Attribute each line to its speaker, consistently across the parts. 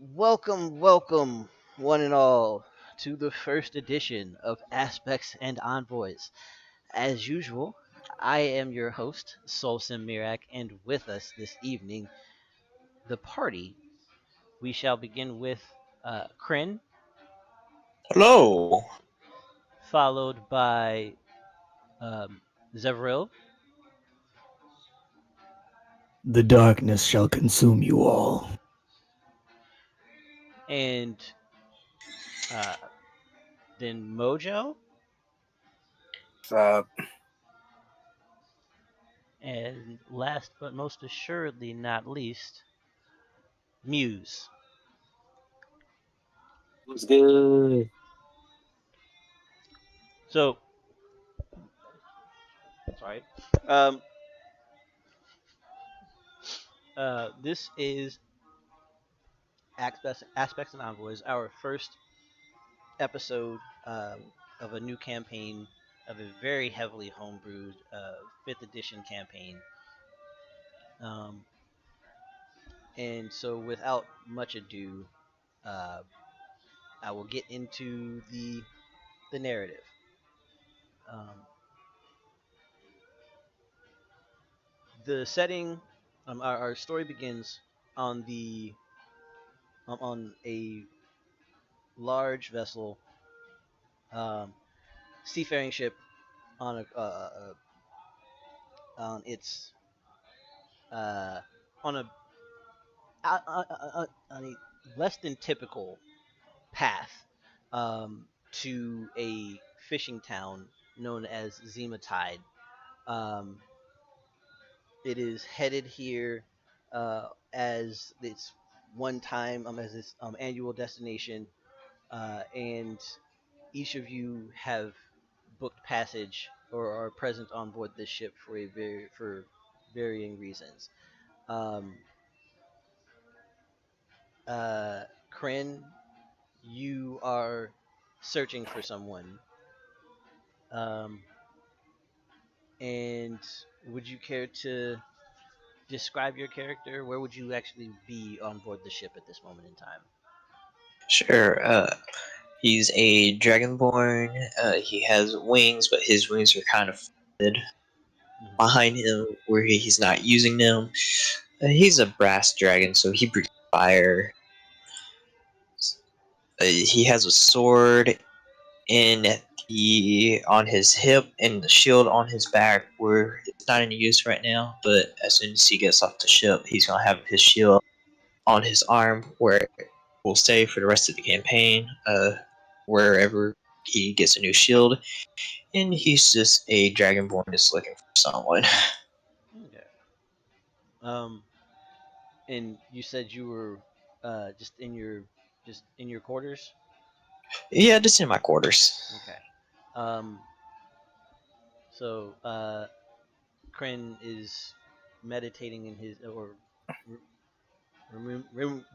Speaker 1: Welcome, one and all, to the first edition of Aspects and Envoys. As usual, I am your host, SoulSym Mirak, and with us this evening, the party. We shall begin with Krin,
Speaker 2: Hello.
Speaker 1: followed by Zevril,
Speaker 3: The darkness shall consume you all.
Speaker 1: and uh, then Mojo,
Speaker 4: Uh,
Speaker 1: and last but most assuredly not least, Muse.
Speaker 2: What's good?
Speaker 1: So, sorry. Um, this is Aspects and Envoys, our first episode of a new campaign, of a very heavily homebrewed 5th edition campaign. Um, and so, without much ado, uh, I will get into the narrative. Um, the setting, our story begins on the on a large vessel, seafaring ship on on its uh, on a on a less than typical path to a fishing town known as Zematide. Um, it is headed here as its one time as its annual destination, and each of you have booked passage or are present on board this ship for varying reasons. Um, Krin, you are searching for someone. Um, and would you care to describe your character? Where would you actually be on board the ship at this moment in time?
Speaker 2: Sure. He's a dragonborn. He has wings, but his wings are kind of folded
Speaker 1: Mm-hmm.
Speaker 2: behind him where he's not using them. He's a brass dragon, so he breathes fire. He has a sword in the on his hip and the shield on his back, where it's not in use right now. But as soon as he gets off the ship, he's gonna have his shield on his arm, where it will stay for the rest of the campaign, wherever he gets a new shield. And he's just a dragonborn that's looking for someone.
Speaker 1: Okay. Um, and you said you were just in your quarters.
Speaker 2: Yeah, just in my quarters.
Speaker 1: Okay. Um, so Kren is meditating in his or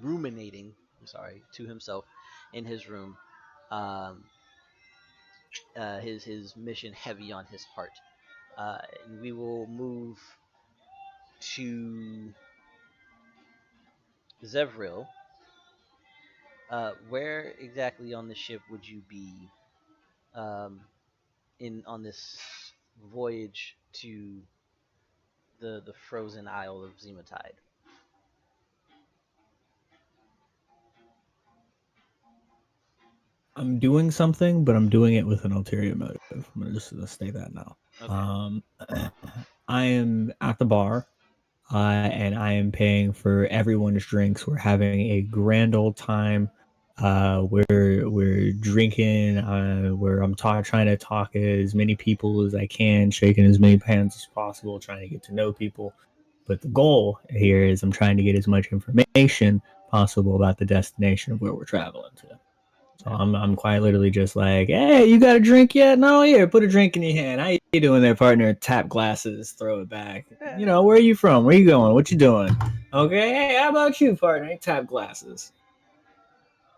Speaker 1: ruminating. I'm sorry, to himself in his room. Um, his mission heavy on his heart. And we will move to Zevril. Where exactly on the ship would you be um, in on this voyage to the frozen isle of Zematide?
Speaker 3: I'm doing something, but I'm doing it with an ulterior motive. I'm gonna just state that now.
Speaker 1: Okay.
Speaker 3: Um, I am at the bar, and I am paying for everyone's drinks. We're having a grand old time. We're drinking. Where I'm trying to talk as many people as I can, shaking as many hands as possible, trying to get to know people. But the goal here is I'm trying to get as much information possible about the destination of where we're traveling to. So
Speaker 1: Okay.
Speaker 3: I'm quite literally just like, hey, you got a drink yet? No, here, put a drink in your hand. How you doing there, partner? Tap glasses, throw it back. You know, where are you from? Where you going? What you doing? Okay, hey, how about you, partner? Tap glasses.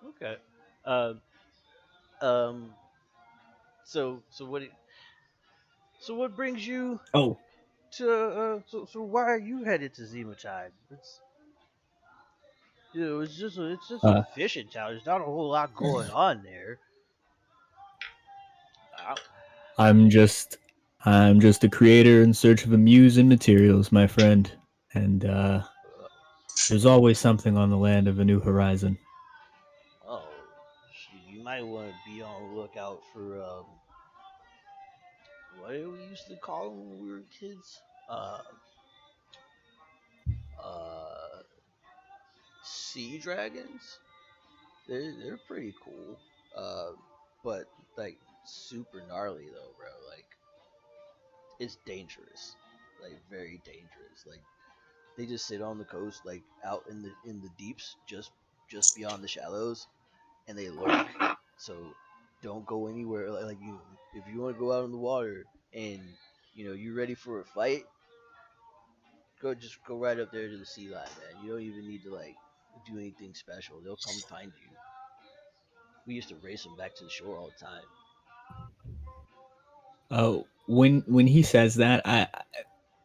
Speaker 1: Okay. Um. Um. So what? So what brings you
Speaker 3: Oh,
Speaker 1: to? So why are you headed to Zematide? It's It's just
Speaker 3: Uh,
Speaker 1: a fishing town. There's not a whole lot going on there.
Speaker 3: I'm just a creator in search of a muse and materials, my friend. And there's always something on the land of a new horizon.
Speaker 1: Oh, you might want to be on the lookout for what did we used to call them when we were kids? Uh, uh, sea dragons. They're pretty cool. But like super gnarly though, bro. Like it's dangerous, like very dangerous. Like they just sit on the coast, like out in the deeps, just beyond the shallows, and they lurk. So don't go anywhere. Like you, if you want to go out in the water and you're ready for a fight, go right up there to the sea line, man. You don't even need to like do anything special. They'll come find you. We used to race them back to the shore all the time.
Speaker 3: When he says that,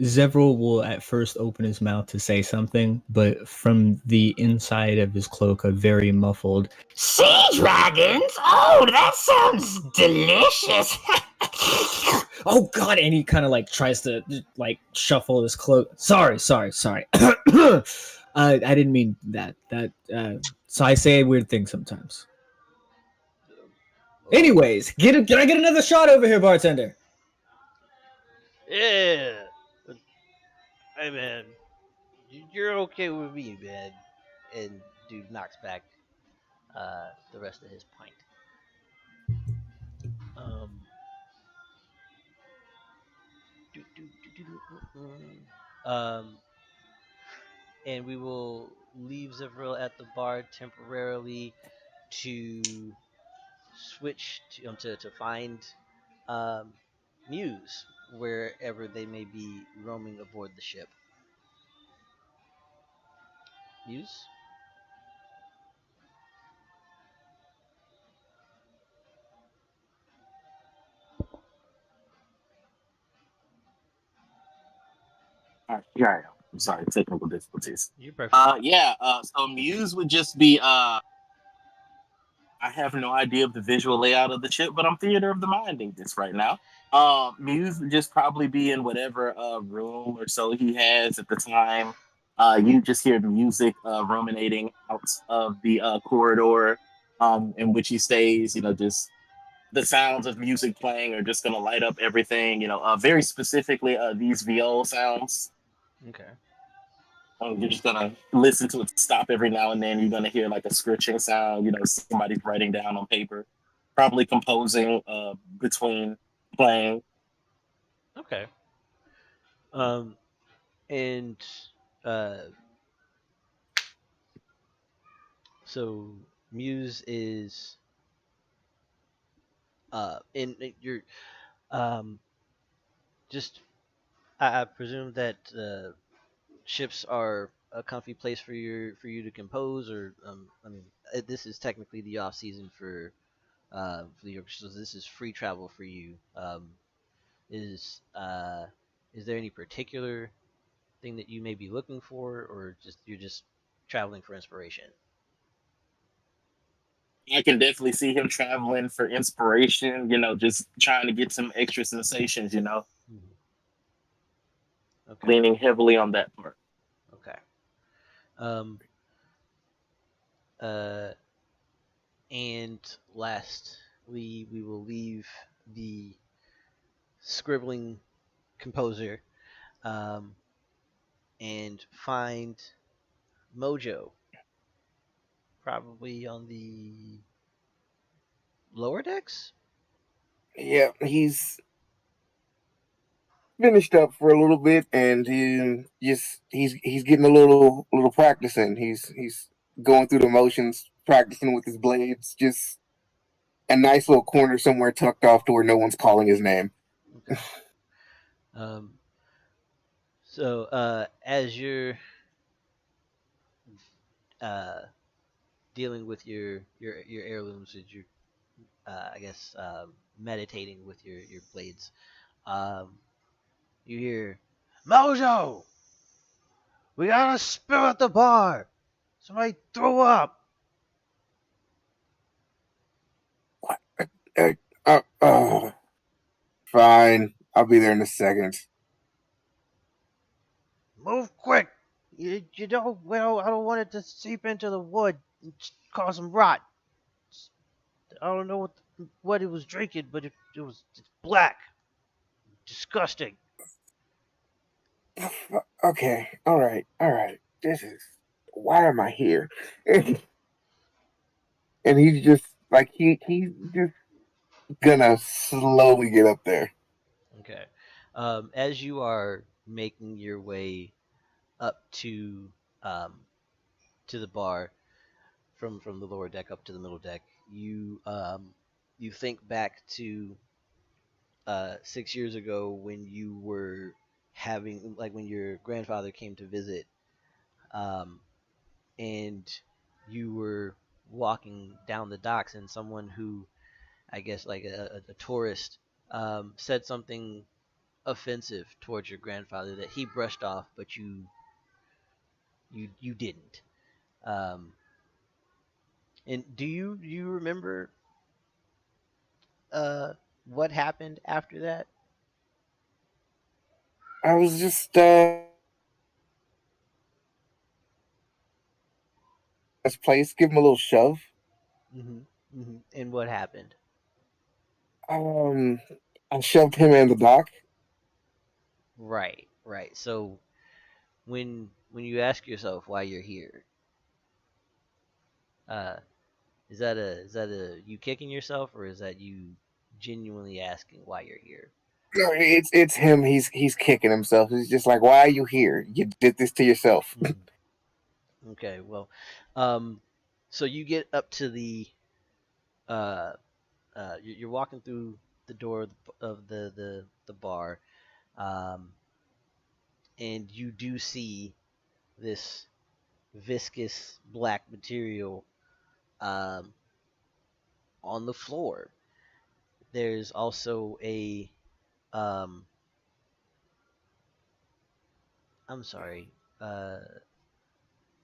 Speaker 3: Zevral will at first open his mouth to say something, but from the inside of his cloak, a very muffled "Sea dragons? Oh, that sounds delicious!" Oh God! And he kind of like tries to like shuffle his cloak. Sorry. I didn't mean that. So I say weird things sometimes.
Speaker 1: Oh,
Speaker 3: Anyways, can I get another shot over here, bartender?
Speaker 1: yeah. Hey man, you're okay with me, man. And dude knocks back the rest of his pint. Um, um, and we will leave Zevral at the bar temporarily to switch to find um, Muse wherever they may be roaming aboard the ship. Muse?
Speaker 4: Here I am. I'm sorry, technical difficulties.
Speaker 1: You're perfectly fine.
Speaker 4: Yeah. So Muse would just be. I have no idea of the visual layout of the ship, but I'm theater of the minding this right now. Muse would just probably be in whatever room or so he has at the time. You just hear music ruminating out of the corridor in which he stays. Just the sounds of music playing are just going to light up everything. Very specifically these viol sounds.
Speaker 1: Okay.
Speaker 4: You're just gonna listen to it stop every now and then. You're gonna hear like a scritching sound. Somebody's writing down on paper, probably composing between playing.
Speaker 1: Okay. Um, and uh, so Muse is in your um just I presume that ships are a comfy place for you to compose, or I mean, this is technically the off season for the so this is free travel for you. Is is there any particular thing that you may be looking for, or just you're just traveling for inspiration?
Speaker 4: I can definitely see him traveling for inspiration. Just trying to get some extra sensations.
Speaker 1: Mhm. Okay.
Speaker 4: Leaning heavily on that part.
Speaker 1: Okay. Um. Uh. And last, we will leave the scribbling composer, um, and find Mojo, probably on the lower decks.
Speaker 5: Yeah, he's finished up for a little bit, and he's getting a little practice in. He's going through the motions, practicing with his blades. Just a nice little corner somewhere tucked off to where no one's calling his name.
Speaker 1: Okay. Um, so as you're uh, dealing with your heirlooms, as you're I guess meditating with your blades, um, you hear Mojo. We got a spill at the bar. Somebody throw up.
Speaker 5: What? Fine. I'll be there in a second.
Speaker 1: Move quick. You don't. Well, I don't want it to seep into the wood and cause some rot. I don't know what it was drinking, but it's black. Disgusting.
Speaker 5: Okay. All right. This is. Why am I here? And he's just like he's just gonna slowly get up there.
Speaker 1: Okay. As you are making your way up um, to the bar from the lower deck up to the middle deck, you think back to 6 years ago when you were having like when your grandfather came to visit, um, and you were walking down the docks, and someone who I guess like a tourist said something offensive towards your grandfather that he brushed off, but you didn't. Um, and do you remember uh, what happened after that?
Speaker 5: I was just this place, give him a little shove.
Speaker 1: And what happened?
Speaker 5: Um, I shoved him in the dock.
Speaker 1: Right, right. So when you ask yourself why you're here, uh, is that a you kicking yourself, or is that you genuinely asking why you're here?
Speaker 5: No, it's him. He's kicking himself. He's just like, why are you here? You did this to yourself.
Speaker 1: Mhm. Okay, well, um, so you get up to uh, you're walking through the door of the bar, um, and you do see this viscous black material um, on the floor. There's also a um, I'm sorry, uh,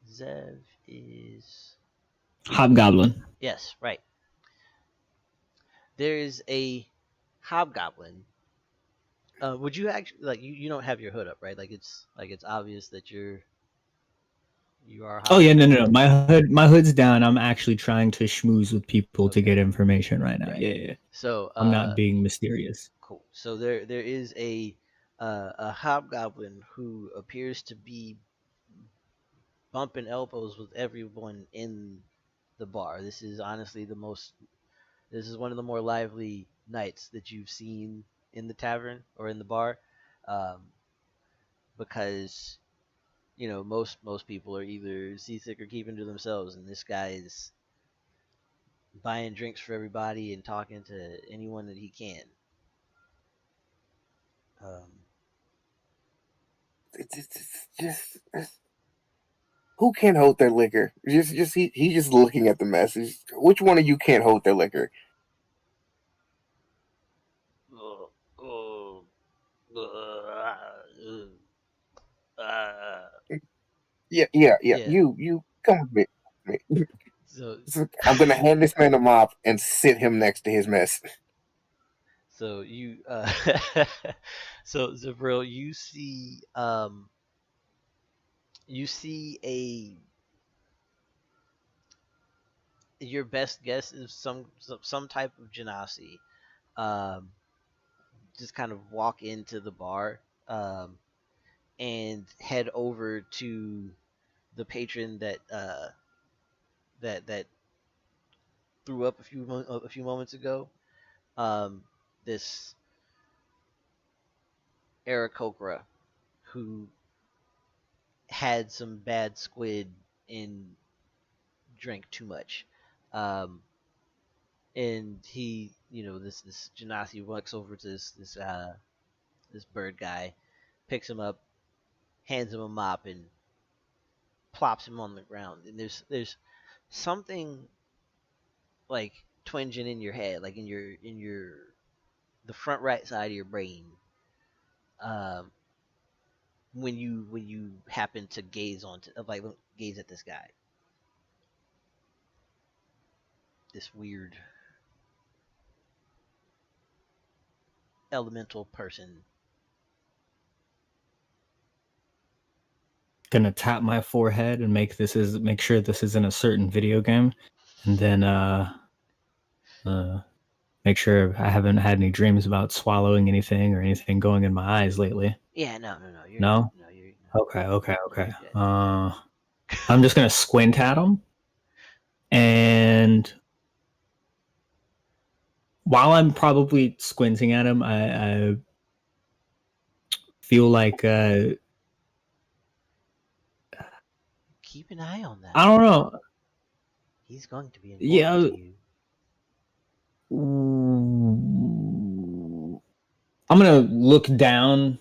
Speaker 1: Zev is
Speaker 3: Hobgoblin.
Speaker 1: yes, right. There is a hobgoblin. Would you actually like you don't have your hood up, right? Like it's obvious that you are a
Speaker 3: Oh yeah,
Speaker 1: hobgoblin.
Speaker 3: no. My hood's down. I'm actually trying to schmooze with people to
Speaker 1: Okay,
Speaker 3: get information right now.
Speaker 1: right.
Speaker 3: Yeah.
Speaker 1: So
Speaker 3: I'm not being mysterious.
Speaker 1: cool. So there is a hobgoblin who appears to be bumping elbows with everyone in the bar. This is honestly the most. This is one of the more lively nights that you've seen in the tavern or in the bar, um, because most people are either seasick or keeping to themselves, and this guy is buying drinks for everybody and talking to anyone that he can. Um,
Speaker 5: It's just who can't hold their liquor? Just he just looking at the message. Which one of you can't hold their liquor?
Speaker 1: oh, oh, uh,
Speaker 5: Yeah.
Speaker 1: yeah.
Speaker 5: You come with me.
Speaker 1: So
Speaker 5: I'm gonna hand this man a mop and sit him next to his mess.
Speaker 1: so you so Zavril, you see a your best guess is some type of genasi um just kind of walk into the bar um and head over to the patron that threw up a few moments ago. This Aarakocra who had some bad squid and drank too much. Um, and he, this Genasi walks over to this bird guy, picks him up, hands him a mop, and plops him on the ground. And there's something like twinging in your head, like in your the front right side of your brain, um, when you happen to gaze at this guy. this weird elemental person.
Speaker 3: Gonna tap my forehead and make sure this is in a certain video game, and then make sure I haven't had any dreams about swallowing anything or anything going in my eyes lately.
Speaker 1: Yeah, no. You're
Speaker 3: No?
Speaker 1: good. No, you're
Speaker 3: Okay.
Speaker 1: You're good.
Speaker 3: I'm just gonna squint at him, and while I'm probably squinting at him, I feel like
Speaker 1: Keep an eye on that.
Speaker 3: I don't know.
Speaker 1: He's going to be important to you.
Speaker 3: I'm gonna look down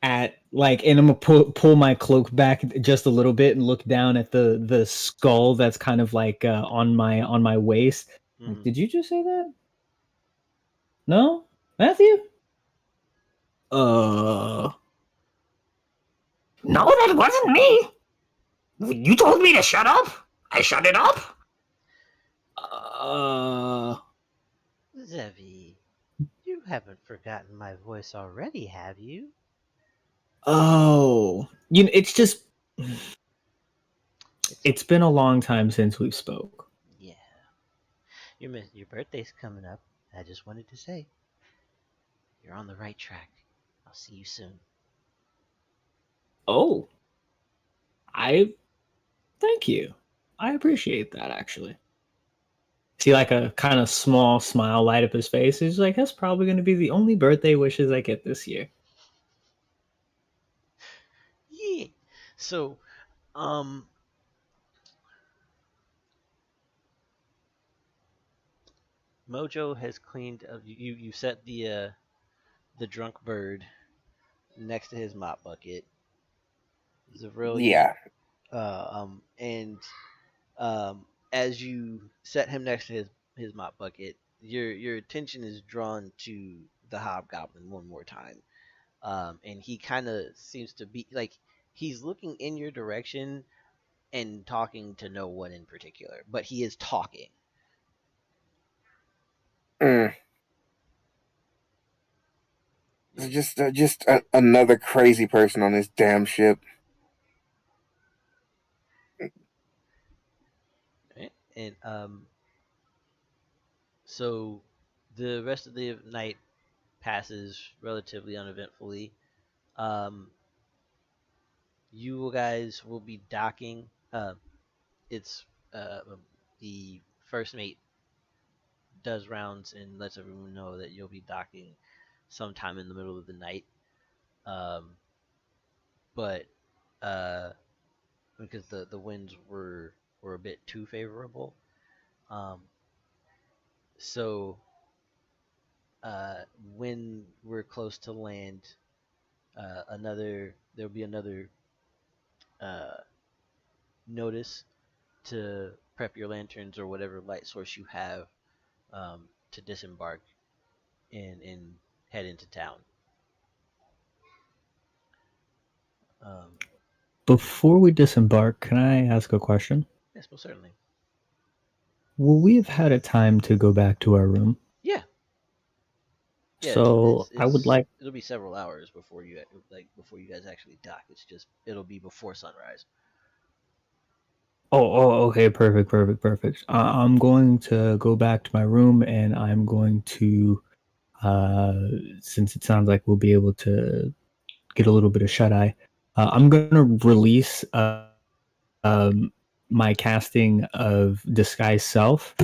Speaker 3: at and I'm gonna pull my cloak back just a little bit and look down at the skull that's kind of like on my waist.
Speaker 1: Mm-hmm.
Speaker 3: Like, did you just say that? No, Matthew? No, that wasn't me. You told me to shut up. I shut it up.
Speaker 1: Zevi, you haven't forgotten my voice already, have you?
Speaker 3: Oh, it's just it's been a long time since we've spoke.
Speaker 1: Yeah. Your birthday's coming up. I just wanted to say you're on the right track. I'll see you soon.
Speaker 3: Oh. Thank you. I appreciate that, actually. See, like a kind of small smile light up his face. He's like, that's probably going to be the only birthday wishes I get this year.
Speaker 1: Yeah. So, Mojo has cleaned up. You set the drunk bird next to his mop bucket.
Speaker 5: Yeah.
Speaker 1: And as you set him next to his mop bucket, your attention is drawn to the hobgoblin one more time. And he kind of seems to be like he's looking in your direction and talking to no one in particular, but he is talking.
Speaker 5: Just another crazy person on this damn ship.
Speaker 1: And so the rest of the night passes relatively uneventfully. You guys will be docking. It's the first mate does rounds and lets everyone know that you'll be docking sometime in the middle of the night. But because the winds were a bit too favorable. So when we're close to land, there'll be another notice to prep your lanterns or whatever light source you have to disembark and head into town.
Speaker 3: Before we disembark, can I ask a question?
Speaker 1: Yes, most certainly.
Speaker 3: Will we have had a time to go back to our room?
Speaker 1: Yeah.
Speaker 3: So I would like.
Speaker 1: It'll be several hours before you guys actually dock. It'll be before sunrise.
Speaker 3: Oh, okay, perfect. I'm going to go back to my room, and I'm going to, since it sounds like we'll be able to get a little bit of shut-eye, I'm going to release my casting of Disguise Self,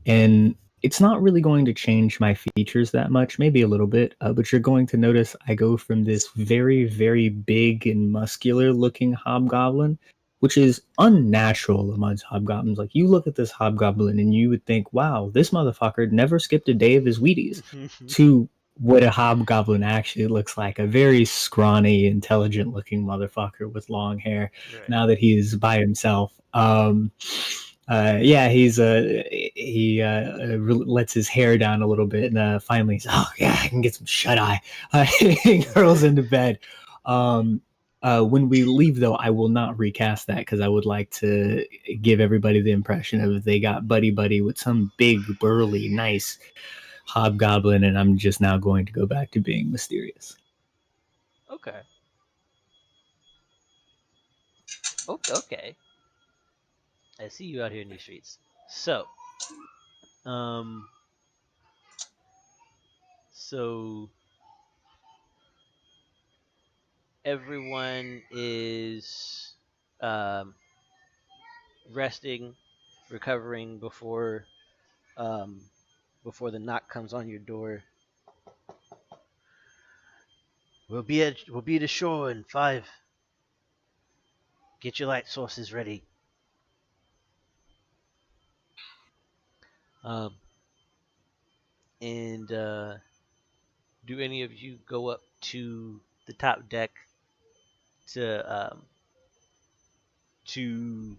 Speaker 3: and it's not really going to change my features that much, maybe a little bit, but you're going to notice I go from this very, very big and muscular-looking hobgoblin, which is unnatural amongst hobgoblins. Like, you look at this hobgoblin and you would think, wow, this motherfucker never skipped a day of his Wheaties, to what a hobgoblin actually looks like. A very scrawny, intelligent looking motherfucker with long hair. Right. Now that he's by himself. He lets his hair down a little bit, and finally he's, oh yeah, I can get some shut eye. He curls into bed. When we leave, though, I will not recast that because I would like to give everybody the impression of they got buddy with some big, burly, nice hobgoblin, and I'm just now going to go back to being mysterious.
Speaker 1: Okay. Okay. I see you out here in these streets. So, so everyone is resting, recovering before the knock comes on your door. We'll be at the shore in 5. Get your light sources ready. And do any of you go up to the top deck to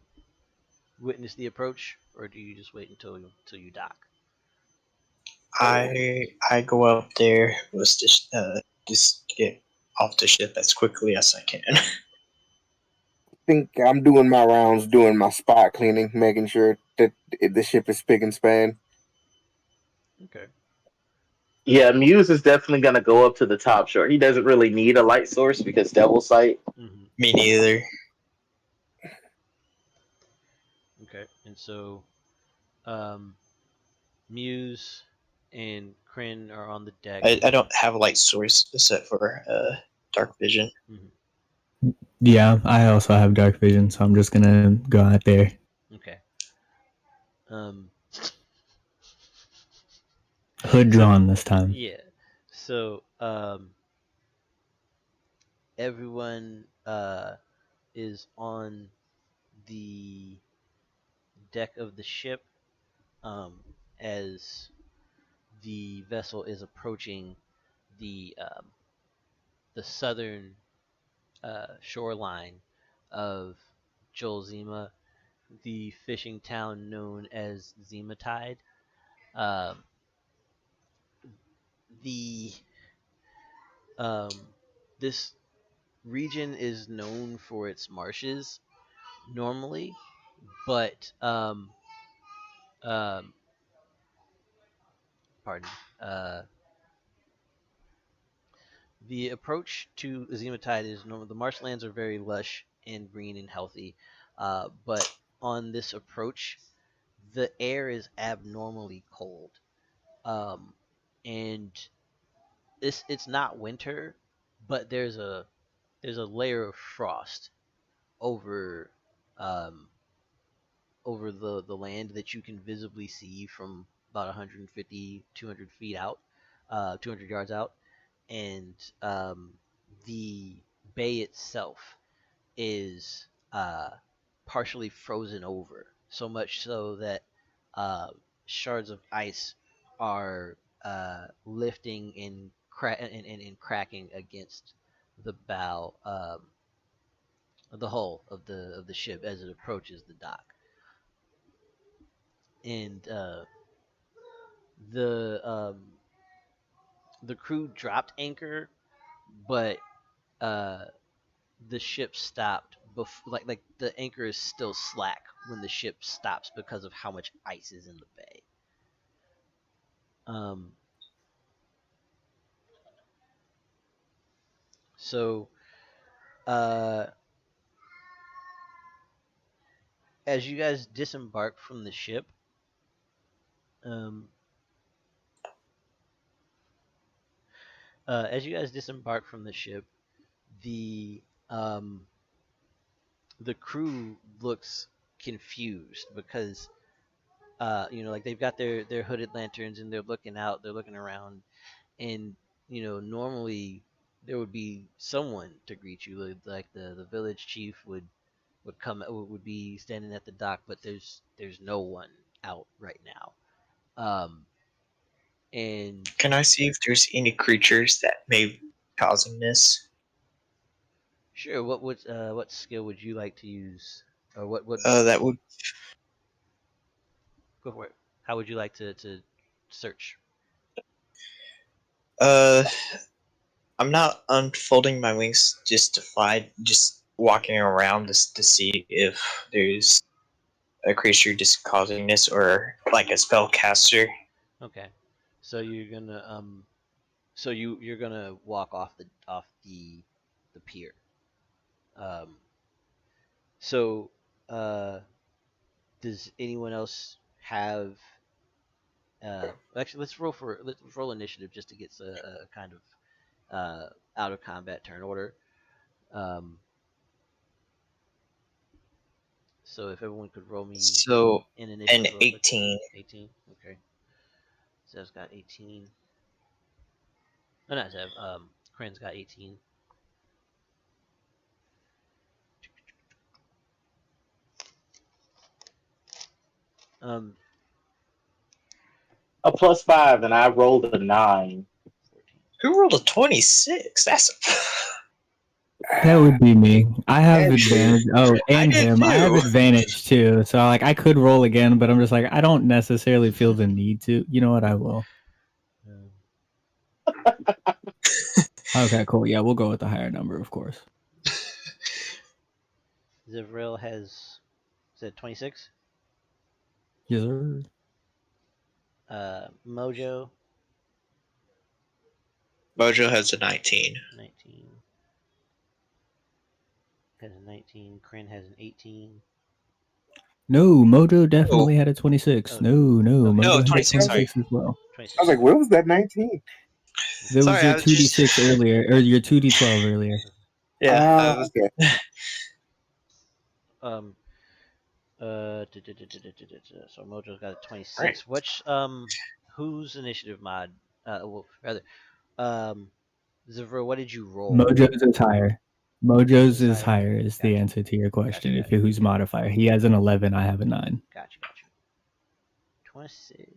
Speaker 1: witness the approach, or do you just wait until you dock?
Speaker 2: I go up there with just get off the ship as quickly as I can.
Speaker 5: I think I'm doing my rounds, doing my spot cleaning, making sure that the ship is spick and span.
Speaker 1: Okay.
Speaker 4: Yeah, Muse is definitely going to go up to the top shore. He doesn't really need a light source because Devil Sight.
Speaker 1: Mm-hmm.
Speaker 2: Me neither.
Speaker 1: Okay. And so, Muse and Krin are on the deck.
Speaker 2: I don't have a light source except for dark vision.
Speaker 1: Mm-hmm.
Speaker 3: Yeah, I also have dark vision, so I'm just gonna go out there.
Speaker 1: Okay.
Speaker 3: Hood drawn this time.
Speaker 1: Yeah. So, everyone is on the deck of the ship as the vessel is approaching the southern shoreline of Jolzima, the fishing town known as Zematide. The This region is known for its marshes normally, but pardon. The approach to Azimuthide is normal. The marshlands are very lush and green and healthy, but on this approach, the air is abnormally cold, and it's not winter, but there's a layer of frost over um, over the land that you can visibly see from about 150 200 feet out, 200 yards out, and the bay itself is partially frozen over, so much so that uh, shards of ice are lifting and, and cracking against the bow, the hull of the ship as it approaches the dock. And the the crew dropped anchor, but uh, the ship stopped like the anchor is still slack when the ship stops because of how much ice is in the bay. So as you guys disembark from the ship, um, the the crew looks confused because like they've got their hooded lanterns and they're looking out, they're looking around, and normally there would be someone to greet you, like the village chief would be standing at the dock, but there's no one out right now. And
Speaker 2: Can I see if there's any creatures that may be causing this?
Speaker 1: sure, what skill would you like to use, or what
Speaker 2: That would.
Speaker 1: go for it. How would you like to search?
Speaker 2: Uh, I'm not unfolding my wings just to fly, just walking around to see if there's a creature just causing this or like a spellcaster.
Speaker 1: Okay. So you're gonna so you're gonna walk off the pier. Um so does anyone else have actually let's roll initiative just to get a kind of out of combat turn order. Um so if everyone could roll me
Speaker 2: So
Speaker 1: an
Speaker 2: an
Speaker 1: initiative real quick.
Speaker 2: 18.
Speaker 1: 18. Okay. Zev's got 18. Oh, not Zev. Krin's got 18. Um,
Speaker 4: A +5, and I rolled a 9.
Speaker 1: 14.
Speaker 2: Who rolled a 26? That's
Speaker 3: That would be me. I have
Speaker 5: And
Speaker 3: advantage. Oh, and
Speaker 2: did
Speaker 3: him. I have
Speaker 2: too.
Speaker 3: advantage too. So like I could roll again, but I'm just like I don't necessarily feel the need to. You know what? I will. Okay, cool. Yeah, we'll go with the higher number, of course.
Speaker 1: Zevril has said 26.
Speaker 3: Yes, sir.
Speaker 1: Mojo
Speaker 2: Mojo has a 19.
Speaker 1: 19. Has a 19. Krin has an 18.
Speaker 3: No, Mojo definitely had a 26.
Speaker 1: Oh,
Speaker 3: No,
Speaker 2: No,
Speaker 3: Mojo had a
Speaker 2: 26, sorry.
Speaker 3: 26 as well.
Speaker 1: 26.
Speaker 5: I was like, where was that 19?
Speaker 3: There was
Speaker 2: Sorry,
Speaker 3: your
Speaker 2: I was just
Speaker 3: 2d6 earlier, or your 2d12 earlier.
Speaker 2: yeah.
Speaker 5: Okay.
Speaker 1: Um. So Mojo's got a 26.
Speaker 2: Right.
Speaker 1: Which whose initiative mod? Well, rather, Zevril, what did you roll?
Speaker 3: Mojo's is higher. Mojo's is
Speaker 1: higher?
Speaker 3: higher is the
Speaker 1: Gotcha.
Speaker 3: answer to your question.
Speaker 1: Gotcha,
Speaker 3: If
Speaker 1: gotcha.
Speaker 3: who's modifier? He has an 11. I have a 9.
Speaker 1: Gotcha. 26.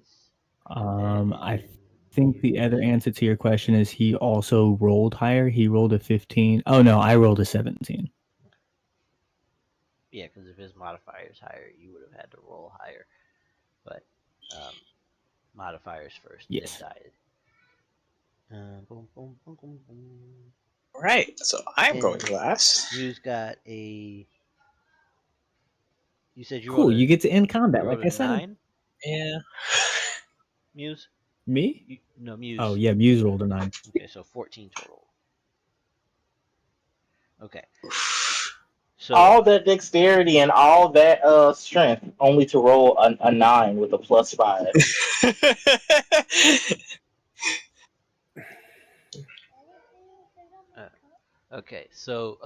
Speaker 3: I think the other answer to your question is he also rolled higher. He rolled a 15. Oh no, I rolled a 17.
Speaker 1: Yeah, because if his modifier is higher, you would have had to roll higher. But modifiers first,
Speaker 3: Yes.
Speaker 1: then died. Boom, boom, boom, boom, boom.
Speaker 2: Right. So I'm
Speaker 1: And
Speaker 2: going last.
Speaker 1: You've got a. You said you
Speaker 3: Cool.
Speaker 1: rolled a,
Speaker 3: You get to end combat,
Speaker 1: you rolled
Speaker 3: like
Speaker 1: a
Speaker 3: I said.
Speaker 1: 9?
Speaker 2: Yeah.
Speaker 1: Muse?
Speaker 3: Me?
Speaker 1: No, Muse.
Speaker 3: Oh yeah, Muse rolled a 9.
Speaker 1: Okay, so 14 total. Okay. So
Speaker 4: All that dexterity and all that strength, only to roll a 9 with a +5.
Speaker 1: okay, so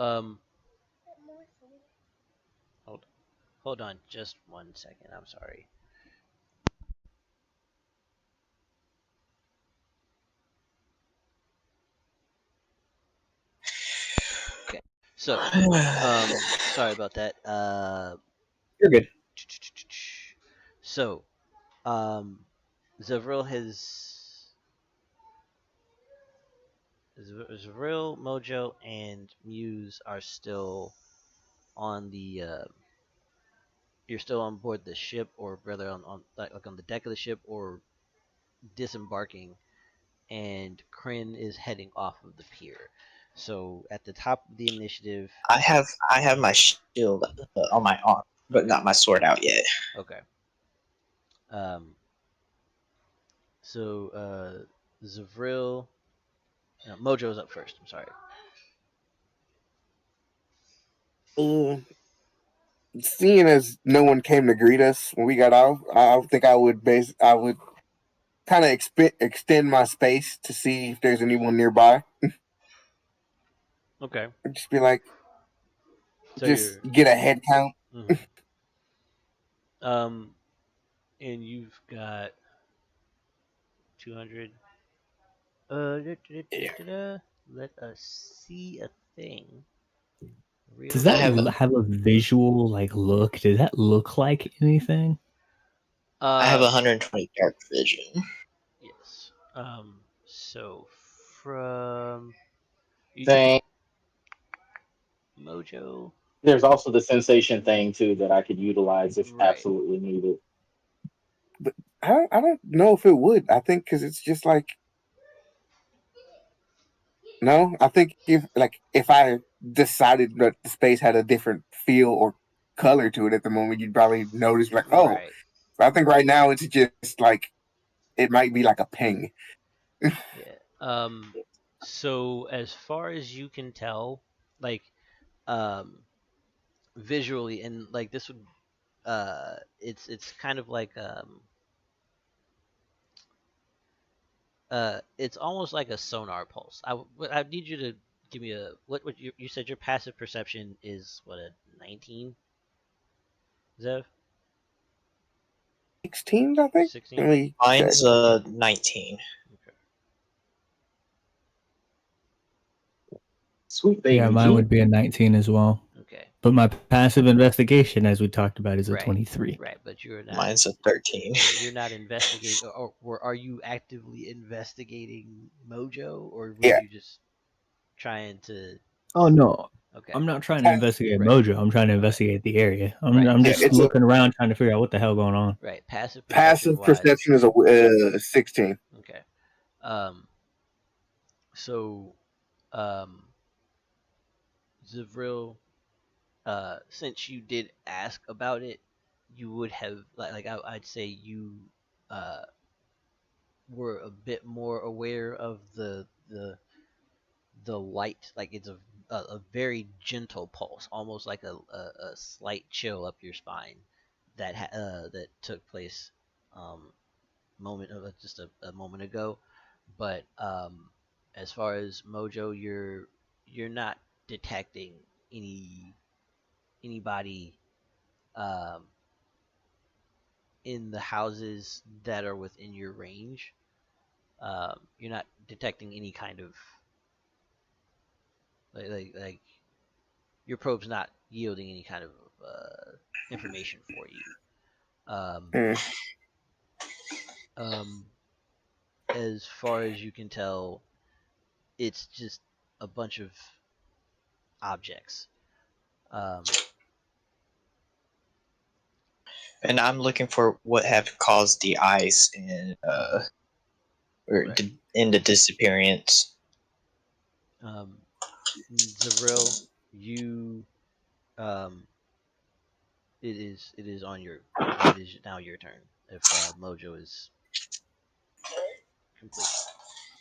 Speaker 1: hold on just 1 second. I'm sorry. Okay. So sorry about that.
Speaker 2: You're good.
Speaker 1: So Zevril Zevril, Mojo, and Muse are still on the you're still on board the ship, or rather on like on the deck of the ship, or disembarking, and Krin is heading off of the pier. So at the top of the initiative,
Speaker 2: I have my shield on my arm, but not my sword out yet.
Speaker 1: okay. So Zevril, Mojo's up first. I'm sorry.
Speaker 5: Seeing as no one came to greet us when we got off, I think I would kind of extend my space to see if there's anyone nearby.
Speaker 1: Okay.
Speaker 5: Just be like,
Speaker 1: So
Speaker 5: just get a head count.
Speaker 1: Mm-hmm. And you've got 200. Let us see a thing.
Speaker 3: Does that have a visual like look? Does that look like anything?
Speaker 2: I have 120 dark vision.
Speaker 1: Yes. So from
Speaker 4: Thing.
Speaker 1: Mojo.
Speaker 4: There's also the sensation thing too that I could utilize if
Speaker 1: Right.
Speaker 4: absolutely needed.
Speaker 5: But I don't know if it would. I think because it's just like No, I think if I decided that the space had a different feel or color to it at the moment, you'd probably notice like, oh.
Speaker 1: Right.
Speaker 5: But I think right now it's just like it might be like a ping.
Speaker 1: Yeah. So as far as you can tell, like, visually, and like this would, it's kind of like it's almost like a sonar pulse. I need you to give me a what you said your passive perception is what, a 19? Zev?
Speaker 5: 16, I think.
Speaker 1: 16?
Speaker 5: Let me check.
Speaker 2: Mine's 19.
Speaker 1: Okay.
Speaker 4: Sweet baby.
Speaker 3: Yeah, mine would be a 19 as well.
Speaker 1: Okay.
Speaker 3: But my passive investigation, as we talked about, is a
Speaker 1: Right.
Speaker 3: 23.
Speaker 1: Right, but you're not.
Speaker 2: Mine's a 13.
Speaker 1: You're not investigating, or are you actively investigating Mojo, or were
Speaker 5: Yeah.
Speaker 1: you just trying to?
Speaker 3: Oh no,
Speaker 1: Okay.
Speaker 3: I'm not trying to investigate
Speaker 1: Right.
Speaker 3: Mojo. I'm trying to investigate the area.
Speaker 1: Right.
Speaker 3: I'm just
Speaker 5: It's
Speaker 3: looking around trying to figure out what the hell going on.
Speaker 1: Right. Passive
Speaker 5: passive
Speaker 1: wise.
Speaker 5: perception is a 16.
Speaker 1: Okay. So, Zavril, since you did ask about it, you would have I'd say you were a bit more aware of the light. Like, it's a very gentle pulse, almost like a slight chill up your spine that took place just a moment ago. But as far as Mojo, you're not detecting anybody um, in the houses that are within your range. You're not detecting any kind of like your probe's not yielding any kind of information for you.
Speaker 5: Mm.
Speaker 1: As far as you can tell, it's just a bunch of objects.
Speaker 2: And I'm looking for what have caused the ice and
Speaker 1: Right.
Speaker 2: in the disappearance.
Speaker 1: Zavril, you it is on your it is now your turn if Mojo is complete.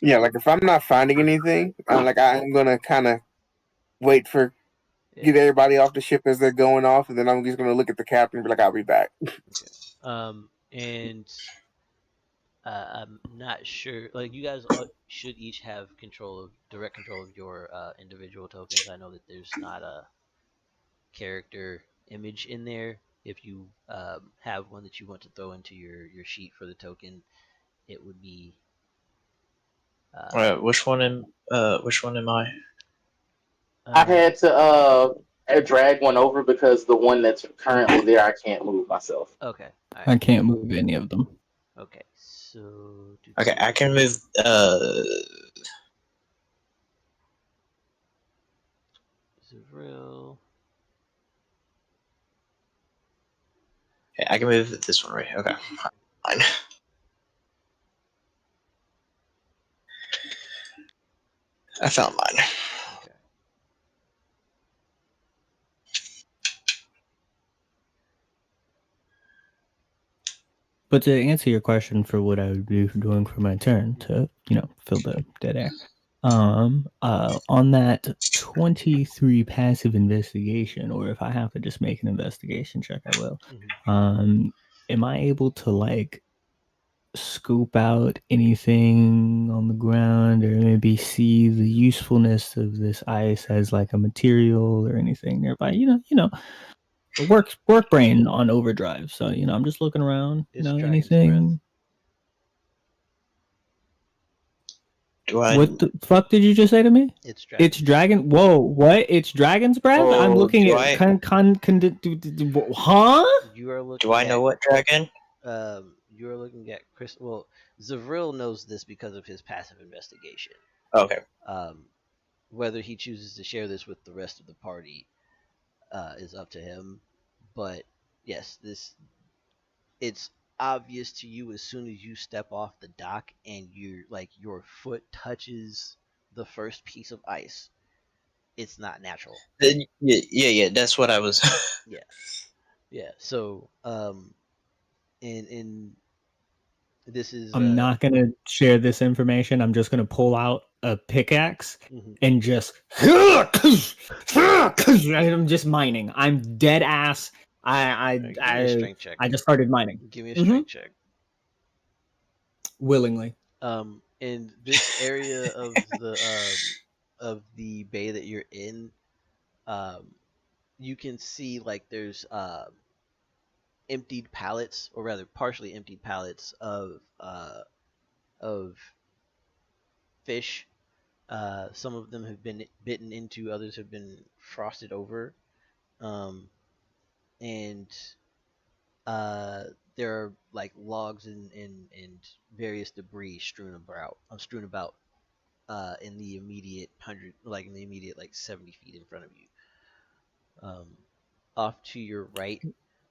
Speaker 5: Yeah, like if I'm not finding anything, I'm gonna kind of wait for get everybody off the ship as they're going off, and then I'm just gonna look at the captain and be like, "I'll be back."
Speaker 1: Okay. And I'm not sure. Like, you guys should each have direct control of your individual tokens. I know that there's not a character image in there. If you have one that you want to throw into your sheet for the token, it would be.
Speaker 2: Which one am I?
Speaker 4: I had to drag one over because the one that's currently there, I can't move myself.
Speaker 1: Okay. All
Speaker 3: I
Speaker 1: right.
Speaker 3: can't move any of them.
Speaker 1: Okay. So.
Speaker 2: Okay, I can move.
Speaker 1: Zavril.
Speaker 2: Okay, I can move this one right. Okay, fine. I found mine.
Speaker 1: Okay.
Speaker 3: But to answer your question for what I would be doing for my turn to, fill the dead air. On that 23 passive investigation, or if I have to just make an investigation check, I will. Am I able to scoop out anything on the ground, or maybe see the usefulness of this ice as like a material or anything nearby? Work brain on overdrive. So I'm just looking around.
Speaker 1: It's
Speaker 3: Anything.
Speaker 2: Do I?
Speaker 3: What the fuck did you just say to me? It's dragon. Whoa! What? It's dragon's breath. I'm looking at huh?
Speaker 1: You are looking.
Speaker 2: Do I know what dragon?
Speaker 1: You are looking at Chris. Well, Zavril knows this because of his passive investigation.
Speaker 2: Okay.
Speaker 1: Whether he chooses to share this with the rest of the party is up to him. But yes, it's obvious to you as soon as you step off the dock and your foot touches the first piece of ice, it's not natural.
Speaker 2: Then yeah, that's what I was.
Speaker 1: Yeah. So in this is
Speaker 3: I'm not gonna share this information. I'm just gonna pull out a pickaxe and just. I'm just mining. I'm dead ass.
Speaker 1: give me a strength check.
Speaker 3: I just started mining.
Speaker 1: Give me a strength check.
Speaker 3: Willingly.
Speaker 1: In this area of the bay that you're in, you can see like there's emptied pallets, or rather partially emptied pallets of fish. Some of them have been bitten into, others have been frosted over, and there are like logs and various debris strewn about in the immediate 70 feet in front of you. Off to your right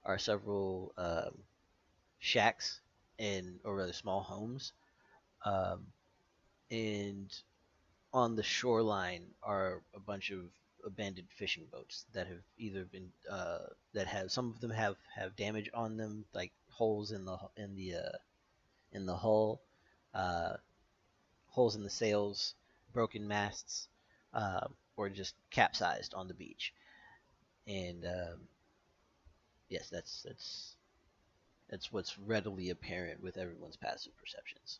Speaker 1: are several shacks or rather small homes, and on the shoreline are a bunch of abandoned fishing boats that have either been some of them have damage on them, like holes in the hull, holes in the sails, broken masts, or just capsized on the beach. And yes, that's what's readily apparent with everyone's passive perceptions.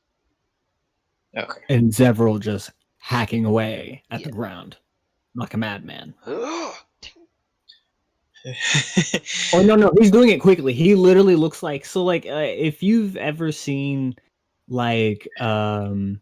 Speaker 2: Okay.
Speaker 3: And Zevral just hacking away at the ground like a madman.
Speaker 2: Oh
Speaker 3: no, he's doing it quickly. He literally looks like if you've ever seen like the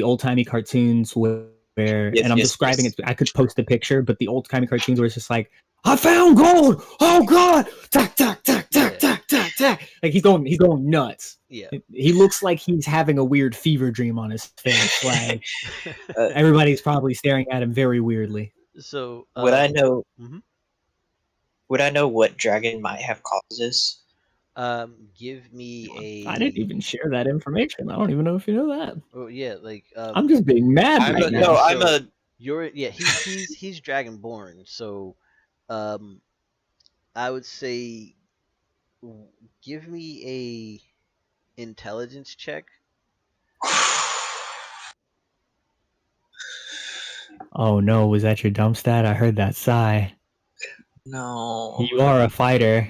Speaker 3: old-timey cartoons where and I'm describing it, I could post a picture, but the old-timey cartoons where it's just like, I found gold! Oh god! Tack tack tack tack tack tack tack. Like he's going nuts.
Speaker 1: Yeah.
Speaker 3: He looks like he's having a weird fever dream on his face. Like everybody's probably staring at him very weirdly.
Speaker 1: So
Speaker 2: would I know? Would I know what dragon might have caused this?
Speaker 1: Give me
Speaker 3: I didn't even share that information. I don't even know if you know that.
Speaker 1: Oh yeah, like
Speaker 3: I'm just being mad right now.
Speaker 2: No, I'm a.
Speaker 1: He's dragonborn, so I would say give me a intelligence check.
Speaker 3: Oh no, was that your dump stat? I heard that sigh.
Speaker 2: No.
Speaker 3: You are a fighter.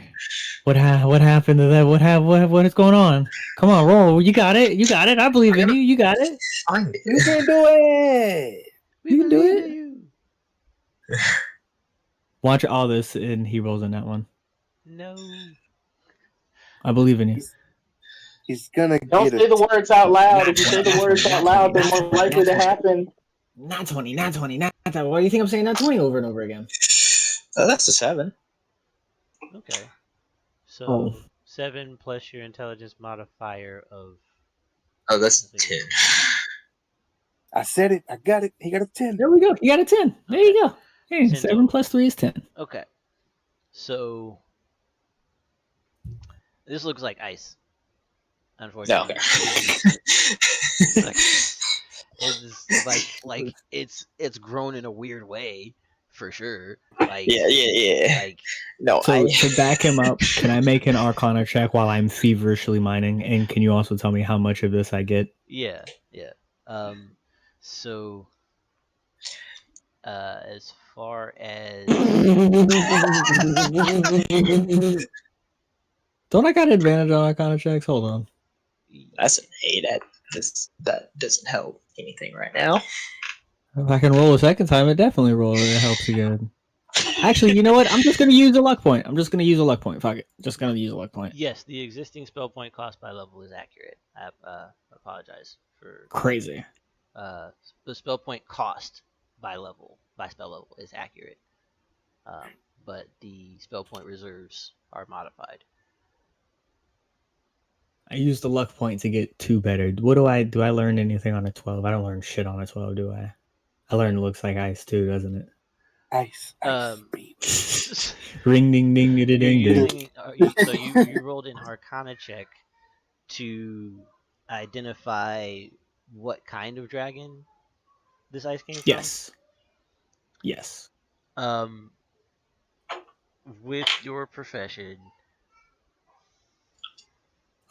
Speaker 3: What happened to that? What is going on? Come on, roll. You got it. You got it. I believe in you. You got it.
Speaker 2: Find it.
Speaker 5: You can do it.
Speaker 3: You can do it. Watch all this, and he rolls in that one.
Speaker 1: No.
Speaker 3: I believe in you.
Speaker 5: He's gonna
Speaker 4: Don't say the words out loud. If you say the words out loud, they're more likely to happen.
Speaker 3: Not 20, not 20, not 20. Why do you think I'm saying not 20 over and over again?
Speaker 2: That's a 7.
Speaker 1: Okay. So 7 plus your intelligence modifier of.
Speaker 2: Oh, that's 10.
Speaker 5: I said it. I got it. He got a 10.
Speaker 3: There we go. You got a 10. There you go. Hey, 7 plus 3 is 10.
Speaker 1: Okay. So this looks like ice. Unfortunately.
Speaker 2: Okay.
Speaker 1: It's grown in a weird way, for sure. Like
Speaker 2: yeah.
Speaker 1: Like
Speaker 2: no.
Speaker 3: So to back him up, can I make an Arcana check while I'm feverishly mining? And can you also tell me how much of this I get?
Speaker 1: Yeah. So as far as
Speaker 3: don't I got advantage on Arcana checks? Hold on.
Speaker 2: That's an 8. That doesn't help anything right now.
Speaker 3: If I can roll a second time, it definitely rolls. It helps again. Actually, you know what? I'm just going to use a luck point. Fuck it. Just going to use a luck point.
Speaker 1: Yes, the existing spell point cost by level is accurate. I apologize for
Speaker 3: crazy.
Speaker 1: The spell point cost by spell level is accurate, but the spell point reserves are modified.
Speaker 3: I used the luck point to get 2 better. What do I learn anything on a 12? I don't learn shit on a 12, do I? I learn it looks like ice too, doesn't it?
Speaker 5: Ice.
Speaker 3: Ring ding ding ding ding.
Speaker 1: So you rolled an Arcana check to identify what kind of dragon this ice came from?
Speaker 3: Yes. Yes.
Speaker 1: With your profession.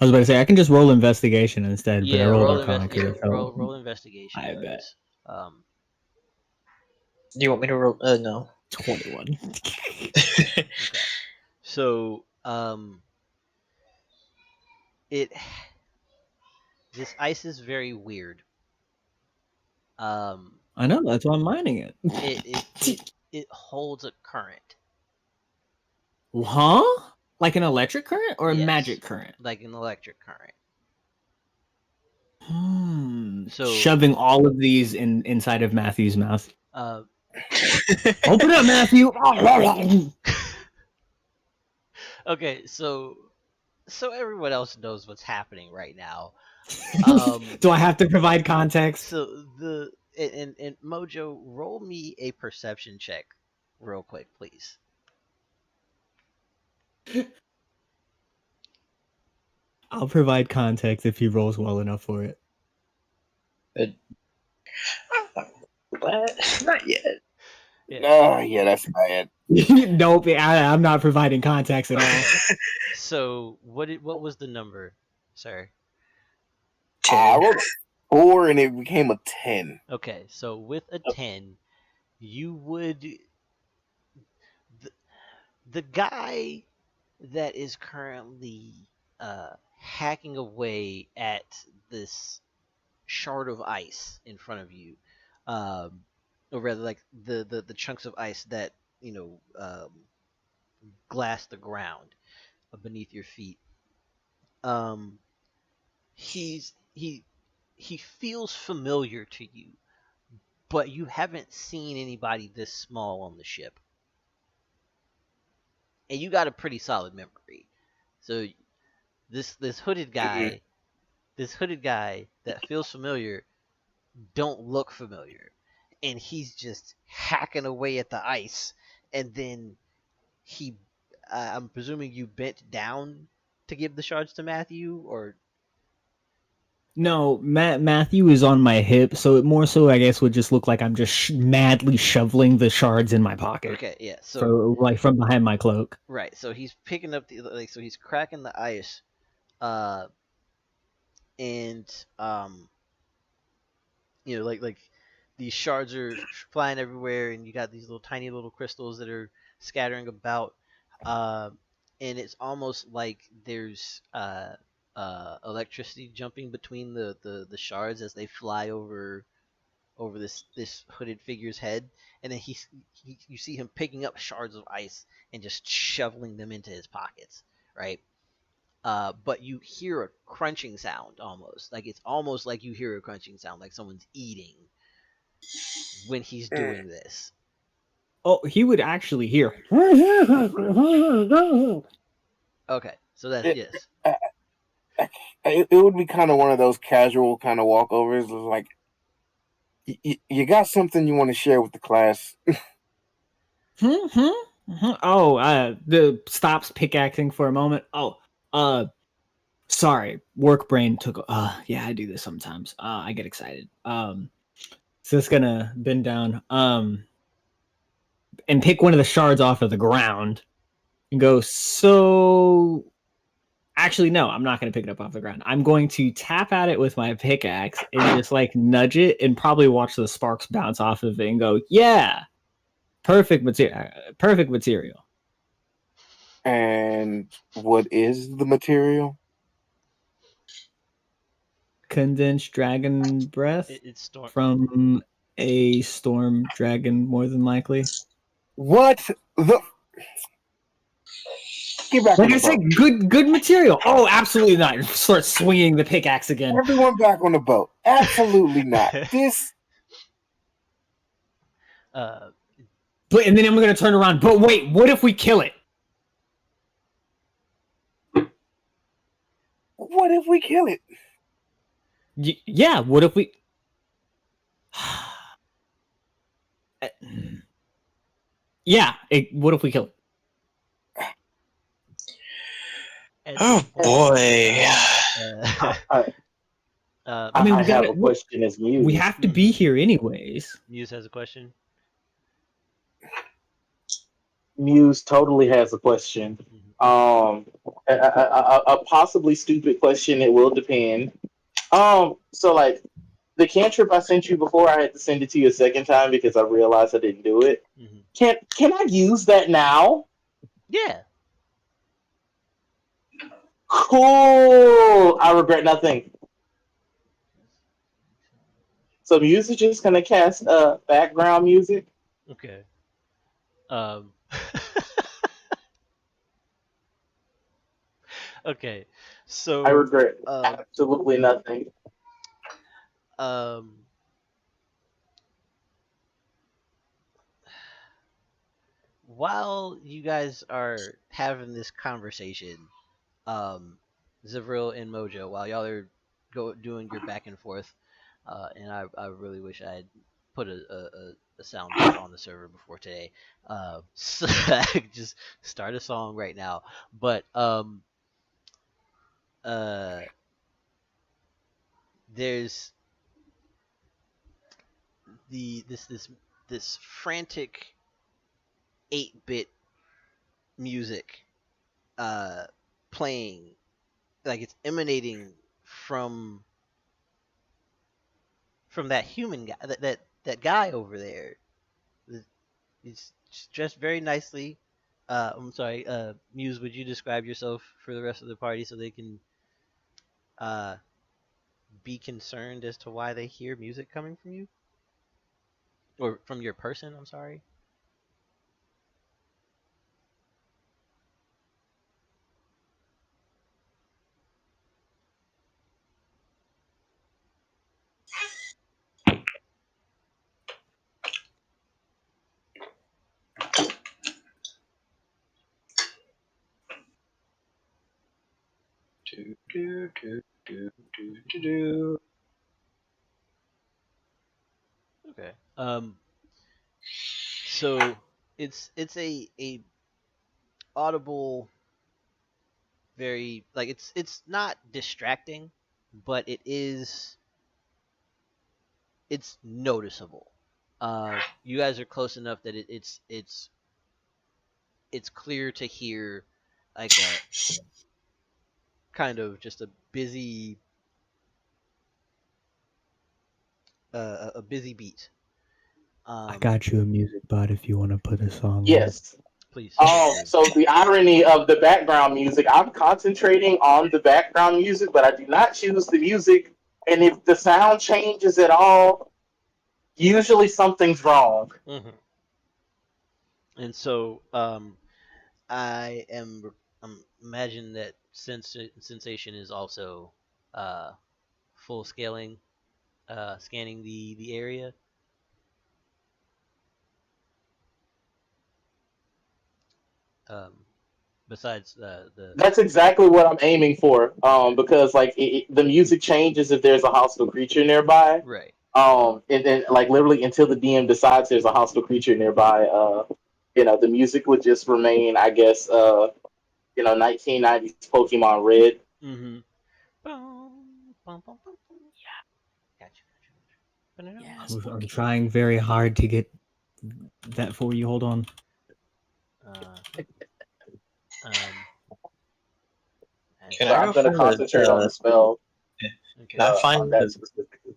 Speaker 3: I was about to say I can just roll investigation instead, but I rolled Arcana.
Speaker 1: Roll investigation.
Speaker 3: I bet.
Speaker 1: Do
Speaker 2: you want me to roll? No.
Speaker 3: 21.
Speaker 1: Okay. So, this ice is very weird.
Speaker 3: I know, that's why I'm mining it.
Speaker 1: It holds a current.
Speaker 3: Huh? Like an electric current or a
Speaker 1: Yes,
Speaker 3: magic current?
Speaker 1: like an electric current.
Speaker 3: So shoving all of these inside of Matthew's mouth. Open up, Matthew.
Speaker 1: Okay, so everyone else knows what's happening right now.
Speaker 3: Do I have to provide context?
Speaker 1: So and Mojo, roll me a perception check, real quick, please.
Speaker 3: I'll provide context if he rolls well enough for it.
Speaker 2: What? Not yet.
Speaker 5: Oh, yeah, that's bad.
Speaker 3: Nope, I'm not providing context at all.
Speaker 1: So what was the number, sir?
Speaker 5: I rolled a 4 and it became a 10.
Speaker 1: Okay, so with a 10, you would the guy that is currently hacking away at this shard of ice in front of you, or rather, like the chunks of ice that glass the ground beneath your feet. He feels familiar to you, but you haven't seen anybody this small on the ship. And you got a pretty solid memory. So this hooded guy, that feels familiar, don't look familiar. And he's just hacking away at the ice, and then I'm presuming you bent down to give the shards to Matthew, or
Speaker 3: no, Matthew is on my hip, so it more so I guess would just look like I'm just madly shoveling the shards in my pocket.
Speaker 1: Okay, yeah. So
Speaker 3: like from behind my cloak.
Speaker 1: Right. So he's picking up so he's cracking the ice, and like these shards are flying everywhere, and you got these tiny little crystals that are scattering about, and it's almost like there's electricity jumping between the shards as they fly over this hooded figure's head, and then you see him picking up shards of ice and just shoveling them into his pockets, right? But you hear a crunching sound, it's almost like you hear a crunching sound, like someone's eating when he's doing this.
Speaker 3: Oh, he would actually hear.
Speaker 1: Okay, so that's yes.
Speaker 5: It would be kind of one of those casual kind of walkovers, like you got something you want to share with the class.
Speaker 3: Oh, the stops pickaxing for a moment. Sorry, work brain took. Yeah, I do this sometimes. I get excited. So it's gonna bend down, and pick one of the shards off of the ground, and go. So, actually, no, I'm not gonna pick it up off the ground. I'm going to tap at it with my pickaxe and just like nudge it, and probably watch the sparks bounce off of it, and go, yeah, perfect material. Perfect material.
Speaker 5: And what is the material?
Speaker 3: Condensed dragon breath
Speaker 1: It's
Speaker 3: from a storm dragon, more than likely.
Speaker 5: What the? Get back
Speaker 3: like
Speaker 5: on
Speaker 3: I
Speaker 5: the
Speaker 3: said,
Speaker 5: boat.
Speaker 3: good material. Oh, absolutely not. Start swinging the pickaxe again.
Speaker 5: Everyone back on the boat. Absolutely not. This.
Speaker 3: But and then I'm gonna turn around. But wait, what if we kill it?
Speaker 5: What if we kill it?
Speaker 3: Yeah. What if we? Yeah. What if we kill it?
Speaker 2: Oh boy.
Speaker 3: I mean,
Speaker 4: I have a question as Muse.
Speaker 3: we have to be here anyways.
Speaker 1: Muse has a question.
Speaker 4: Muse totally has a question. A possibly stupid question. It will depend. So like the cantrip I sent you before, I had to send it to you a second time because I realized I didn't do it. Can I use that now?
Speaker 1: Yeah.
Speaker 4: Cool. I regret nothing. So Muse is just gonna cast background music.
Speaker 1: Okay. Okay. So
Speaker 4: I regret
Speaker 1: um
Speaker 4: absolutely nothing.
Speaker 1: um while you guys are having this conversation, Zivril and Mojo, while y'all are doing your back and forth, and I really wish I had put a sound bit on the server before today, so I could just start a song right now. But uh, there's this frantic 8-bit music playing, like it's emanating from that human guy, that guy over there. He's dressed very nicely. I'm sorry, Muse. Would you describe yourself for the rest of the party so they can uh, be concerned as to why they hear music coming from you or from your person? I'm sorry. Okay. So it's a audible, very, like, it's not distracting, but it's noticeable. You guys are close enough that it's clear to hear, like, a kind of just a busy a busy beat.
Speaker 3: I got you a music bot if you want to put a song on.
Speaker 4: Yes.
Speaker 1: Please.
Speaker 4: So the irony of the background music, I'm concentrating on the background music, but I do not choose the music. And if the sound changes at all, usually something's wrong.
Speaker 1: And so I'm imagine that sensation is also full scaling, scanning the area. Um, Besides the
Speaker 4: That's exactly what I'm aiming for. Because like the music changes if there's a hostile creature nearby.
Speaker 1: right.
Speaker 4: And then like literally until the DM decides there's a hostile creature nearby, the music would just remain, I guess, 1990s Pokemon Red.
Speaker 1: Mm-hmm. Boom, boom, boom, boom, boom. Yeah. Gotcha.
Speaker 3: I'm trying very hard to get that for you. Hold on.
Speaker 1: Um.
Speaker 2: Can
Speaker 4: So
Speaker 2: I
Speaker 4: I'm
Speaker 2: go
Speaker 4: going to
Speaker 2: for
Speaker 4: concentrate on the spell.
Speaker 1: Okay.
Speaker 2: Can I
Speaker 4: On
Speaker 2: find
Speaker 4: that specifically.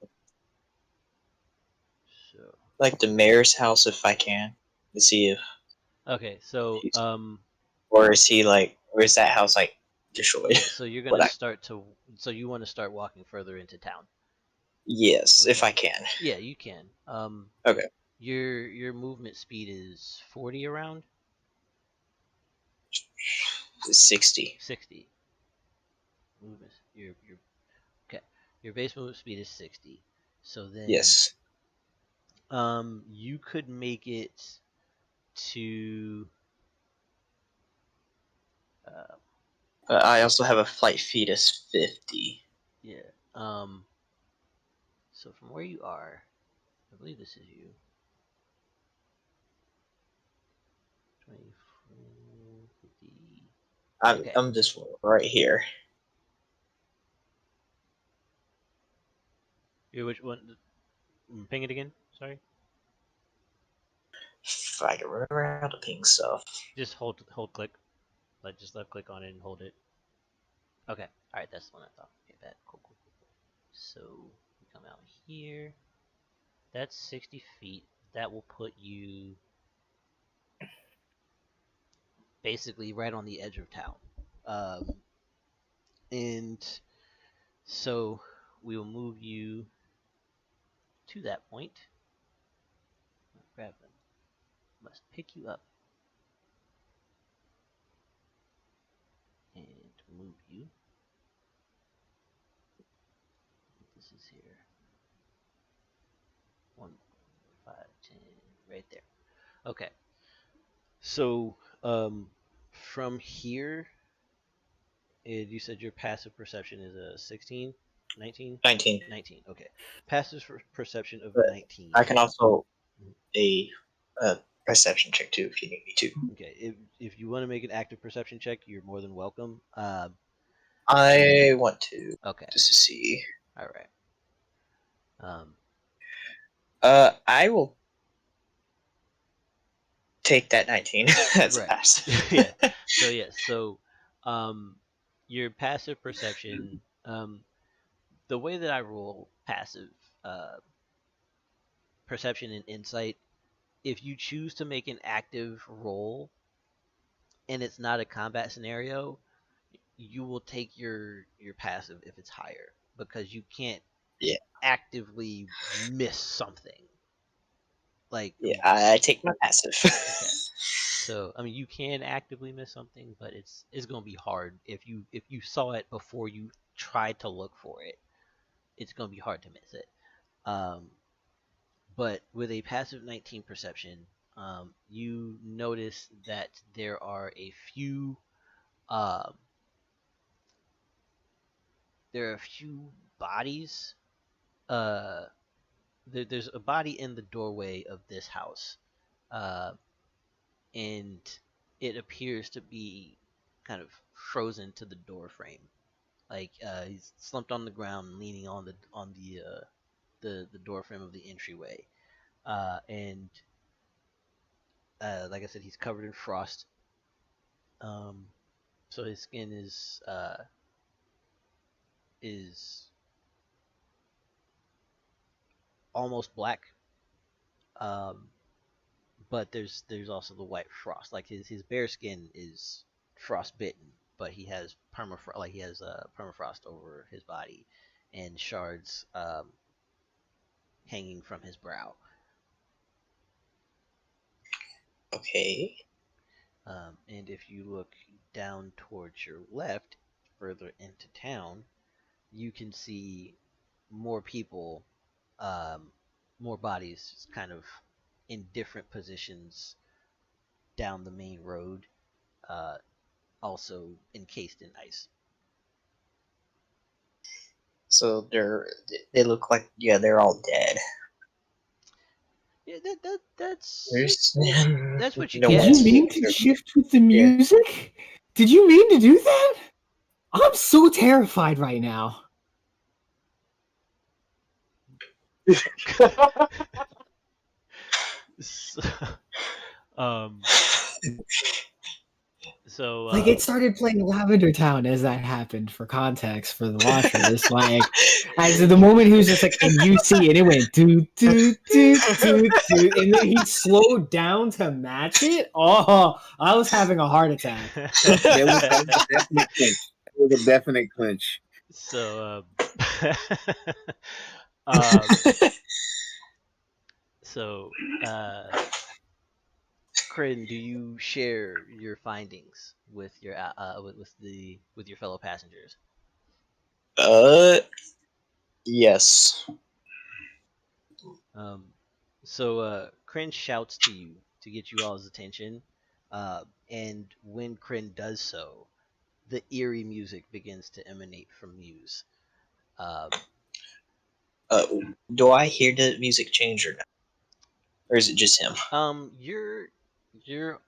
Speaker 1: So.
Speaker 2: like the mayor's house if I can to see if
Speaker 1: Okay. So
Speaker 2: or is he like or is that house like destroyed?
Speaker 1: yeah. So you're
Speaker 2: What
Speaker 1: gonna start to. So you want to start walking further into town.
Speaker 2: yes, if
Speaker 1: Okay.
Speaker 2: I can.
Speaker 1: Yeah, you can.
Speaker 2: Okay.
Speaker 1: Your movement speed is 40 around
Speaker 2: 60.
Speaker 1: 60. Movement. Your okay. Your base movement speed is 60. So then,
Speaker 2: Yes.
Speaker 1: you could make it to. Uh,
Speaker 2: I also have a flight feet as 50.
Speaker 1: yeah. Um. So from where you are, I believe this is you. 24, 50. Okay.
Speaker 2: I'm this one right here.
Speaker 1: Which one? Ping it again. Sorry.
Speaker 2: If I can remember how to ping stuff.
Speaker 1: Just hold click. Just left click on it and hold it. Okay. All right. That's the one I thought. Okay. Bad. Cool. So we come out here. That's 60 feet. That will put you basically right on the edge of town. And so we will move you to that point. Grab them. Must pick you up and move you. This is here. 1, 5, 10, right there. Okay. So from here, you said your passive perception is a 16, 19?
Speaker 2: 19.
Speaker 1: 19. Okay. Passive perception of
Speaker 2: But
Speaker 1: 19.
Speaker 2: I can also a perception check too if you need me to.
Speaker 1: Okay. If you want to make an active perception check, you're more than welcome.
Speaker 2: I want to.
Speaker 1: Okay.
Speaker 2: Just to see.
Speaker 1: All right.
Speaker 2: I will take that 19 as
Speaker 1: Right.
Speaker 2: a pass.
Speaker 1: Yeah. So your passive perception, the way that I roll passive perception and insight, if you choose to make an active roll and it's not a combat scenario, you will take your passive if it's higher, because you can't actively miss something. Like,
Speaker 2: Yeah, I take my passive.
Speaker 1: okay. So I mean, you can actively miss something, but it's gonna be hard if you saw it before you tried to look for it. It's gonna be hard to miss it. But with a passive 19 perception, you notice that there are a few bodies. There's a body in the doorway of this house, and it appears to be kind of frozen to the door frame. Like he's slumped on the ground, leaning on the door frame of the entryway, and like I said, he's covered in frost. So his skin is almost black. But there's also the white frost. Like his bare skin is frostbitten, but he has permafrost over his body, and shards hanging from his brow.
Speaker 2: Okay.
Speaker 1: And if you look down towards your left, further into town, you can see more people, more bodies, kind of in different positions down the main road, also encased in ice.
Speaker 2: So they look like they're all dead.
Speaker 1: Yeah, that's what you
Speaker 2: No
Speaker 1: get.
Speaker 3: Did you mean to shift with the music? Did you mean to do that? I'm so terrified right now.
Speaker 1: So,
Speaker 3: like it started playing Lavender Town as that happened. For context, for the watchers, like as of the moment he was just like, and you see it, it went do do do do do, and then he slowed down to match it. Oh, I was having a heart attack.
Speaker 5: There was a definite clinch. There was a definite clinch.
Speaker 1: So, Krin, do you share your findings with your with your fellow passengers?
Speaker 2: Yes.
Speaker 1: So Krin shouts to you to get you all's attention, and when Krin does so, the eerie music begins to emanate from Muse.
Speaker 2: Do I hear the music change or not? Or is it just him?
Speaker 1: You're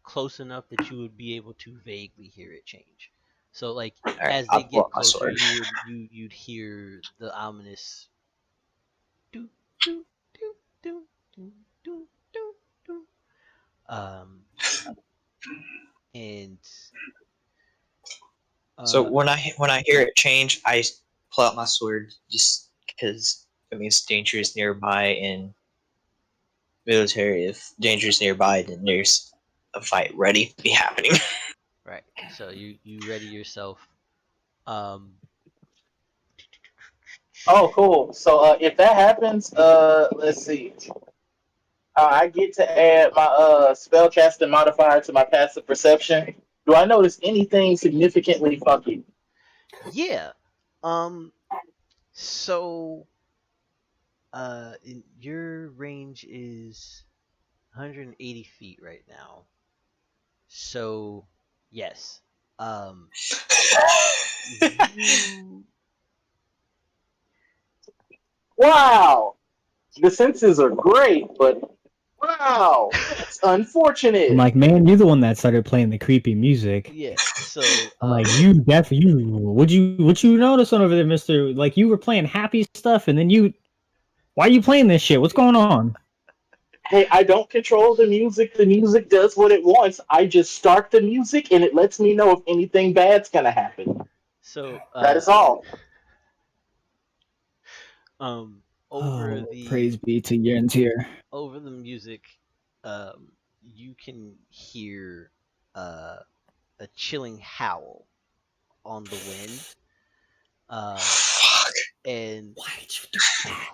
Speaker 1: close enough that you would be able to vaguely hear it change. So like
Speaker 2: All right,
Speaker 1: as
Speaker 2: I'll
Speaker 1: they
Speaker 2: pull
Speaker 1: get
Speaker 2: out my
Speaker 1: closer,
Speaker 2: sword.
Speaker 1: you'd hear the ominous do, do, do, do, do, do, do. Um, and
Speaker 2: So
Speaker 1: uh,
Speaker 2: when I hear it change, I pull out my sword just because it means danger is nearby. In military, if danger is nearby, then there's a fight ready to be happening.
Speaker 1: right. So you ready yourself. Um,
Speaker 4: Oh, cool. So if that happens, let's see. I get to add my spellcasting modifier to my passive perception. Do I notice anything significantly funky?
Speaker 1: yeah. Um. So your range is 180 feet right now. So yes. Um. You
Speaker 4: Wow, the senses are great, but wow, that's
Speaker 3: I'm
Speaker 4: unfortunate.
Speaker 3: like, man, you're the one that started playing the creepy music.
Speaker 1: yeah. So
Speaker 3: I'm like, you definitely you what you notice on over there, Mister? Like you were playing happy stuff, and then you why are you playing this shit? What's going on?
Speaker 4: Hey, I don't control the music. The music does what it wants. I just start the music, and it lets me know if anything bad's gonna happen.
Speaker 1: so
Speaker 4: That is all.
Speaker 1: um over
Speaker 3: Oh,
Speaker 1: the
Speaker 3: praise be to Yentir.
Speaker 1: over the music, you can hear uh a chilling howl on the wind.
Speaker 2: Fuck.
Speaker 1: And
Speaker 3: Why did you do that?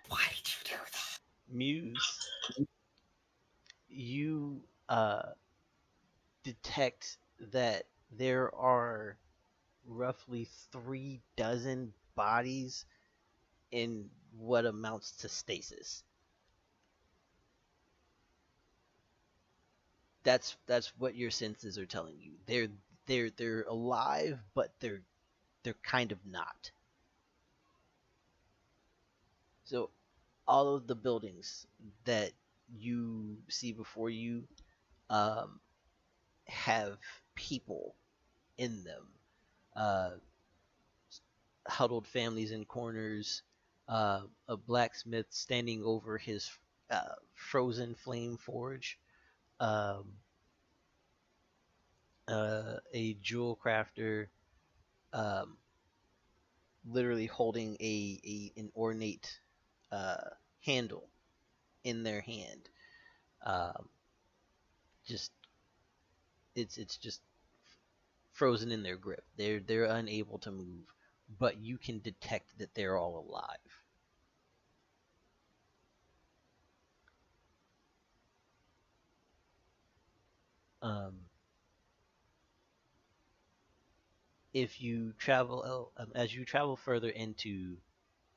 Speaker 3: Why did you do that?
Speaker 1: Muse, you detect that there are roughly 3 dozen bodies in what amounts to stasis. That's what your senses are telling you. They're alive, but they're kind of not. So all of the buildings that you see before you um, have people in them. Uh, Huddled families in corners, a blacksmith standing over his frozen flame forge, um, a jewel crafter, um, literally holding an ornate uh, handle in their hand. Um, just it's just frozen in their grip. They're unable to move, but you can detect that they're all alive. Um, if you travel as you travel further into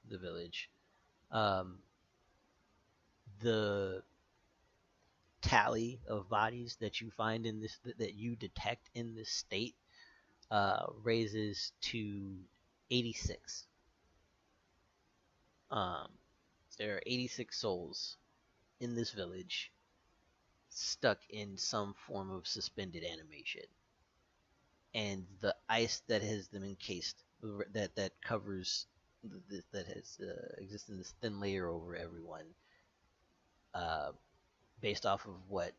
Speaker 1: the village, um, the tally of bodies that you find in this that you detect in this state raises to 86. Um, there are 86 souls in this village stuck in some form of suspended animation, and the ice that has them encased, that covers that has existed in this thin layer over everyone, uh, based off of what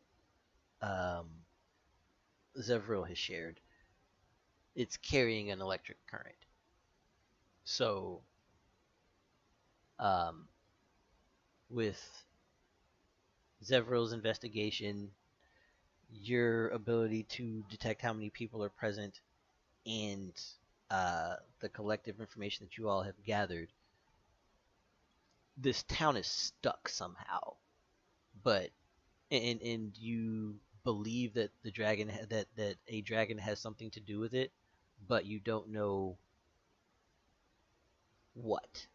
Speaker 1: um, Zevro has shared, it's carrying an electric current. So, um, with Zevro's investigation, your ability to detect how many people are present, and the collective information that you all have gathered, this town is stuck somehow. But and you believe that the dragon that a dragon has something to do with it, but you don't know what.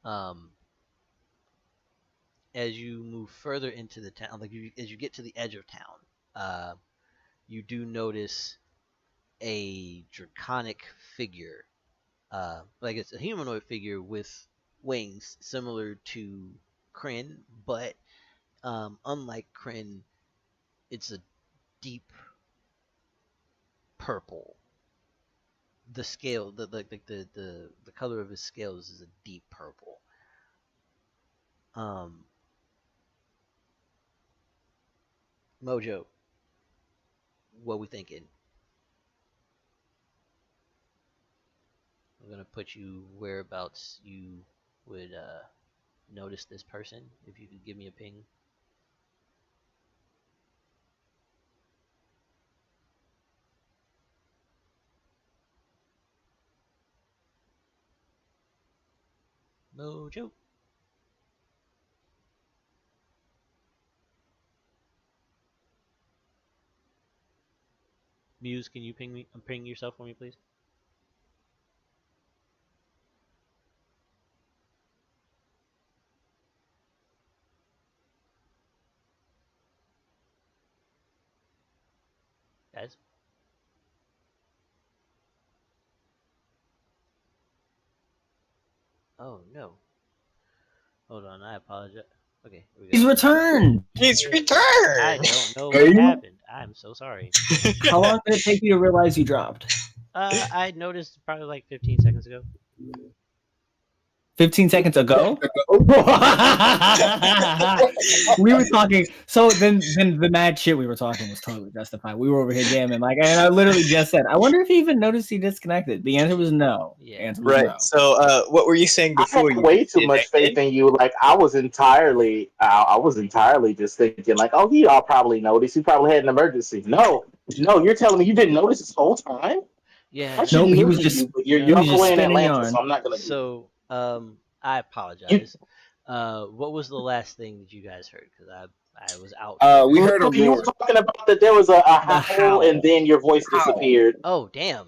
Speaker 1: Um, as you move further into the town, as you get to the edge of town, uh, you do notice a draconic figure, like it's a humanoid figure with wings, similar to Krin, but unlike Krin, it's a deep purple. The scale, the color of his scales is a deep purple. Um, Mojo, what we thinking? I'm gonna put you whereabouts you would notice this person. If you could give me a ping. Mojo. Muse, can you ping yourself for me, please? Guys? Oh, no. Hold on, I apologize. Okay, here we go.
Speaker 3: He's returned.
Speaker 2: He's
Speaker 1: I
Speaker 2: returned.
Speaker 1: don't know what happened. I'm so sorry.
Speaker 3: How long did it take you to realize you dropped?
Speaker 1: I noticed probably like 15 seconds ago.
Speaker 3: 15 seconds ago? We were talking. So then the mad shit we were talking was totally justified. We were over here jamming, like, and I literally just said, I wonder if he even noticed he disconnected. The answer was no.
Speaker 1: Yeah.
Speaker 3: The answer was
Speaker 2: Right.
Speaker 3: no.
Speaker 2: So, what were you saying
Speaker 4: I
Speaker 2: before
Speaker 4: had
Speaker 2: you
Speaker 4: way too much faith
Speaker 2: disconnected?
Speaker 4: in you. Like I was entirely just thinking like, oh, he all probably noticed. He probably had an emergency. No, you're telling me you didn't notice this whole time?
Speaker 1: Yeah.
Speaker 4: I
Speaker 3: Nope,
Speaker 4: shouldn't
Speaker 3: he was
Speaker 4: listen to
Speaker 3: just
Speaker 4: you, but
Speaker 3: he
Speaker 4: you're
Speaker 3: was
Speaker 4: all the
Speaker 3: just
Speaker 4: way in
Speaker 3: spinning
Speaker 4: Atlanta, so
Speaker 3: yarn.
Speaker 4: I'm not gonna.
Speaker 1: So, I
Speaker 4: You,
Speaker 1: apologize. What was the last thing that you guys heard? Because I was out.
Speaker 5: We heard a
Speaker 4: you were
Speaker 5: roar.
Speaker 4: talking about that there was a
Speaker 3: The
Speaker 4: howl, and
Speaker 3: howl.
Speaker 4: then your voice
Speaker 5: Howl.
Speaker 4: disappeared.
Speaker 1: Oh, damn.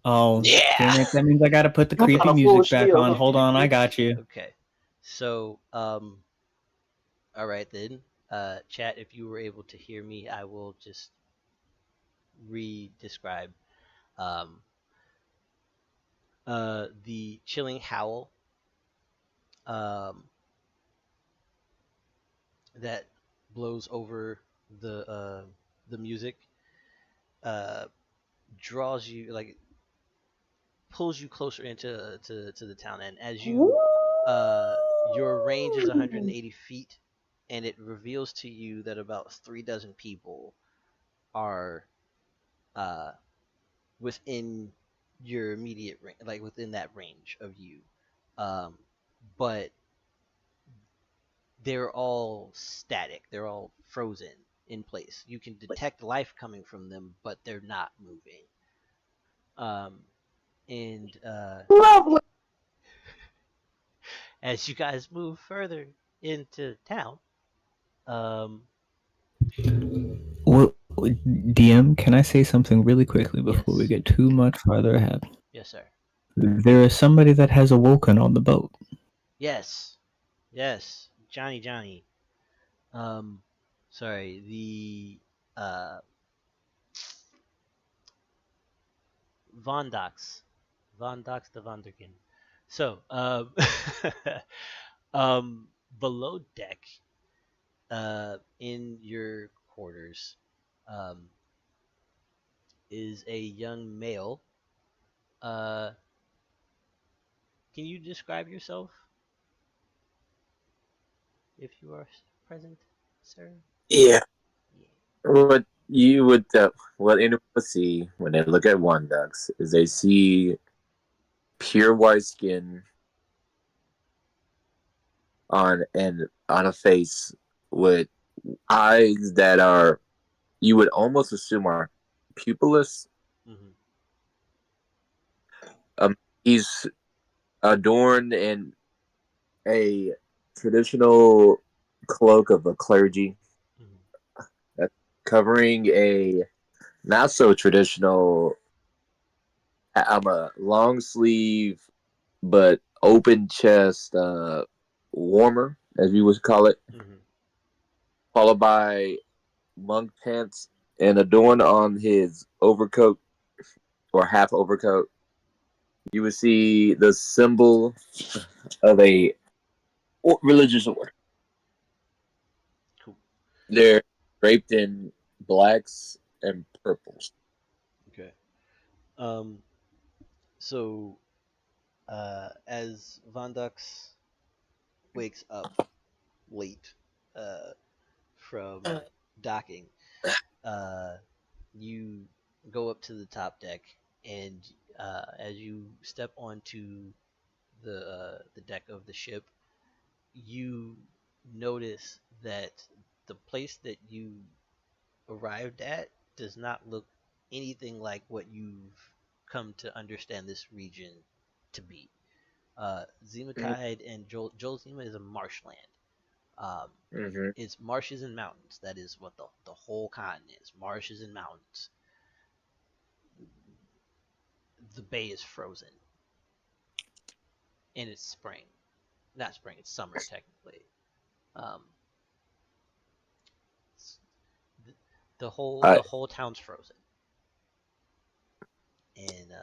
Speaker 3: Oh,
Speaker 2: Yeah.
Speaker 3: damn it. That means I gotta put the
Speaker 4: I'm
Speaker 3: creepy
Speaker 4: on a full
Speaker 3: music back
Speaker 4: shield.
Speaker 3: on. Hold on, I got you.
Speaker 1: Okay. So, all right then. Chat, if you were able to hear me, I will just re-describe um, the chilling howl um, that blows over the music, uh, draws you, like, pulls you closer into to the town. And as you your range is 180 feet, and it reveals to you that about 3 dozen people are uh, within your immediate range, like within that range of you. Um, but they're all static. They're all frozen in place. You can detect life coming from them, but they're not moving. Um, and
Speaker 4: Lovely.
Speaker 1: as you guys move further into town, um,
Speaker 3: What, DM, can I say something really quickly before we
Speaker 1: yes,
Speaker 3: get too much farther ahead?
Speaker 1: yes, sir,
Speaker 3: There is somebody that has awoken on the boat.
Speaker 1: yes, yes, Johnny. Um, sorry, the Vondox, Vondox the Vonderkin. So, um, below deck, in your quarters, um, is a young male. Uh, can you describe yourself if you are present, sir?
Speaker 6: Yeah.
Speaker 1: Yeah.
Speaker 6: What you would, what anyone would see when they look at one ducks is they see pure white skin on a face with eyes that are you would almost assume are pupilless.
Speaker 1: Mm-hmm.
Speaker 6: He's adorned in a traditional cloak of a clergy
Speaker 1: Mm-hmm.
Speaker 6: that's covering a not so traditional a long sleeve but open chest warmer, as we would call it,
Speaker 1: Mm-hmm.
Speaker 6: followed by monk pants and adorned on his overcoat or half overcoat. You would see the symbol of a religious order.
Speaker 1: Cool.
Speaker 6: They're draped in blacks and purples.
Speaker 1: Okay. Um. So, as Vondox wakes up late from docking. You go up to the top deck, and as you step onto the deck of the ship, you notice that the place that you arrived at does not look anything like what you've come to understand this region to be. Zematide and Joel Zima is a marshland.
Speaker 6: Mm-hmm.
Speaker 1: It's marshes and mountains. That is what the whole continent is. Marshes and mountains. The bay is frozen. And it's spring. Not spring, it's summer technically. Um, the whole town's frozen. And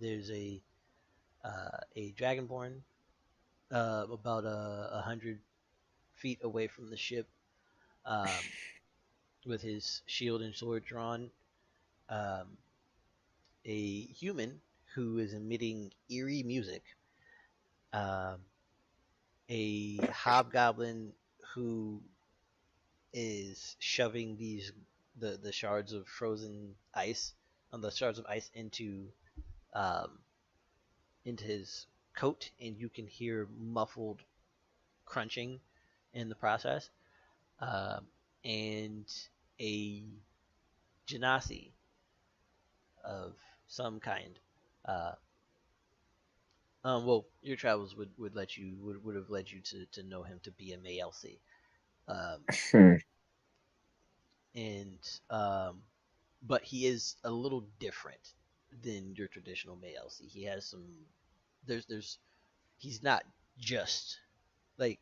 Speaker 1: there's a dragonborn about 100 feet away from the ship, with his shield and sword drawn. A human who is emitting eerie music. A hobgoblin who is shoving the shards of frozen ice into his coat, and you can hear muffled crunching in the process. And a genasi of some kind. Well, your travels would have led you to know him to be a Mayelsi. And but he is a little different than your traditional Mayelsi. He has some he's not just like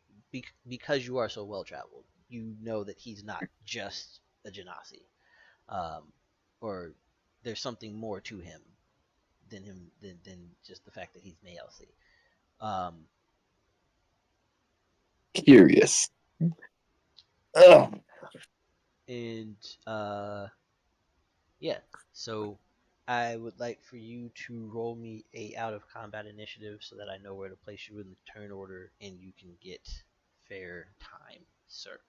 Speaker 1: because you are so well traveled, you know that he's not just a genasi, or there's something more to him than just the fact that he's Mayelsi.
Speaker 6: Curious.
Speaker 1: And yeah, so I would like for you to roll me a out of combat initiative so that I know where to place you in the turn order and you can get fair time, sir.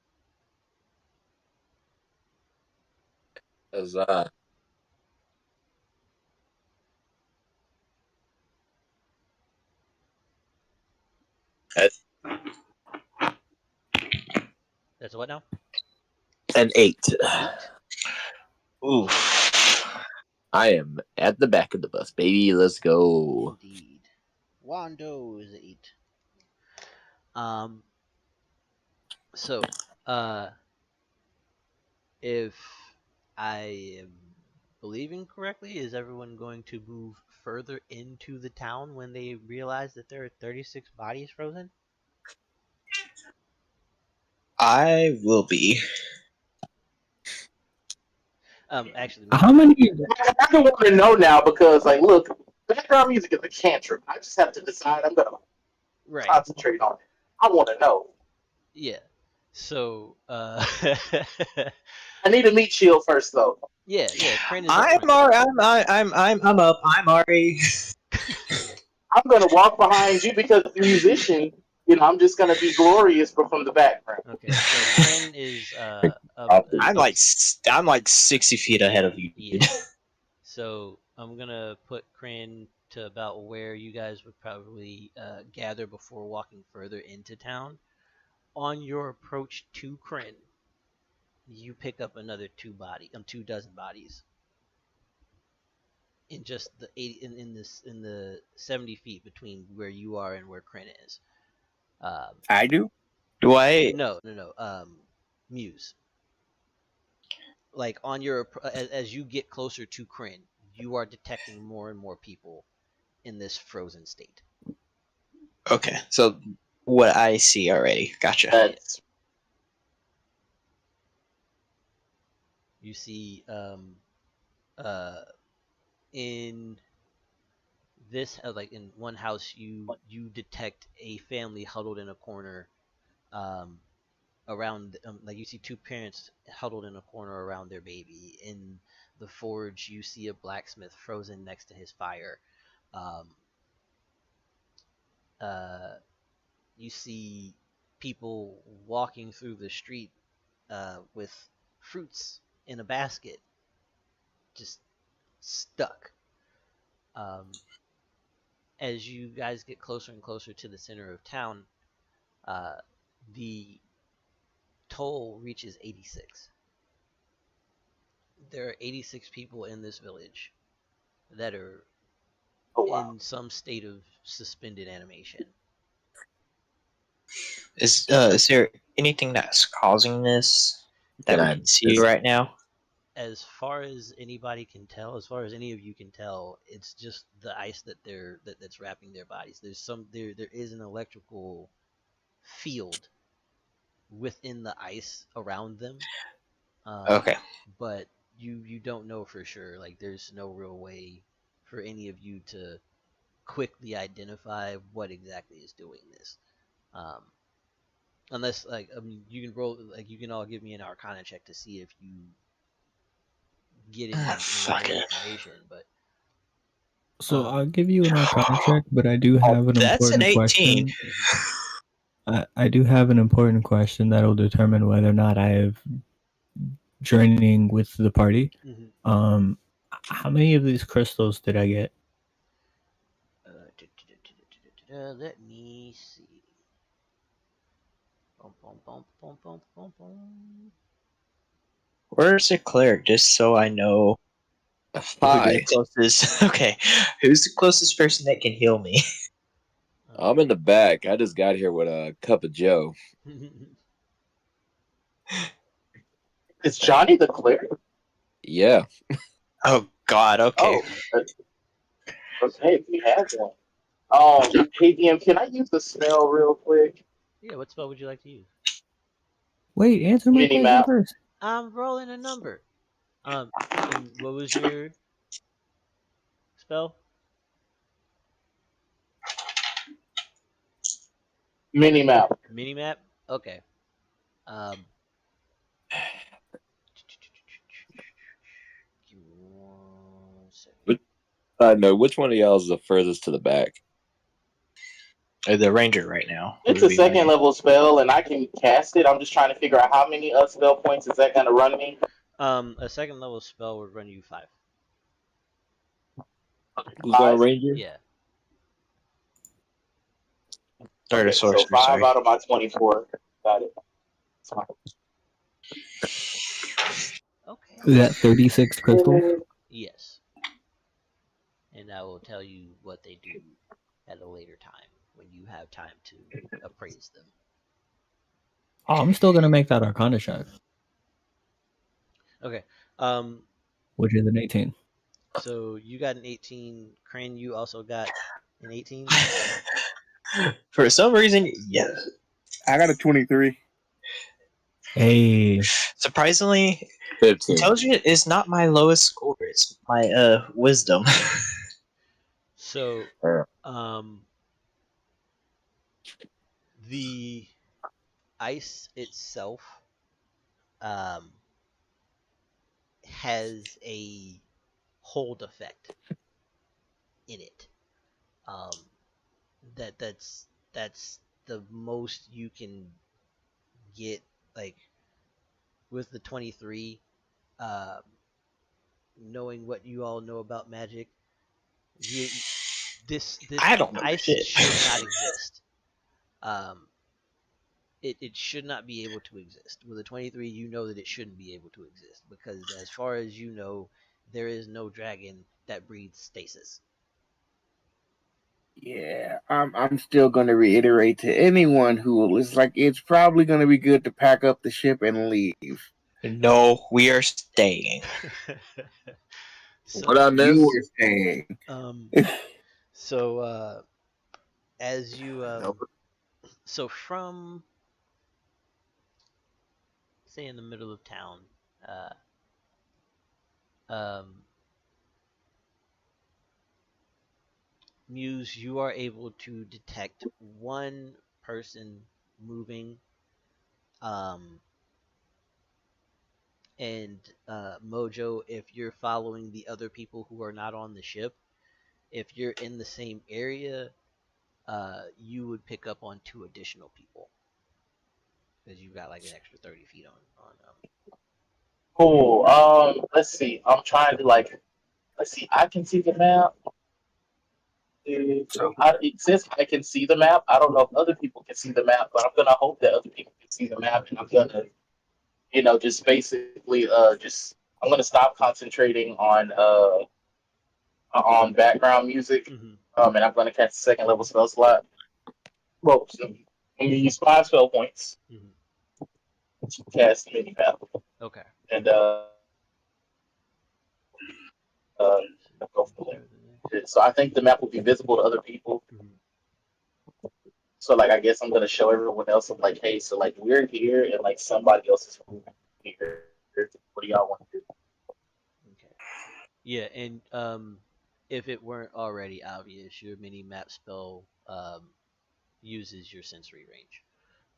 Speaker 6: Huzzah.
Speaker 1: That's what now?
Speaker 6: An 8.
Speaker 1: 8?
Speaker 2: Oof.
Speaker 6: I am at the back of the bus, baby. Let's go.
Speaker 1: Indeed. Wando is 8. So, if I am believing correctly, is everyone going to move further into the town when they realize that there are 36 bodies frozen?
Speaker 2: I will be.
Speaker 1: Actually,
Speaker 3: How many?
Speaker 4: I don't want to know now because, like, look, background music is a cantrip. I just have to decide I'm gonna
Speaker 1: right.
Speaker 4: concentrate on it. I want to know.
Speaker 1: Yeah. So,
Speaker 4: I need a meat shield first, though.
Speaker 1: yeah, Krin is up
Speaker 2: I'm
Speaker 1: front.
Speaker 2: I'm up. I'm already.
Speaker 4: I'm gonna walk behind you because the musician, I'm just gonna be glorious, but from the background.
Speaker 1: Okay, so Krin is
Speaker 2: I'm like 60 feet ahead of you.
Speaker 1: yeah. So I'm gonna put Krin to about where you guys would probably gather before walking further into town. On your approach to Krin, you pick up another 2 dozen bodies in just the 80 in the 70 feet between where you are and where Krin is.
Speaker 5: I do.
Speaker 2: Do I?
Speaker 1: No. Muse. Like on your as you get closer to Krin, you are detecting more and more people in this frozen state.
Speaker 2: Okay, so what I see already. Gotcha.
Speaker 4: That's
Speaker 1: You see, in this like in one house, you detect a family huddled in a corner, around like you see 2 parents huddled in a corner around their baby. In the forge, you see a blacksmith frozen next to his fire. you see people walking through the street with fruits in a basket, just stuck. Um, as you guys get closer and closer to the center of town, uh, the toll reaches 86. There are 86 people in this village that are in some state of suspended animation.
Speaker 2: Is there anything that's causing this that we
Speaker 6: Yeah,
Speaker 2: can see right now?
Speaker 1: As far as anybody can tell, as far as any of you can tell, it's just the ice that's wrapping their bodies. There is an electrical field within the ice around them.
Speaker 2: Okay.
Speaker 1: But you don't know for sure. Like, there's no real way for any of you to quickly identify what exactly is doing this. Unless, like, I mean, you can roll, like, you can all give me an Arcana check to see if you get any
Speaker 2: Fuck
Speaker 1: more
Speaker 2: it.
Speaker 1: information. But
Speaker 3: So I'll give you an Arcana check, but I do have an
Speaker 2: That's an
Speaker 3: important
Speaker 2: 18.
Speaker 3: question. I do have an important question that'll determine whether or not I have joining with the party. How many of these crystals did I get?
Speaker 1: Let me see. Bum, bum, bum, bum, bum, bum, bum.
Speaker 2: Where's the cleric? Just so I know who
Speaker 6: Hi,
Speaker 2: the closest. Okay, who's the closest person that can heal me?
Speaker 6: I'm in the back. I just got here with a cup of Joe.
Speaker 4: Is Johnny the cleric?
Speaker 6: Yeah.
Speaker 2: Oh God. Okay.
Speaker 4: Oh, okay, we have one. Hey DM, can I use the spell real quick?
Speaker 1: Yeah, what spell would you like to use?
Speaker 3: Wait, answer my
Speaker 4: Mini
Speaker 3: question
Speaker 4: map.
Speaker 3: first.
Speaker 1: I'm rolling a number. And what was your spell?
Speaker 4: Mini map.
Speaker 1: Mini map. Okay. Um. Give me 1 second.
Speaker 6: I know. Which one of y'all is the furthest to the back?
Speaker 2: The ranger right now.
Speaker 4: It's
Speaker 2: would
Speaker 4: a
Speaker 2: be
Speaker 4: second
Speaker 2: my-
Speaker 4: level spell, and I can cast it. I'm just trying to figure out how many spell points is that going to run me.
Speaker 1: A second level spell would run you 5.
Speaker 6: Who's our ranger?
Speaker 1: Yeah.
Speaker 2: Or the
Speaker 4: Okay, so
Speaker 2: sorcerer.
Speaker 4: 5
Speaker 2: Sorry.
Speaker 4: out of my 24. Got it.
Speaker 1: Okay.
Speaker 3: Is that 36 crystals?
Speaker 1: Yes. And I will tell you what they do at a later time when you have time to appraise them.
Speaker 3: Oh, I'm still gonna make that Arcana check,
Speaker 1: Okay.
Speaker 3: which is an 18.
Speaker 1: So you got an 18. Krin, you also got an 18.
Speaker 2: For some reason, yeah.
Speaker 5: I got a 23.
Speaker 3: Hey,
Speaker 2: Surprisingly,
Speaker 6: 15.
Speaker 2: intelligence is not my lowest score. It's my wisdom.
Speaker 1: So,
Speaker 6: Yeah.
Speaker 1: the ice itself has a hold effect in it. That's the most you can get, like, with the 23. Knowing what you all know about magic, this
Speaker 2: I don't know
Speaker 1: ice
Speaker 2: shit.
Speaker 1: should not exist. It should not be able to exist. With a 23, you know that it shouldn't be able to exist because, as far as you know, there is no dragon that breathes stasis.
Speaker 5: Yeah, I'm still gonna reiterate to anyone who is like, it's probably gonna be good to pack up the ship and leave.
Speaker 2: No, we are staying.
Speaker 6: What I
Speaker 1: So,
Speaker 5: You
Speaker 6: missed?
Speaker 5: were staying.
Speaker 1: so as you so from, say, in the middle of town, Muse, you are able to detect one person moving, and Mojo, if you're following the other people who are not on the ship, if you're in the same area, you would pick up on 2 additional people because you've got like an extra 30 feet on.
Speaker 4: Cool. Let's see. I'm trying to let's see. I can see the map. It says I can see the map. I don't know if other people can see the map, but I'm gonna hope that other people can see the map, and I'm gonna, just basically, I'm gonna stop concentrating on background music,
Speaker 1: Mm-hmm.
Speaker 4: and I'm gonna catch the second level spell slot. Well, so I'm gonna use 5 spell points
Speaker 1: Mm-hmm.
Speaker 4: to cast mini map,
Speaker 1: Okay.
Speaker 4: and go from there. So I think the map will be visible to other people.
Speaker 1: Mm-hmm.
Speaker 4: So I guess I'm gonna show everyone else. I'm like, hey, so we're here, and somebody else is here. What do y'all want to do?
Speaker 1: Okay. Yeah, and if it weren't already obvious, your mini map spell uses your sensory range.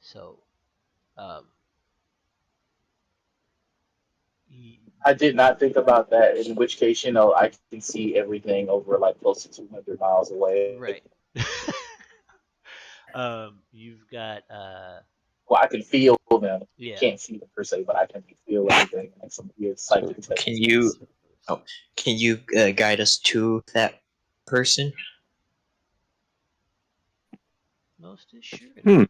Speaker 1: So, um,
Speaker 4: I did not think about that. In which case, I can see everything over close to 200 miles away.
Speaker 1: right. You've got
Speaker 4: Well, I can feel them.
Speaker 1: yeah.
Speaker 4: Can't see them per se, but I can feel everything. Some weird psychic
Speaker 2: Can
Speaker 4: text.
Speaker 2: you can you guide us to that person?
Speaker 1: Most assuredly.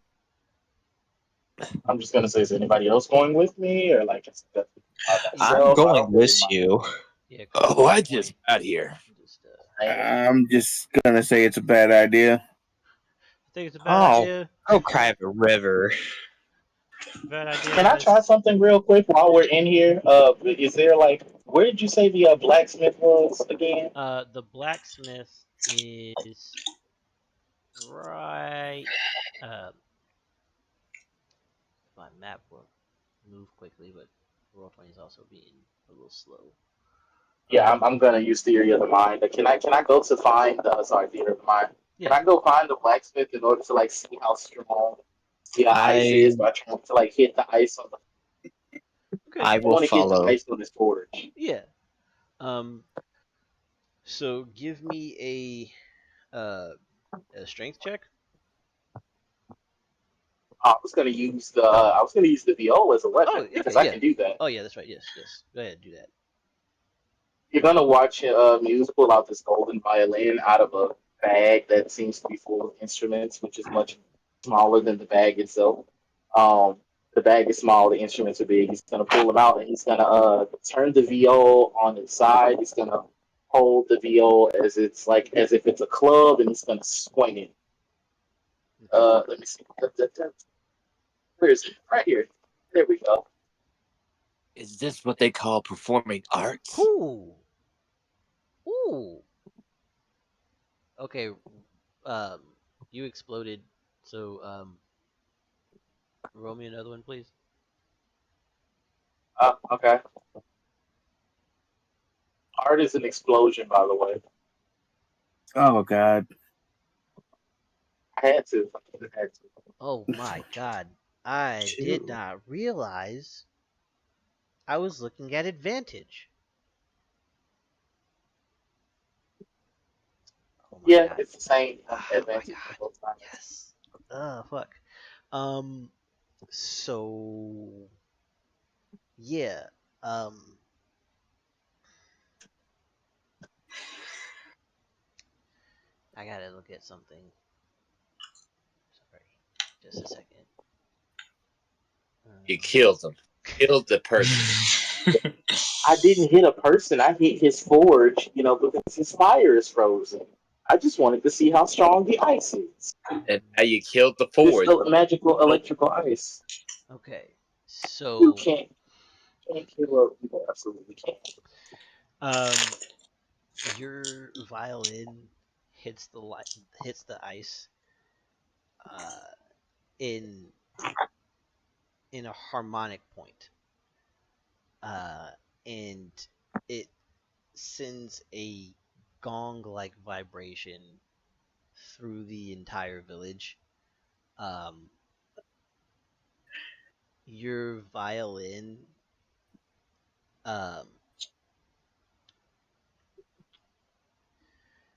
Speaker 4: I'm just gonna say, is anybody else going with me, or it's by
Speaker 2: I'm
Speaker 4: myself? I
Speaker 2: going
Speaker 4: don't really
Speaker 2: with
Speaker 4: mind.
Speaker 2: you.
Speaker 1: Yeah.
Speaker 6: Oh, I just got here.
Speaker 1: Just,
Speaker 5: I'm just gonna say it's a bad idea.
Speaker 1: I think it's a bad idea.
Speaker 2: Go cry at a river.
Speaker 1: Bad idea.
Speaker 4: Can I try something real quick while we're in here? Is there where did you say the blacksmith was again?
Speaker 1: The blacksmith is right. My map will move quickly, but Roll20 is also being a little slow.
Speaker 4: Yeah, I'm gonna use theory of the mind. Can I go to find sorry, theory of the mind?
Speaker 1: Yeah.
Speaker 4: Can I go find the blacksmith in order to see how strong the ice is by trying to hit the ice on the
Speaker 1: Okay.
Speaker 2: I
Speaker 4: I
Speaker 2: will
Speaker 4: want to hit the
Speaker 2: follow.
Speaker 4: ice on this forge.
Speaker 1: Yeah. So give me a strength check.
Speaker 4: I was gonna use the viola as a weapon
Speaker 1: Oh,
Speaker 4: because
Speaker 1: okay,
Speaker 4: I
Speaker 1: yeah.
Speaker 4: can do that.
Speaker 1: Oh, yeah, that's right. Yes, yes. Go ahead, do that.
Speaker 4: You're gonna watch Muse pull out this golden violin out of a bag that seems to be full of instruments, which is much smaller than the bag itself. Um, the bag is small, the instruments are big. He's gonna pull them out and he's gonna turn the viol on its side. He's gonna hold the viol as if it's a club, and he's gonna swing it. Let me see. Where is it? Right here. There we go.
Speaker 6: Is this what they call performing arts?
Speaker 1: Ooh. Ooh. Okay. You exploded. So, roll me another one, please.
Speaker 4: Okay. Art is an explosion, by the way.
Speaker 5: Oh God.
Speaker 4: I had to.
Speaker 1: Oh my God! I did not realize I was looking at advantage. Oh my
Speaker 4: Yeah,
Speaker 1: God!
Speaker 4: it's the same
Speaker 1: Oh my
Speaker 4: advantage
Speaker 1: God!
Speaker 4: both times.
Speaker 1: Yes. Fuck. Um. So yeah. Um. I gotta look at something. Sorry. Just a second.
Speaker 6: You killed him. Killed the person.
Speaker 4: I didn't hit a person. I hit his forge, because his fire is frozen. I just wanted to see how strong the ice is.
Speaker 6: And now you killed the
Speaker 4: This
Speaker 6: forge.
Speaker 4: magical electrical ice.
Speaker 1: Okay.
Speaker 4: You
Speaker 1: So
Speaker 4: can't kill a. You absolutely can't.
Speaker 1: your violin hits the ice uh, in a harmonic point, and it sends a gong-like vibration through the entire village. Um, your violin um,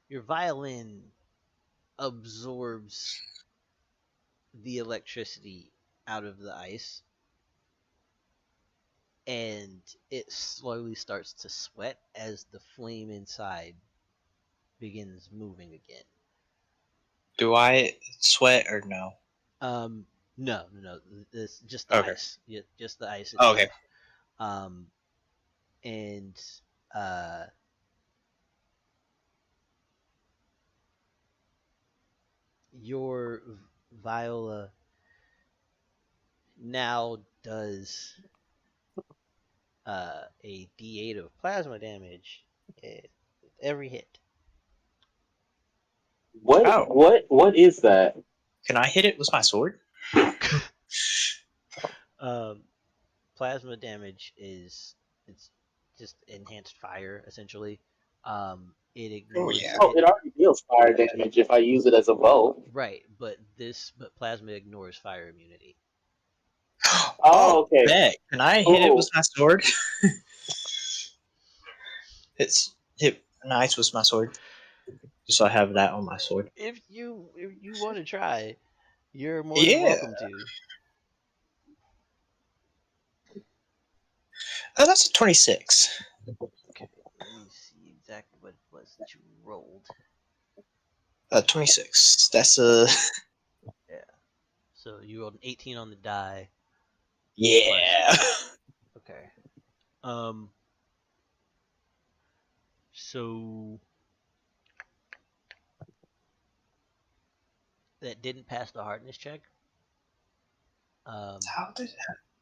Speaker 1: your violin absorbs the electricity out of the ice, and it slowly starts to sweat as the flame inside begins moving again.
Speaker 2: Do I sweat or no?
Speaker 1: No. It's just the
Speaker 2: Okay.
Speaker 1: ice. Just the ice
Speaker 2: Oh,
Speaker 1: itself.
Speaker 2: okay.
Speaker 1: And your Viola now does a D8 of plasma damage at every hit.
Speaker 4: What is that?
Speaker 2: Can I hit it with my sword?
Speaker 1: Plasma damage it's just enhanced fire essentially. It ignores.
Speaker 2: yeah.
Speaker 4: Oh, it already deals fire damage if I use it as a bow.
Speaker 1: Right, but plasma ignores fire immunity.
Speaker 4: Oh, okay.
Speaker 2: Bet. Can I hit it with
Speaker 4: Cool.
Speaker 2: my sword? Hit nice with my sword. Just so I have that on my sword.
Speaker 1: If you want to try, you're more than
Speaker 2: Yeah.
Speaker 1: welcome to.
Speaker 2: Oh, that's a 26.
Speaker 1: Okay, let me see exactly what it was that you rolled.
Speaker 2: 26. That's a.
Speaker 1: Yeah. So you rolled an 18 on the die.
Speaker 2: Yeah.
Speaker 1: Okay. So that didn't pass the hardness check.
Speaker 2: How did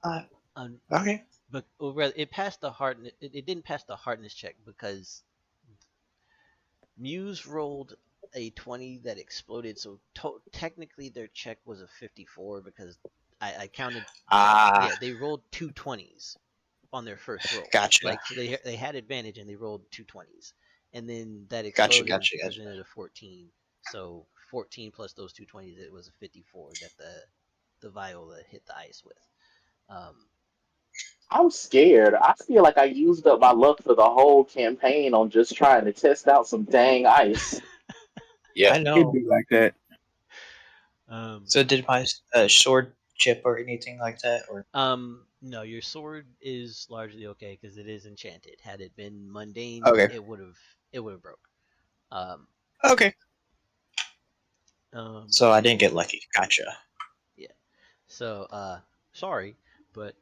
Speaker 2: that?
Speaker 1: Um,
Speaker 2: Okay.
Speaker 1: but or rather, it passed the hardness. It didn't pass the hardness check because Muse rolled a 20 that exploded. So technically, their check was a 54 because I counted. Yeah, they rolled 2 20s on their first roll.
Speaker 2: Gotcha.
Speaker 1: Like so they had advantage and they rolled 2 20s, and then that
Speaker 2: Gotcha.
Speaker 1: explosion presented a 14. So 14 plus those 2 20s, it was a 54 that the Viola hit the ice with.
Speaker 4: I'm scared. I feel like I used up my luck for the whole campaign on just trying to test out some dang ice.
Speaker 2: Yeah, I
Speaker 5: It'd
Speaker 2: know.
Speaker 5: be like that.
Speaker 2: So did my sword chip or anything like that, or?
Speaker 1: No, your sword is largely okay because it is enchanted. Had it been mundane,
Speaker 2: Okay.
Speaker 1: it would have broke.
Speaker 2: Okay. So I
Speaker 1: yeah.
Speaker 2: didn't get lucky. Gotcha.
Speaker 1: Yeah. So sorry, but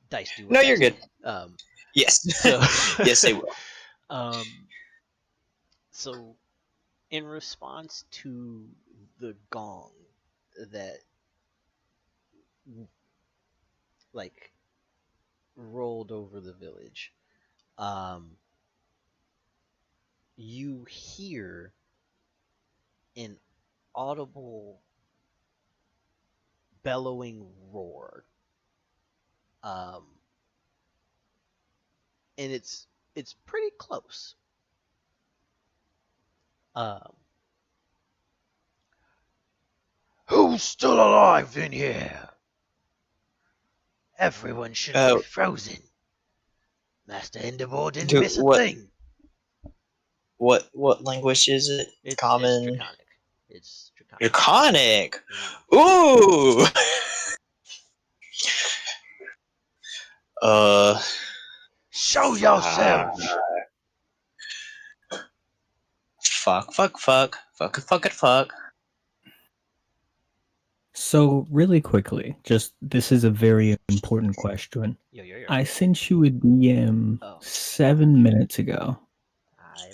Speaker 1: dice do what
Speaker 2: No,
Speaker 1: dice
Speaker 2: you're good.
Speaker 1: do.
Speaker 2: Yes.
Speaker 1: So
Speaker 2: Yes, they will.
Speaker 1: So in response to the gong that like rolled over the village, you hear an audible bellowing roar, and it's pretty close. Who's still alive in here? Everyone should be frozen. Master Enderboard didn't miss a thing.
Speaker 2: What language is it?
Speaker 1: It's
Speaker 2: Common.
Speaker 1: Draconic. It's Draconic.
Speaker 2: Draconic. Ooh.
Speaker 1: Show yourselves.
Speaker 2: Fuck.
Speaker 3: So really quickly, just this is a very important question.
Speaker 1: Yo.
Speaker 3: I sent you a DM 7 minutes ago.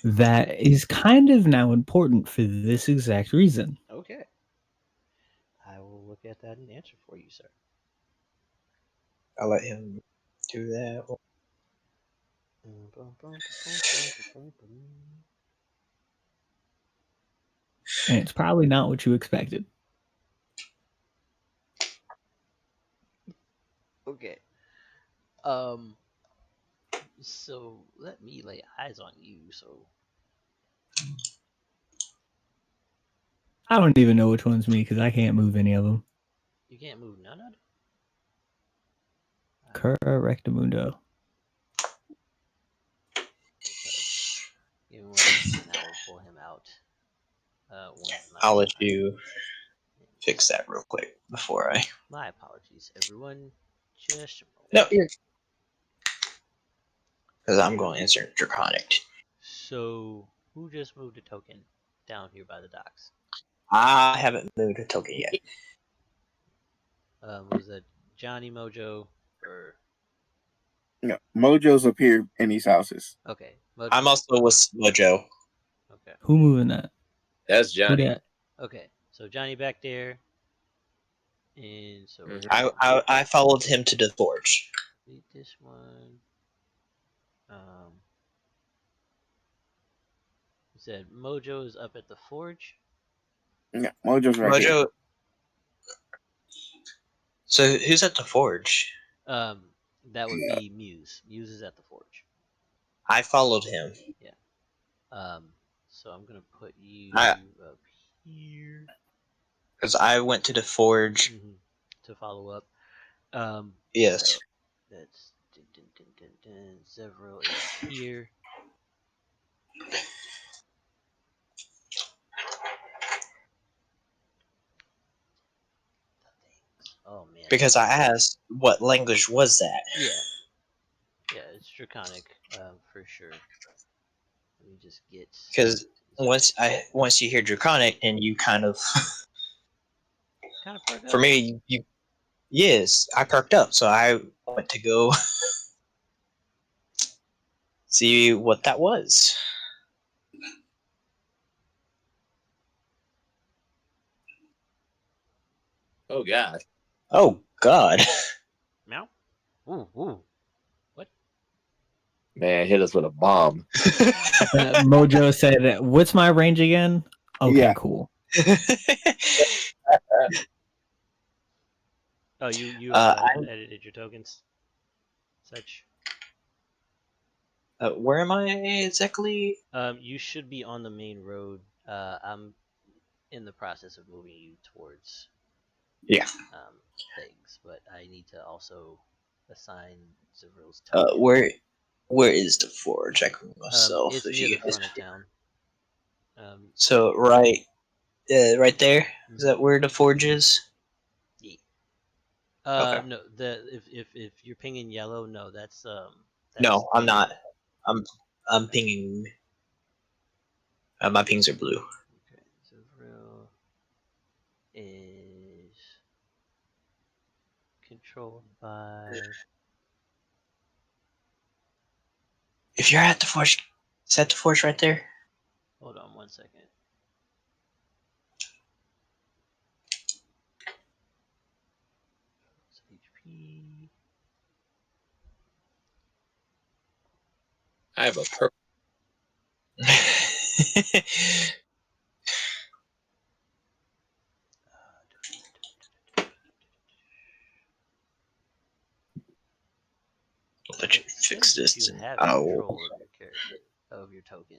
Speaker 3: That is kind of now important for this exact reason.
Speaker 1: Okay. I will look at that and answer for you, sir.
Speaker 2: I'll let him do that.
Speaker 3: And it's probably not what you expected.
Speaker 1: Okay. So let me lay eyes on you. So
Speaker 3: I don't even know which one's me because I can't move any of them.
Speaker 1: You can't move none of them?
Speaker 3: Correctamundo.
Speaker 1: Okay. Give me one second and I will pull him out.
Speaker 2: I'll let you fix that real quick before I.
Speaker 1: My apologies, everyone. Just a moment.
Speaker 2: No, you're. Because I'm going to insert Draconic.
Speaker 1: So, who just moved a token down here by the docks?
Speaker 2: I haven't moved a token yet.
Speaker 1: Was that Johnny, Mojo, or?
Speaker 5: No, Mojo's up here in these houses.
Speaker 1: Okay. Mojo.
Speaker 2: I'm also with Mojo.
Speaker 1: Okay.
Speaker 3: Who moving that?
Speaker 6: That's
Speaker 3: Who
Speaker 6: Johnny.
Speaker 3: that?
Speaker 1: Okay. So Johnny back there, and so
Speaker 2: I followed him to the forge.
Speaker 1: delete this one. You said Mojo is up at the forge.
Speaker 5: Yeah, Mojo's right here.
Speaker 2: Mojo. So who's at the forge?
Speaker 1: That would be Muse. Muse is at the forge.
Speaker 2: I followed him.
Speaker 1: So I'm gonna put you
Speaker 2: up
Speaker 1: here
Speaker 2: because I went to the forge.
Speaker 1: To follow up.
Speaker 2: Yes.
Speaker 1: So that's several is here. Oh man.
Speaker 2: Because I asked what language was that.
Speaker 1: Yeah, it's Draconic, for sure. Let me just get.
Speaker 2: Because once you hear Draconic, and you kind of.
Speaker 1: Kind of perk up.
Speaker 2: For me, yes, I perked up, so I went to go see what that was.
Speaker 6: Oh God.
Speaker 2: Oh God.
Speaker 1: Meow. Ooh. What?
Speaker 6: Man, hit us with a bomb.
Speaker 3: Mojo said, "What's my range again?" Okay,
Speaker 5: Yeah.
Speaker 3: cool.
Speaker 1: Oh, you edited your tokens. Such.
Speaker 2: Where am I exactly?
Speaker 1: You should be on the main road. I'm in the process of moving you towards. Things, but I need to also assign Zivril's token.
Speaker 2: Where is the forge? I can myself.
Speaker 1: It's near the front of town.
Speaker 2: So right there. Is that where the forge is?
Speaker 1: Yeah.
Speaker 2: Okay.
Speaker 1: No, if you're pinging yellow, no, that's
Speaker 2: No, I'm not. I'm pinging. My pings are blue.
Speaker 1: Okay, Zivril is controlled by.
Speaker 2: If you're at the forge, is that the forge right there?
Speaker 1: Hold on 1 second. HP.
Speaker 6: I have a purple.
Speaker 2: I'll let you fix this.
Speaker 1: You have control of your character, of your token,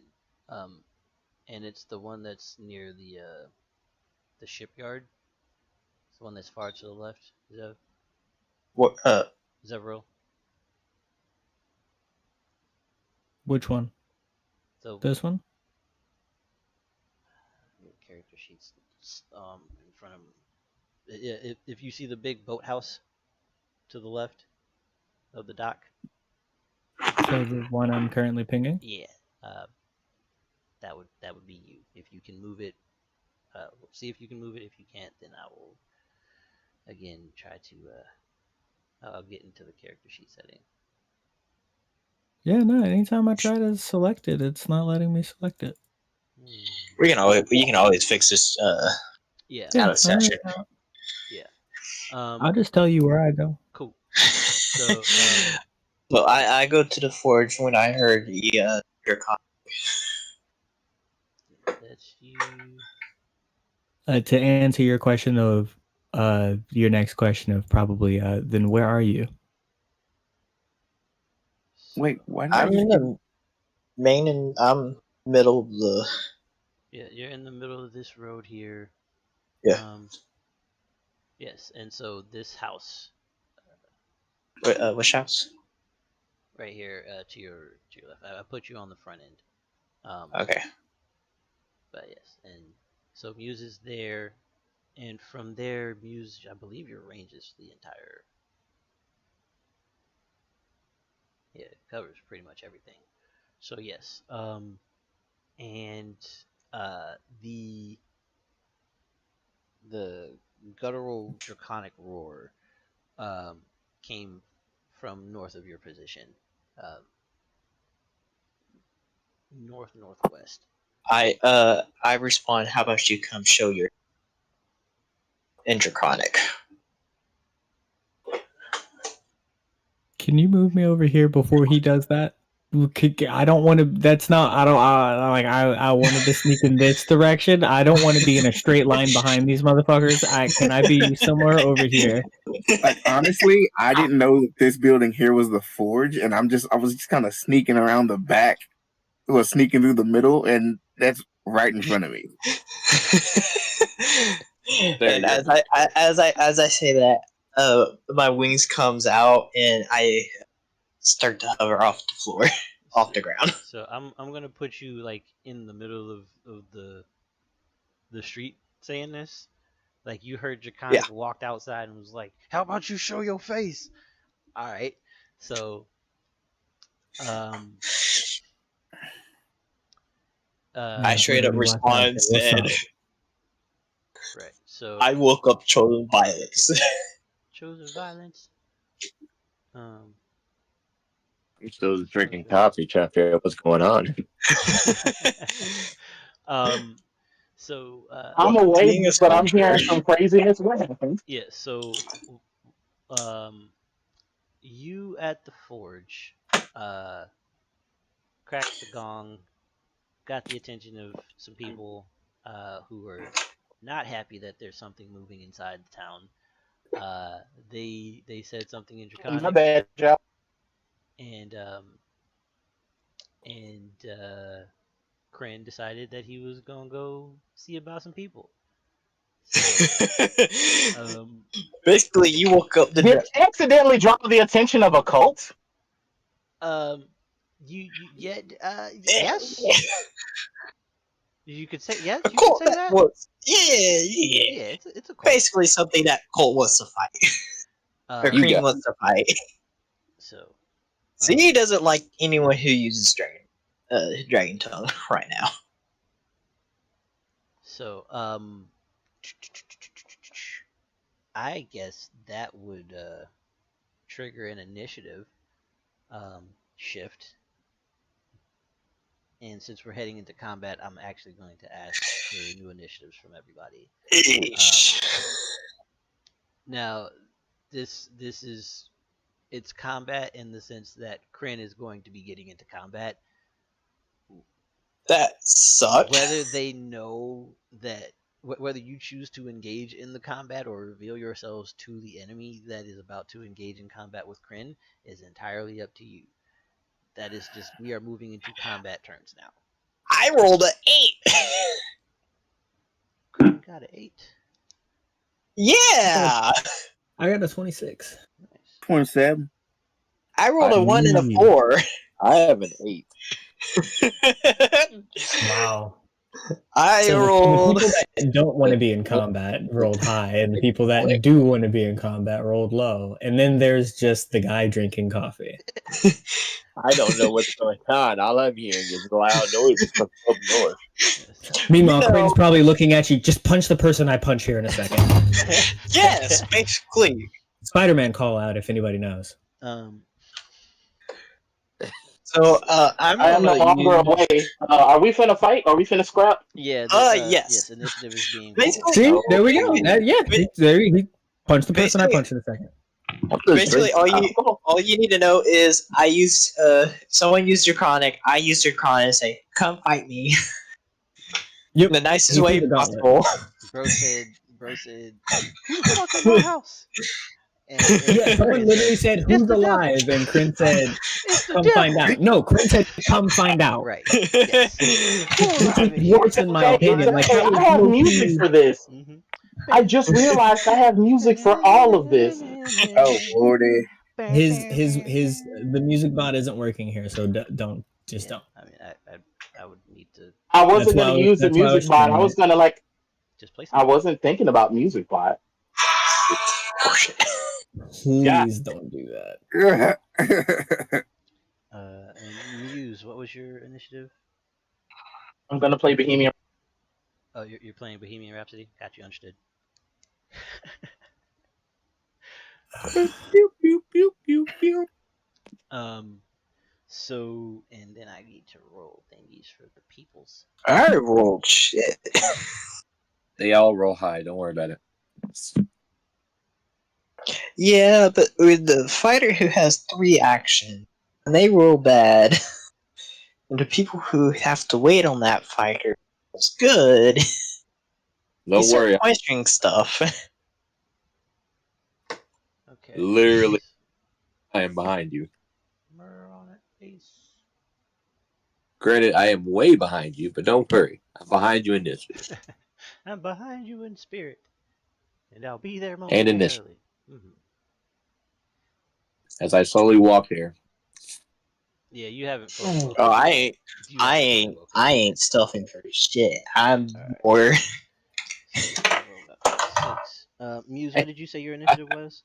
Speaker 1: and it's the one that's near the shipyard. It's the one that's far to the left.
Speaker 2: What?
Speaker 1: Zevro.
Speaker 3: Which one?
Speaker 1: So
Speaker 3: This one?
Speaker 1: your character sheets in front of him. Yeah, if you see the big boathouse to the left of the dock.
Speaker 3: So the one I'm currently pinging?
Speaker 1: Yeah, that would be you. If you can move it, see if you can move it. If you can't, then I will again try to. I'll get into the character sheet setting.
Speaker 3: Yeah, no. Anytime I try to select it, it's not letting me select it.
Speaker 2: You can always fix this. Out of session.
Speaker 1: Yeah.
Speaker 3: I'll just tell you where I go.
Speaker 1: Cool. So.
Speaker 2: Well, I go to the forge when I heard the Draconic.
Speaker 1: That's you.
Speaker 3: To answer your question of your next question of probably then where are you?
Speaker 5: Wait, why did
Speaker 2: I'm in the main and I'm middle of the.
Speaker 1: Yeah, you're in the middle of this road here.
Speaker 2: Yeah.
Speaker 1: Yes, and so this house.
Speaker 2: Which house?
Speaker 1: Right here, to your left. I put you on the front end.
Speaker 2: Okay.
Speaker 1: But yes, and So Muse is there, and from there, Muse, I believe your range is the entire. Yeah, it covers pretty much everything. So yes, and the guttural draconic roar came from north of your position, um, northwest.
Speaker 2: I respond. How about you come show your in draconic?
Speaker 3: Can you move me over here before he does that? I don't want to. That's not. I don't. I wanted to sneak in this direction. I don't want to be in a straight line behind these motherfuckers. Can I be somewhere over here?
Speaker 5: Like honestly, I didn't know that this building here was the forge, and I was just kind of sneaking around the back, sneaking through the middle, and that's right in front of me.
Speaker 2: And as I say that, my wings comes out and I start to hover off the floor, off the ground.
Speaker 1: So I'm gonna put you like in the middle of the street saying this. Like you heard Draconic walked outside and was like, "How about you show your face?" All right, so
Speaker 2: I straight up respond and said,
Speaker 1: right. So
Speaker 2: I woke up chosen violence.
Speaker 1: Chosen violence.
Speaker 6: I'm still drinking coffee, trying to figure out what's going on.
Speaker 1: So
Speaker 4: I'm awake, but I'm hearing some craziness.
Speaker 1: Yeah. So you at the forge cracked the gong, got the attention of some people who were not happy that there's something moving inside the town. They said something in Draconic.
Speaker 4: My bad, Joe.
Speaker 1: And Krin decided that he was gonna go see about some people. So,
Speaker 2: basically, you woke up.
Speaker 4: Did you accidentally draw the attention of a cult?
Speaker 1: Yes. You could say yes.
Speaker 2: A
Speaker 1: You
Speaker 2: cult
Speaker 1: could say that.
Speaker 2: Was,
Speaker 1: yeah. It's a cult.
Speaker 2: Basically, something that cult wants to fight. Or Krin wants to fight.
Speaker 1: So
Speaker 2: he doesn't like anyone who uses dragon tongue right now.
Speaker 1: So I guess that would trigger an initiative shift. And since we're heading into combat, I'm actually going to ask for new initiatives from everybody. Now, this is it's combat in the sense that Krin is going to be getting into combat.
Speaker 2: That sucks.
Speaker 1: Whether they know that, whether you choose to engage in the combat or reveal yourselves to the enemy that is about to engage in combat with Krin is entirely up to you. That is just, we are moving into combat turns now.
Speaker 2: I rolled an 8.
Speaker 1: Krin got an 8.
Speaker 2: Yeah.
Speaker 3: I got a 26.
Speaker 1: Nice.
Speaker 5: 27.
Speaker 2: I rolled a 1 and a 4.
Speaker 6: I have an 8.
Speaker 3: Wow.
Speaker 2: I
Speaker 3: The
Speaker 2: rolled.
Speaker 3: people that don't want to be in combat rolled high, and the people that do want to be in combat rolled low. And then there's just the guy drinking coffee.
Speaker 6: I don't know what's going on. All I'm hearing is loud noises from up north.
Speaker 1: Yes.
Speaker 3: Meanwhile, Krin's probably looking at you. Just punch the person I punch here in a second.
Speaker 2: Yes, basically.
Speaker 3: Spider-Man call out if anybody knows.
Speaker 2: So I am
Speaker 4: no longer away. Are we finna fight? Are we finna scrap?
Speaker 1: Yeah.
Speaker 2: Yes.
Speaker 1: Yes. Initiative is being.
Speaker 2: Basically,
Speaker 3: See, there we go. There he punched the person I punched in a second.
Speaker 2: Basically, all you need to know is I used someone used Draconic. I used Draconic and say, "Come fight me."
Speaker 3: Yep.
Speaker 2: In the nicest way possible.
Speaker 1: Bro said, "Who the fuck in my house?" And
Speaker 3: someone literally said, "Who's alive?" And Krin said, "Come find out." No, Krin said, "Come find out."
Speaker 1: Right. Yes.
Speaker 3: This is worse in my opinion. Like,
Speaker 4: I have music for this.
Speaker 1: Mm-hmm.
Speaker 4: I just realized I have music for all of this.
Speaker 5: Oh, lordy.
Speaker 3: The music bot isn't working here, so don't.
Speaker 1: I mean, I would need to.
Speaker 4: I wasn't going to use the music bot. I was going to
Speaker 1: Just play
Speaker 4: I
Speaker 1: something.
Speaker 4: wasn't thinking about music bot.
Speaker 3: Please don't do that.
Speaker 1: And Muse, what was your initiative?
Speaker 4: I'm gonna play Bohemian.
Speaker 1: Oh, you're playing Bohemian Rhapsody. Got you, understood.
Speaker 6: Pew, pew, pew, pew, pew.
Speaker 1: So and then I need to roll thingies for the peoples.
Speaker 2: I rolled shit.
Speaker 6: They all roll high. Don't worry about it.
Speaker 2: Yeah, but with the fighter who has 3 action, and they roll bad, and the people who have to wait on that fighter is good.
Speaker 6: Don't
Speaker 2: You start
Speaker 6: worry.
Speaker 2: questioning stuff.
Speaker 1: Okay.
Speaker 6: Literally, I am behind you.
Speaker 1: Murder on it, face.
Speaker 6: Granted, I am way behind you, but don't worry. I'm behind you in this.
Speaker 1: I'm behind you in spirit, and I'll be there
Speaker 6: And in this.
Speaker 1: momentarily. Mm-hmm.
Speaker 6: As I slowly walk there.
Speaker 1: Yeah, you haven't fully woken
Speaker 2: Oh,
Speaker 1: up.
Speaker 2: I ain't,
Speaker 1: You haven't fully woken
Speaker 2: I
Speaker 1: up.
Speaker 2: ain't stuffing for shit. I'm
Speaker 1: Alright.
Speaker 2: more.
Speaker 1: So I rolled up 6. Muse, what did you say your initiative was?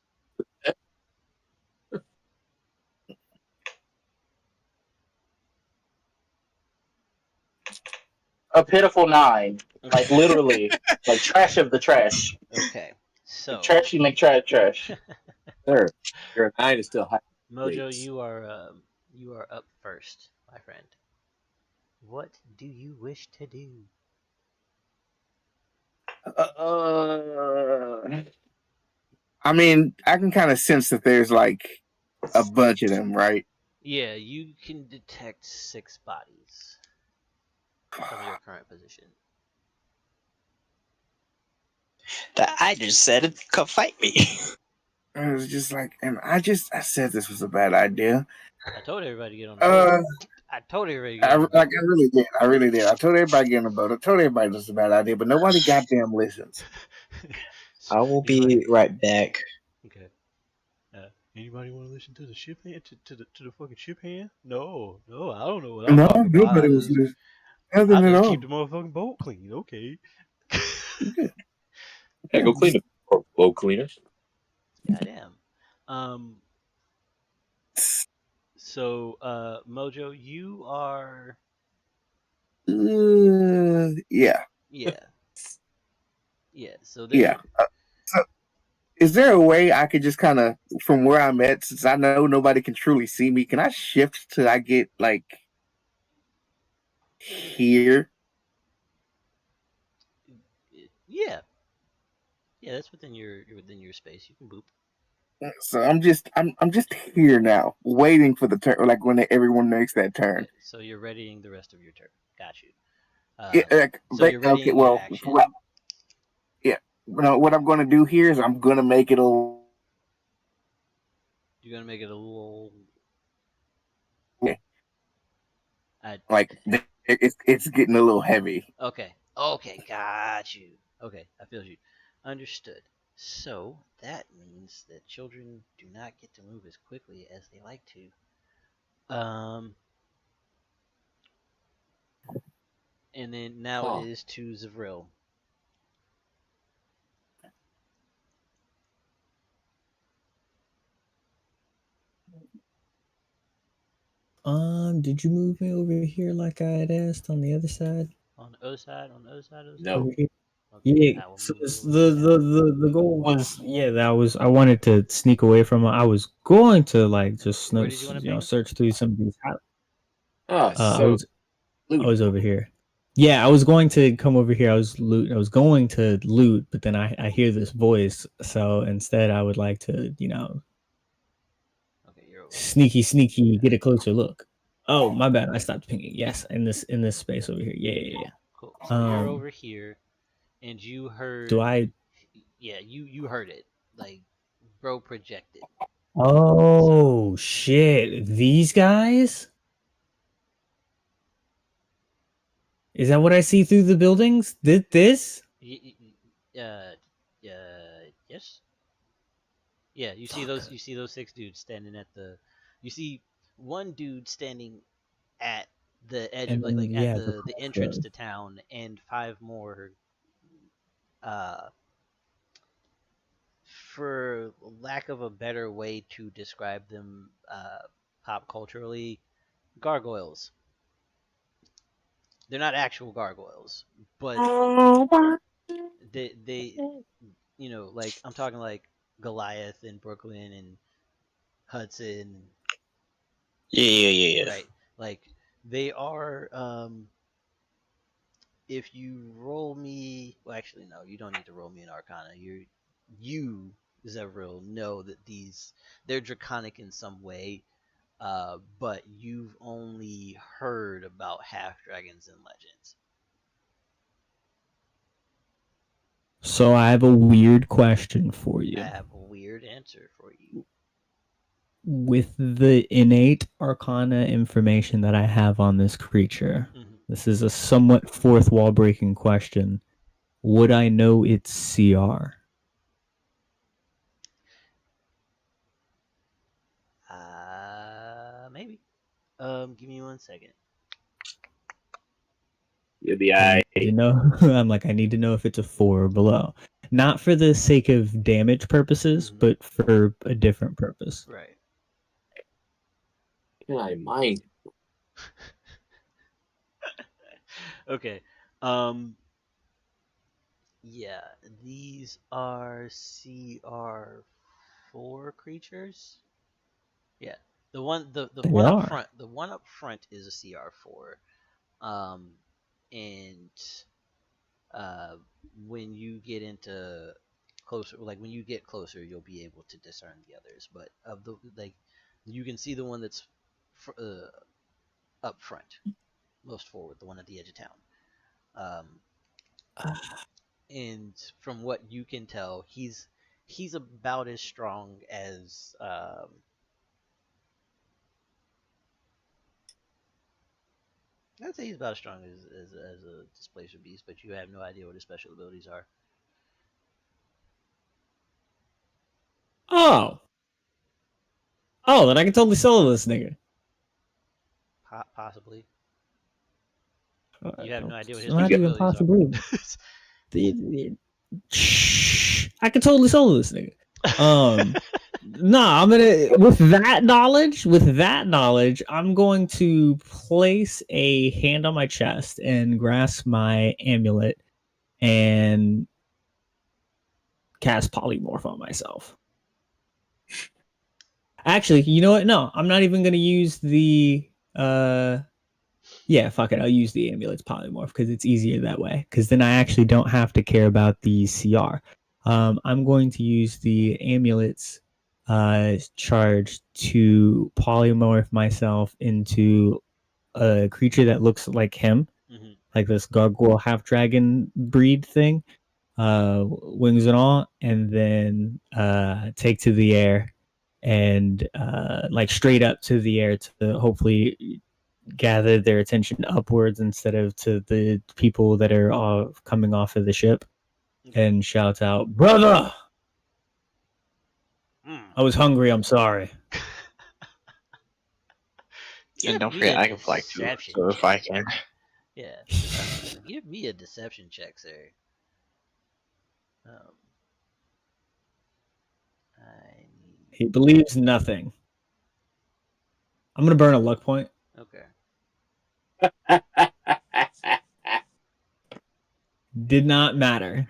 Speaker 4: A pitiful 9. Like literally, like trash of the trash.
Speaker 1: Okay. So
Speaker 4: Trashy McTrash.
Speaker 6: Sir, your 9 is still high.
Speaker 1: Mojo,
Speaker 6: Rates.
Speaker 1: you are up first, my friend. What do you wish to do?
Speaker 5: I mean, I can kind of sense that there's like a bunch of them, right?
Speaker 1: Yeah, you can detect 6 bodies from your current position.
Speaker 2: That I just said, come fight me.
Speaker 5: I was just like, and I said this was a bad idea.
Speaker 1: I told everybody to get on the boat. I told everybody to get on the boat.
Speaker 5: I really did. I really did. I told everybody to get on the boat. I told everybody this was a bad idea, but nobody goddamn listens.
Speaker 2: I will
Speaker 1: Anybody-
Speaker 2: be right back.
Speaker 1: Okay. Anybody want to listen to the ship hand? To the fucking ship hand? No, I don't know what I'm
Speaker 5: No,
Speaker 1: talking about.
Speaker 5: nobody was listening.
Speaker 1: I
Speaker 5: Nothing at
Speaker 1: just
Speaker 5: all.
Speaker 1: keep the motherfucking boat clean. Okay.
Speaker 6: Hey, go clean the boat cleaner.
Speaker 1: Goddamn. So, Mojo, you are.
Speaker 5: Yeah.
Speaker 1: Yeah. So
Speaker 5: Yeah. So is there a way I could just kind of, from where I'm at, since I know nobody can truly see me, can I shift till I get like here?
Speaker 1: Yeah. Yeah, that's within your space. You can boop.
Speaker 5: So I'm just here now, waiting for the turn, like when everyone makes that turn.
Speaker 1: Okay, so you're readying the rest of your turn. Got you.
Speaker 5: So
Speaker 1: you're readying
Speaker 5: okay,
Speaker 1: your
Speaker 5: well,
Speaker 1: action.
Speaker 5: yeah. What I'm going to do here is I'm going to make it a.
Speaker 1: You're gonna make it a little.
Speaker 5: Like it's getting a little heavy.
Speaker 1: Okay, got you. Okay, I feel you. Understood. So that means that children do not get to move as quickly as they like to. And then now it is to Zavril.
Speaker 3: Did you move me over here like I had asked on the other side?
Speaker 1: On the other side.
Speaker 6: No.
Speaker 3: Over here?
Speaker 1: Okay,
Speaker 3: Yeah. So the goal was I wanted to sneak away from it. I was going to like just
Speaker 1: Where did you want to ping?
Speaker 3: search through some of these.
Speaker 6: So
Speaker 3: I was over here. Yeah, I was going to come over here. I was going to loot, but then I hear this voice. So instead, I would like to
Speaker 1: Okay, you're over.
Speaker 3: Sneaky, get a closer look. Oh, my bad. I stopped pinging. Yes, in this space over here. Yeah.
Speaker 1: Cool. So you're over here, and you heard.
Speaker 3: Do I?
Speaker 1: Yeah, you heard it. Like, bro projected.
Speaker 3: Oh shit! These guys? Is that what I see through the buildings? This?
Speaker 1: Yes. Yeah, you see those. You see those 6 dudes standing at the. You see one dude standing at the edge,
Speaker 3: And
Speaker 1: like
Speaker 3: then,
Speaker 1: at
Speaker 3: yeah,
Speaker 1: the entrance to town, and 5 more for lack of a better way to describe them pop culturally, gargoyles. They're not actual gargoyles, but they like I'm talking like Goliath in Brooklyn and Hudson,
Speaker 2: Yeah.
Speaker 1: right? Like they are. If you roll me, well, actually, no, you don't need to roll me an Arcana. You, Zevriel, know that they're draconic in some way, but you've only heard about half dragons and legends.
Speaker 3: So I have a weird question for you.
Speaker 1: I have a weird answer for you.
Speaker 3: With the innate Arcana information that I have on this creature, this is a somewhat fourth wall breaking question. Would I know its CR?
Speaker 1: Maybe. Give me 1 second.
Speaker 6: You'll be alright.
Speaker 3: I'm like, I need to know if it's a 4 or below. Not for the sake of damage purposes, but for a different purpose.
Speaker 1: Right.
Speaker 6: Can I mind?
Speaker 1: Okay. Yeah, these are CR4 creatures. Yeah. The one up front, is a CR4. And when you get into closer, like when you get closer, you'll be able to discern the others. But of the you can see the one that's up front, most forward, the one at the edge of town. And from what you can tell, he's about as strong as I'd say he's about as strong as a displacer beast, but you have no idea what his special abilities are.
Speaker 3: Oh, then I can totally solo this nigga.
Speaker 1: Possibly. You have no idea what his
Speaker 3: not
Speaker 1: special
Speaker 3: even
Speaker 1: abilities
Speaker 3: possibly. I can totally solo this nigga. Nah, I'm gonna with that knowledge, I'm going to place a hand on my chest and grasp my amulet and cast polymorph on myself. Actually, you know what? No, I'm not even gonna use the yeah, fuck it. I'll use the amulet's polymorph because it's easier that way. Because then I actually don't have to care about the CR. I'm going to use the amulet's charge to polymorph myself into a creature that looks like him, like this gargoyle half dragon breed thing, wings and all, and then take to the air and like straight up to the air to hopefully gather their attention upwards instead of to the people that are coming off of the ship, and shout out, "Brother! I was hungry, I'm sorry."
Speaker 2: And don't forget, I can fly too, so if I can.
Speaker 1: Yeah. Give me a deception check, sir.
Speaker 3: He believes nothing. I'm going to burn a luck point.
Speaker 1: Okay.
Speaker 3: Did not matter.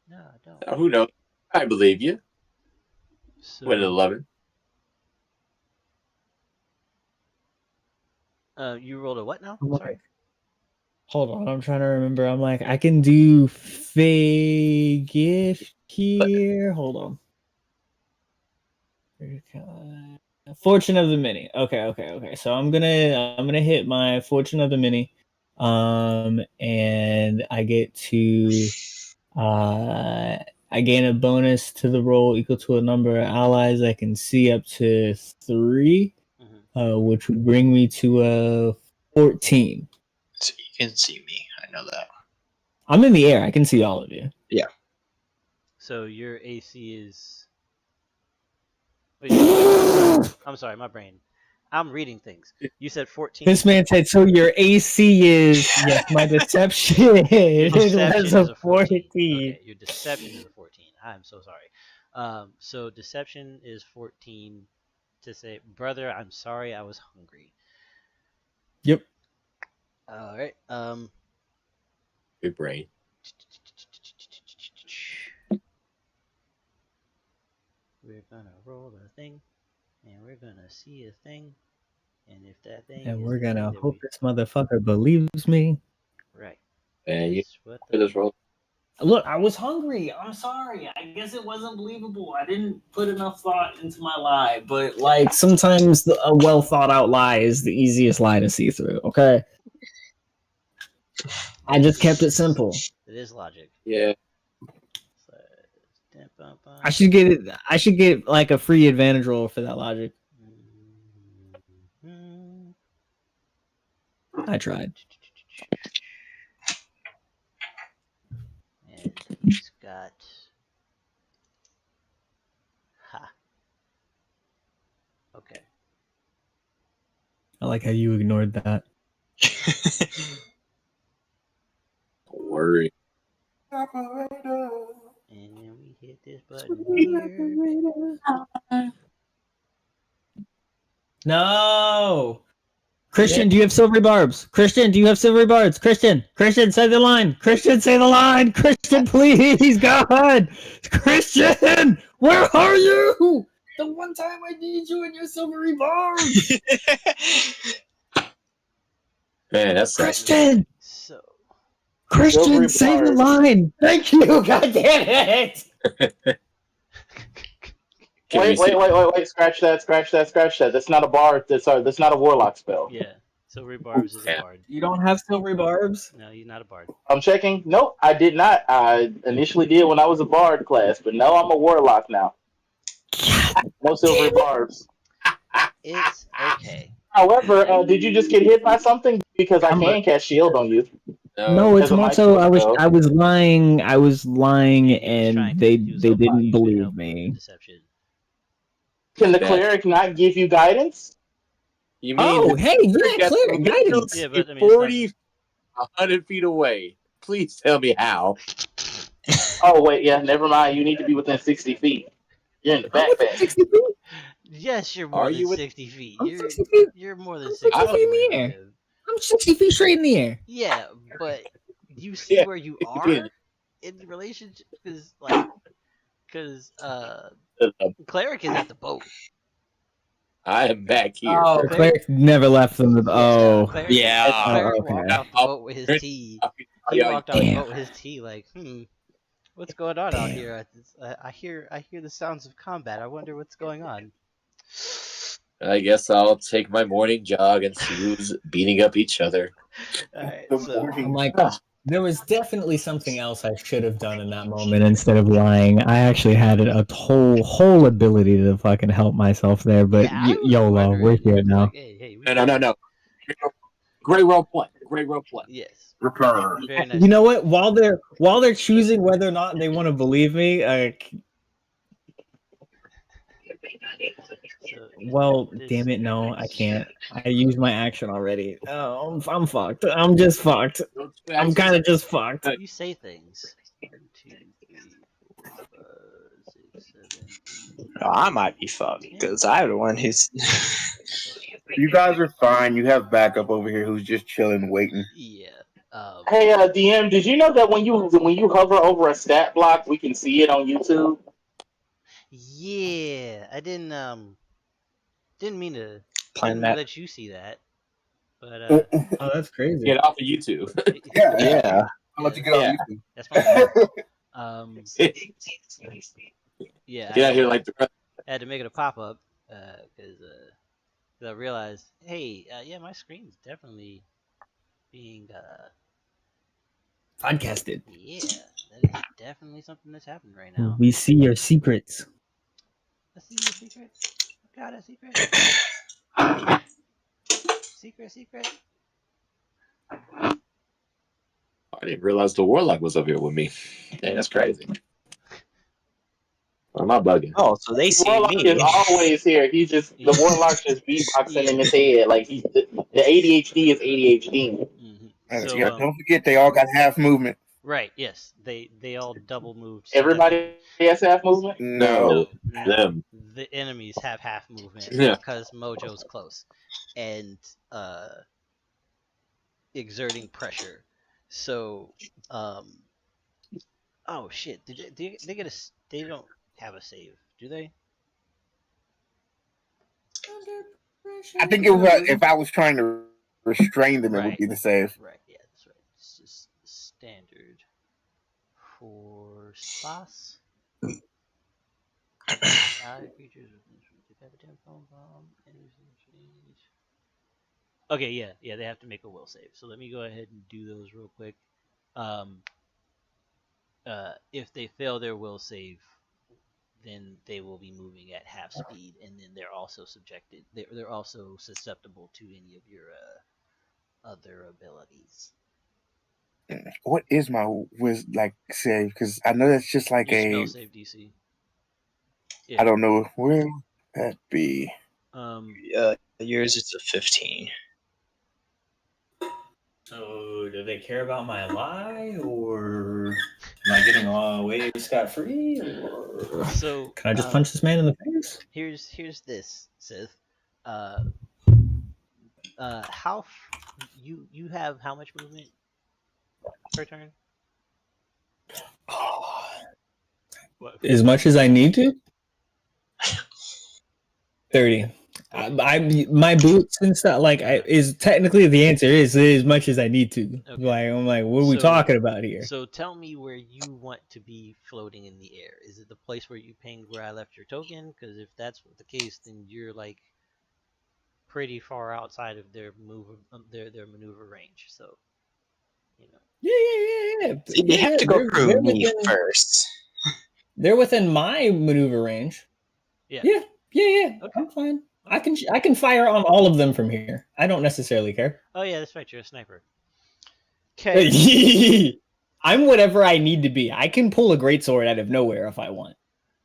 Speaker 1: No, I don't.
Speaker 6: Who knows? I believe you.
Speaker 1: So,
Speaker 6: With 11.
Speaker 1: You rolled a what now?
Speaker 3: Sorry. Hold on, I'm trying to remember. I'm like, I can do Fey gift here. Hold on. Fortune of the Mini. Okay. So I'm gonna hit my Fortune of the Mini, and I get to I gain a bonus to the roll equal to a number of allies I can see up to 3, which would bring me to a 14.
Speaker 2: So you can see me. I know that.
Speaker 3: I'm in the air. I can see all of you.
Speaker 2: Yeah.
Speaker 1: So your AC is. Wait, I'm sorry, my brain. I'm reading things. You said 14.
Speaker 3: This man said, so your AC is, yes, my deception.
Speaker 1: Your
Speaker 3: It
Speaker 1: deception
Speaker 3: was
Speaker 1: is
Speaker 3: a
Speaker 1: a 14.
Speaker 3: 14.
Speaker 1: Okay, your deception is a 14. I'm so sorry. So deception is 14 to say, brother, I'm sorry, I was hungry.
Speaker 3: Yep.
Speaker 1: All right.
Speaker 6: Big brain.
Speaker 1: We're gonna roll a thing, and we're gonna see a thing, and if that thing
Speaker 3: And
Speaker 1: is
Speaker 3: we're
Speaker 1: the thing
Speaker 3: gonna
Speaker 1: that
Speaker 3: hope
Speaker 1: we
Speaker 3: this motherfucker believes me.
Speaker 1: right.
Speaker 6: And you
Speaker 1: It's what the
Speaker 6: just roll.
Speaker 3: Look, I was hungry. I'm sorry. I guess it wasn't believable. I didn't put enough thought into my lie. But, like, sometimes a well thought out lie is the easiest lie to see through, okay? I just kept it simple.
Speaker 1: It is logic.
Speaker 6: Yeah.
Speaker 3: I should get like a free advantage roll for that logic. I tried.
Speaker 1: And he's got Okay.
Speaker 3: I like how you ignored that.
Speaker 6: Don't worry.
Speaker 1: And then we hit this button here.
Speaker 3: No. Christian, do you have silvery barbs? Christian, do you have silvery barbs? Christian, say the line. Christian, say the line. Christian, please, God. Christian, where are you? The one time I need you in your silvery barbs.
Speaker 6: Man, that's
Speaker 3: Christian.
Speaker 1: So
Speaker 3: Christian, say the line. Thank you. God damn it.
Speaker 4: Wait! Scratch that. That's not a bard. That's not a warlock spell.
Speaker 1: yeah, silvery barbs is a bard.
Speaker 3: You don't have silvery barbs?
Speaker 1: No, you're not a bard.
Speaker 4: I'm checking. Nope, I did not. I initially did when I was a bard class, but no, I'm a warlock now. No silvery barbs.
Speaker 1: It's okay.
Speaker 4: However, did you just get hit by something? Because I can cast shield on you.
Speaker 3: No, it's more so I was lying,
Speaker 1: He was
Speaker 3: and
Speaker 1: trying to
Speaker 3: they
Speaker 1: use help you
Speaker 3: didn't
Speaker 1: to
Speaker 3: believe
Speaker 1: help with
Speaker 3: me.
Speaker 1: Deception.
Speaker 4: Can the cleric not give you guidance?
Speaker 6: You mean?
Speaker 3: Oh, hey, yeah, clear guidance.
Speaker 1: Yeah, but I mean,
Speaker 6: 100 feet away. Please tell me how.
Speaker 4: Oh wait, yeah, never mind. You need to be within 60 feet. You're in the backpack.
Speaker 3: 60 feet?
Speaker 1: Yes, you're more
Speaker 6: Are
Speaker 1: than
Speaker 6: you
Speaker 1: 60 feet.
Speaker 3: I'm 60 feet.
Speaker 1: You're more than
Speaker 3: 60
Speaker 1: 60
Speaker 3: feet
Speaker 1: feet
Speaker 3: in the
Speaker 1: away
Speaker 3: air.
Speaker 1: from him.
Speaker 3: I'm 60 feet straight in the air.
Speaker 1: Yeah, but you see where you are in relationship because cleric is at the boat.
Speaker 6: I am back here.
Speaker 3: Oh, cleric never left them.
Speaker 1: Cleric
Speaker 3: okay.
Speaker 1: walked off the boat with his tea. He walked off the boat with his tea like, what's going on out here? I hear the sounds of combat. I wonder what's going on.
Speaker 6: I guess I'll take my morning jog and see who's beating up each other.
Speaker 1: All right, so
Speaker 3: I'm like, there was definitely something else I should have done in that moment instead of lying. I actually had a whole ability to fucking help myself there, but YOLO, we're here now.
Speaker 1: Like, hey,
Speaker 6: No. Great role play.
Speaker 1: Yes.
Speaker 5: Reply.
Speaker 1: Very nice.
Speaker 3: You know what? While they're choosing whether or not they want to believe me, well, damn it, no, I can't. I used my action already. Oh, I'm fucked. I'm just fucked. I'm kind of just fucked.
Speaker 1: You say things. 1, 2, 3, 4, 5, 6, 7.
Speaker 2: No, I might be fucked because I'm the one who's.
Speaker 5: You guys are fine. You have backup over here who's just chilling, waiting.
Speaker 1: Yeah.
Speaker 4: Hey, DM, did you know that when you hover over a stat block, we can see it on YouTube?
Speaker 1: Yeah, I didn't mean to
Speaker 2: Plan that.
Speaker 1: let you see that, but
Speaker 3: Oh, that's crazy.
Speaker 6: Get off of YouTube.
Speaker 5: Yeah. I'll let you get on YouTube.
Speaker 1: That's my yeah.
Speaker 6: Get out here like the.
Speaker 1: I had to make it a pop up because I realized, hey, yeah, my screen's definitely being
Speaker 3: Podcasted.
Speaker 1: yeah, that is definitely something that's happening right now.
Speaker 3: We see your secrets.
Speaker 1: I see your secret. Got a secret. Secret.
Speaker 6: I didn't realize the warlock was up here with me. Dang, that's crazy. Am I bugging?
Speaker 2: Oh, so they see
Speaker 4: Warlock
Speaker 2: me.
Speaker 4: is always here. He just the Warlock's just beatboxing in his head. Like the ADHD is ADHD.
Speaker 1: So
Speaker 5: Yeah, don't forget they all got half movement.
Speaker 1: right, yes, they all double moved.
Speaker 4: Everybody has half movement.
Speaker 5: No.
Speaker 6: Them.
Speaker 1: The enemies have half movement
Speaker 6: Yeah.
Speaker 1: because Mojo's close and exerting pressure. So, oh shit, did they get a? They don't have a save, do they?
Speaker 5: I think if I was trying to restrain them, it would be the save.
Speaker 1: Right, yeah, that's right. It's just standard for spas. Creatures okay, yeah, they have to make a will save. So let me go ahead and do those real quick. If they fail their will save, then they will be moving at half speed, and then they're also subjected. They're also susceptible to any of your other abilities.
Speaker 5: What is my save? Because I know that's just like
Speaker 1: your
Speaker 5: a
Speaker 1: spell save DC. Yeah.
Speaker 5: I don't know where that be.
Speaker 2: Yours is a 15.
Speaker 3: So, do they care about my lie, or am I getting away scot-free? Or
Speaker 1: so
Speaker 3: can I just punch this man in the face?
Speaker 1: Here's this, Sith. How you have how much movement per turn?
Speaker 3: As much as I need to. 30. My boots and stuff is technically the answer is as much as I need to.
Speaker 1: Okay.
Speaker 3: Like I'm like, what are we talking about here?
Speaker 1: So tell me where you want to be floating in the air. Is it the place where you pinged where I left your token? Because if that's the case, then you're like pretty far outside of their maneuver range. So you know.
Speaker 3: Yeah.
Speaker 2: See, they have to go through me first.
Speaker 3: They're within my maneuver range. Yeah. Okay. I'm fine. I can fire on all of them from here. I don't necessarily care.
Speaker 1: Oh yeah, that's right. You're a sniper. Okay.
Speaker 3: I'm whatever I need to be. I can pull a greatsword out of nowhere if I want.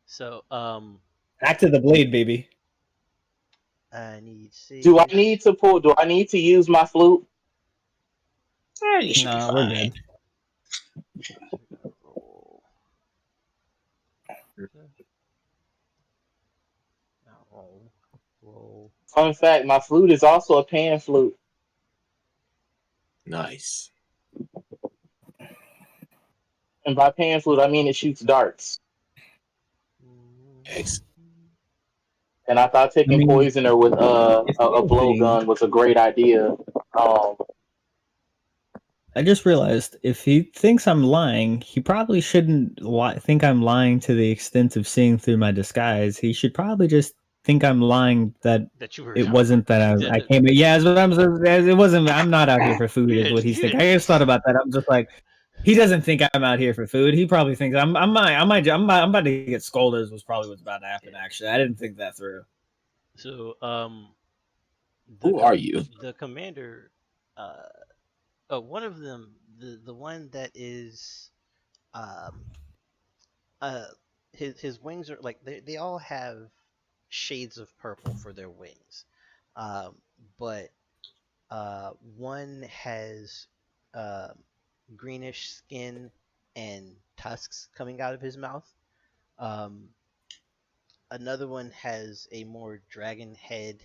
Speaker 1: So
Speaker 3: back to the blade, baby.
Speaker 1: I need to.
Speaker 4: Do I need to pull? Do I need to use my flute?
Speaker 3: No, we're good.
Speaker 1: Roll.
Speaker 4: Fun fact: my flute is also a pan flute.
Speaker 6: Nice.
Speaker 4: And by pan flute, I mean it shoots darts.
Speaker 6: Excellent.
Speaker 4: And I thought taking poisoner with a blowgun was a great idea.
Speaker 3: I just realized if he thinks I'm lying, he probably shouldn't think I'm lying to the extent of seeing through my disguise. He should probably just think I'm lying that
Speaker 1: you were
Speaker 3: it wasn't that I came. Yeah, it wasn't. I'm not out here for food, is what he's thinking. I just thought about that. I'm just like, he doesn't think I'm out here for food. He probably thinks I'm about to get scolded. Was probably what's about to happen. Actually, I didn't think that through.
Speaker 1: So,
Speaker 6: who are you?
Speaker 1: The commander. One of them, the one that is, his wings are like they all have shades of purple for their wings, but one has greenish skin and tusks coming out of his mouth. Another one has a more dragon head,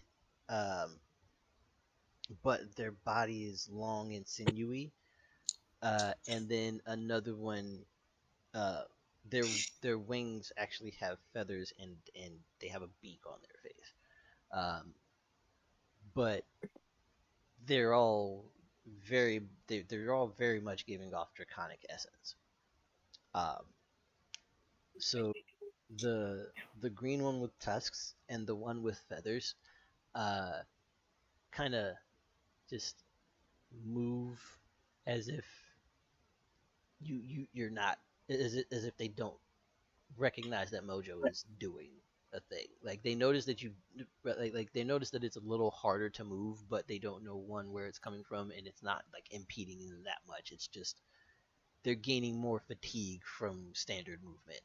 Speaker 1: but their body is long and sinewy. And then another one, their wings actually have feathers and they have a beak on their face. But they're all they're all very much giving off draconic essence. So the green one with tusks and the one with feathers, kind of just move as if you're not, as if they don't recognize that Mojo is doing a thing. Like they notice that they notice that it's a little harder to move, but they don't know where it's coming from, and it's not like impeding them that much. It's just they're gaining more fatigue from standard movement.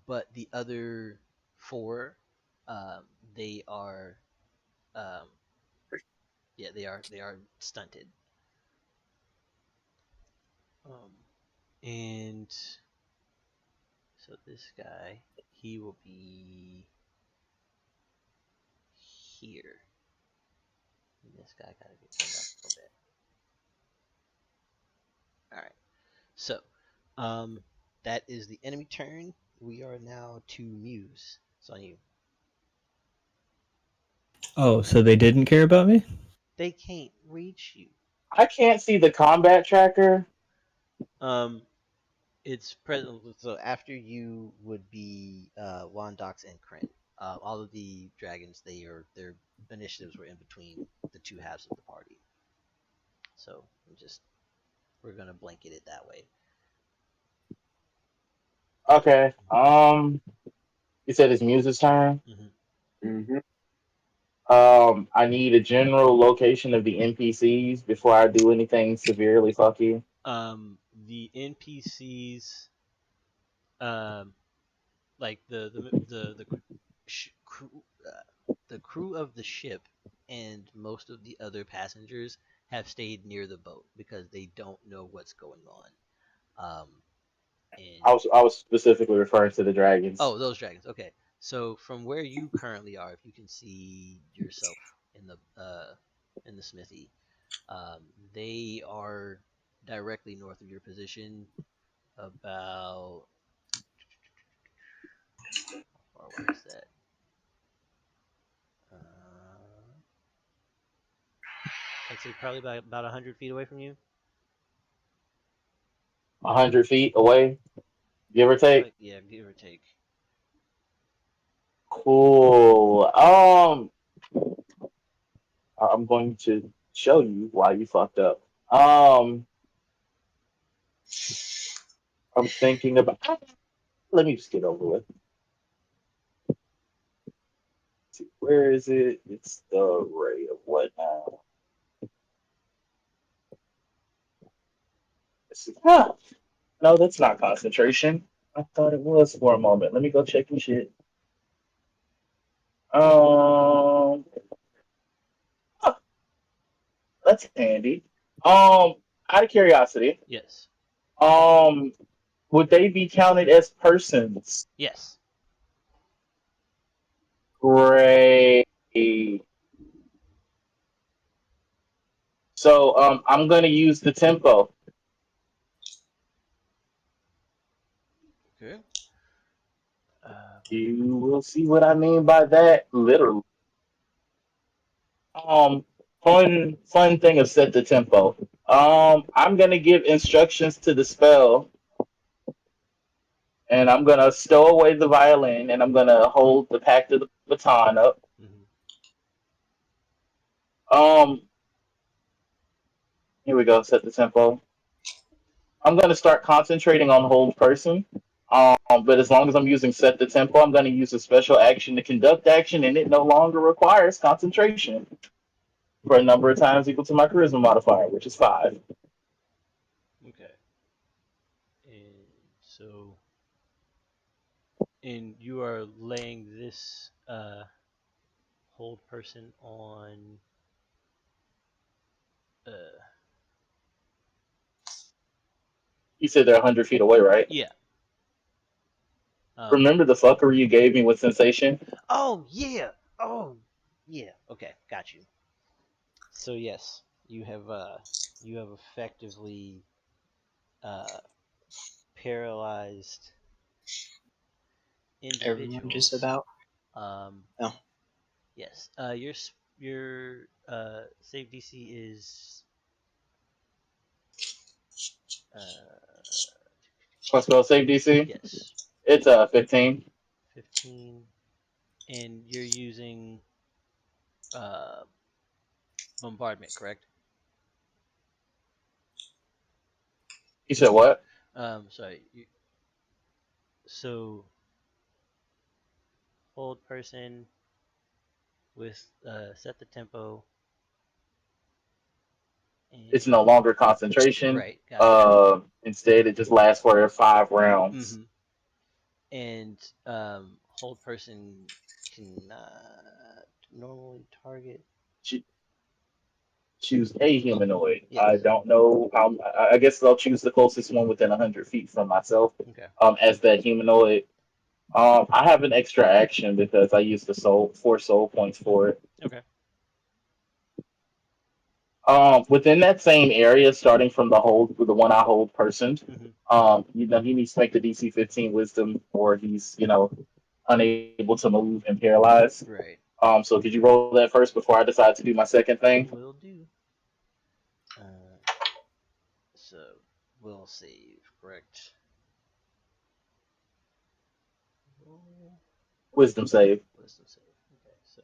Speaker 1: But the other four, they are, um, yeah, they are stunted. And so this guy, he will be here. And this guy gotta get turned up a little bit. All right. So, that is the enemy turn. We are now to Muse. It's on you.
Speaker 3: Oh, so they didn't care about me?
Speaker 1: They can't reach you.
Speaker 4: I can't see the combat tracker.
Speaker 1: It's present. So after you would be Wandox and Krin. All of the dragons, their initiatives were in between the two halves of the party. So we're gonna blanket it that way.
Speaker 4: Okay. You said it's Muse's turn.
Speaker 1: Mm-hmm.
Speaker 4: I need a general location of the NPCs before I do anything severely fucky.
Speaker 1: The NPCs, like crew, the crew of the ship and most of the other passengers have stayed near the boat because they don't know what's going on. And
Speaker 4: I was specifically referring to the dragons.
Speaker 1: oh, those dragons. Okay, so from where you currently are, if you can see yourself in the smithy, they are directly north of your position. About how far away is that? I'd say probably about 100 feet away from you.
Speaker 4: 100 feet away, give or take.
Speaker 1: Yeah, give or take.
Speaker 4: Cool. I'm going to show you why you fucked up. I'm thinking about. Let me just get over with. Where is it? It's the ray of what now? No, that's not concentration. I thought it was for a moment. Let me go check your shit. Oh, that's handy. Out of curiosity,
Speaker 1: Yes.
Speaker 4: um, would they be counted as persons?
Speaker 1: Yes.
Speaker 4: Great. So, I'm gonna use the tempo.
Speaker 1: Okay.
Speaker 4: You will see what I mean by that, literally. Um, fun thing of set the tempo. I'm gonna give instructions to the spell, and I'm gonna stow away the violin, and I'm gonna hold the pact of the baton up.
Speaker 1: Mm-hmm.
Speaker 4: Um, Here we go. Set the tempo. I'm gonna start concentrating on hold person. But as long as I'm using set the tempo, I'm gonna use a special action to conduct action, and it no longer requires concentration for a number of times equal to my charisma modifier, which is 5.
Speaker 1: Okay. And so, and you are laying this hold person on. Uh,
Speaker 4: You said they're 100 feet away, right?
Speaker 1: yeah.
Speaker 4: Remember the fuckery you gave me with sensation?
Speaker 1: Oh yeah. Oh yeah. Okay, got you. So yes, you have effectively uh, paralyzed
Speaker 2: Everyone just
Speaker 1: individuals.
Speaker 2: about.
Speaker 1: Um,
Speaker 2: Oh.
Speaker 1: yes. Your save DC is uh,
Speaker 4: Let's go save DC.
Speaker 1: yes,
Speaker 4: It's 15.
Speaker 1: 15, and you're using uh, bombardment, correct?
Speaker 4: You said what?
Speaker 1: Sorry. So hold person with set the tempo.
Speaker 4: It's no
Speaker 1: And
Speaker 4: longer concentration.
Speaker 1: right, gotcha.
Speaker 4: Instead, it just lasts for 5 rounds.
Speaker 1: Mm-hmm. and hold person cannot normally target.
Speaker 4: Choose a humanoid.
Speaker 1: Yes.
Speaker 4: I don't know how. I guess I'll choose the closest one within 100 feet from myself.
Speaker 1: Okay.
Speaker 4: As that humanoid. I have an extra action because I used the 4 soul points for it.
Speaker 1: Okay.
Speaker 4: Within that same area, starting from the one I hold person, he needs to make the DC 15 Wisdom, or he's unable to move and paralyzed.
Speaker 1: Right.
Speaker 4: So could you roll that first before I decide to do my second thing?
Speaker 1: Will do. So will save, correct?
Speaker 4: Wisdom save.
Speaker 1: Wisdom save. Okay. So.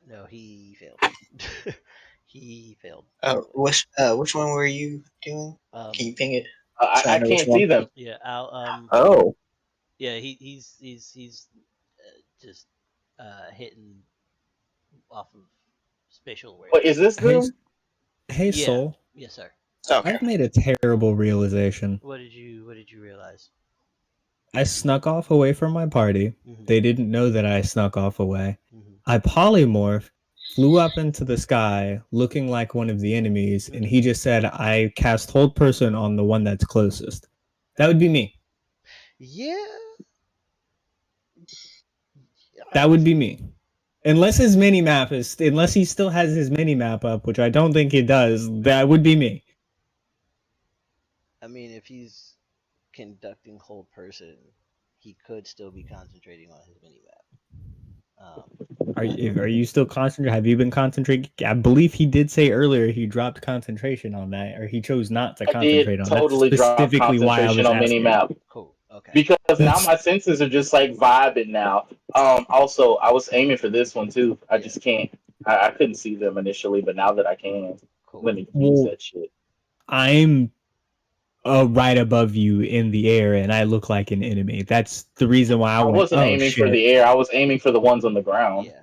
Speaker 1: No, he failed. He failed.
Speaker 2: Which one were you doing? Can you ping it?
Speaker 4: I can't see them.
Speaker 1: Yeah, I'll
Speaker 4: Oh.
Speaker 1: Yeah, he's just hitting off of spatial awareness.
Speaker 4: Wait, is this them?
Speaker 3: Hey,
Speaker 1: Yeah.
Speaker 3: Soul.
Speaker 1: Yes, sir.
Speaker 2: Okay.
Speaker 3: I've made a terrible realization.
Speaker 1: What did you realize?
Speaker 3: I snuck off away from my party.
Speaker 1: Mm-hmm.
Speaker 3: They didn't know that I snuck off away.
Speaker 1: Mm-hmm.
Speaker 3: I polymorphed, flew up into the sky, looking like one of the enemies, and he just said, I cast hold person on the one that's closest. That would be me.
Speaker 1: Yeah.
Speaker 3: That would be me. Unless he still has his mini map up, which I don't think he does, that would be me.
Speaker 1: I mean, if he's conducting hold person, he could still be concentrating on his mini map.
Speaker 3: Are you still concentrating? Have you been concentrating? I believe he did say earlier he dropped concentration on that, or he chose not to concentrate on that.
Speaker 4: Totally drop concentration on mini map.
Speaker 1: Cool. Okay.
Speaker 4: Because now my senses are just like vibing now. Also, I was aiming for this one too. I just can't. I couldn't see them initially, but now that I can, let me use that shit.
Speaker 3: I'm right above you in the air, and I look like an enemy. That's the reason why I
Speaker 4: wasn't aiming for the air. I was aiming for the ones on the ground.
Speaker 1: Yeah.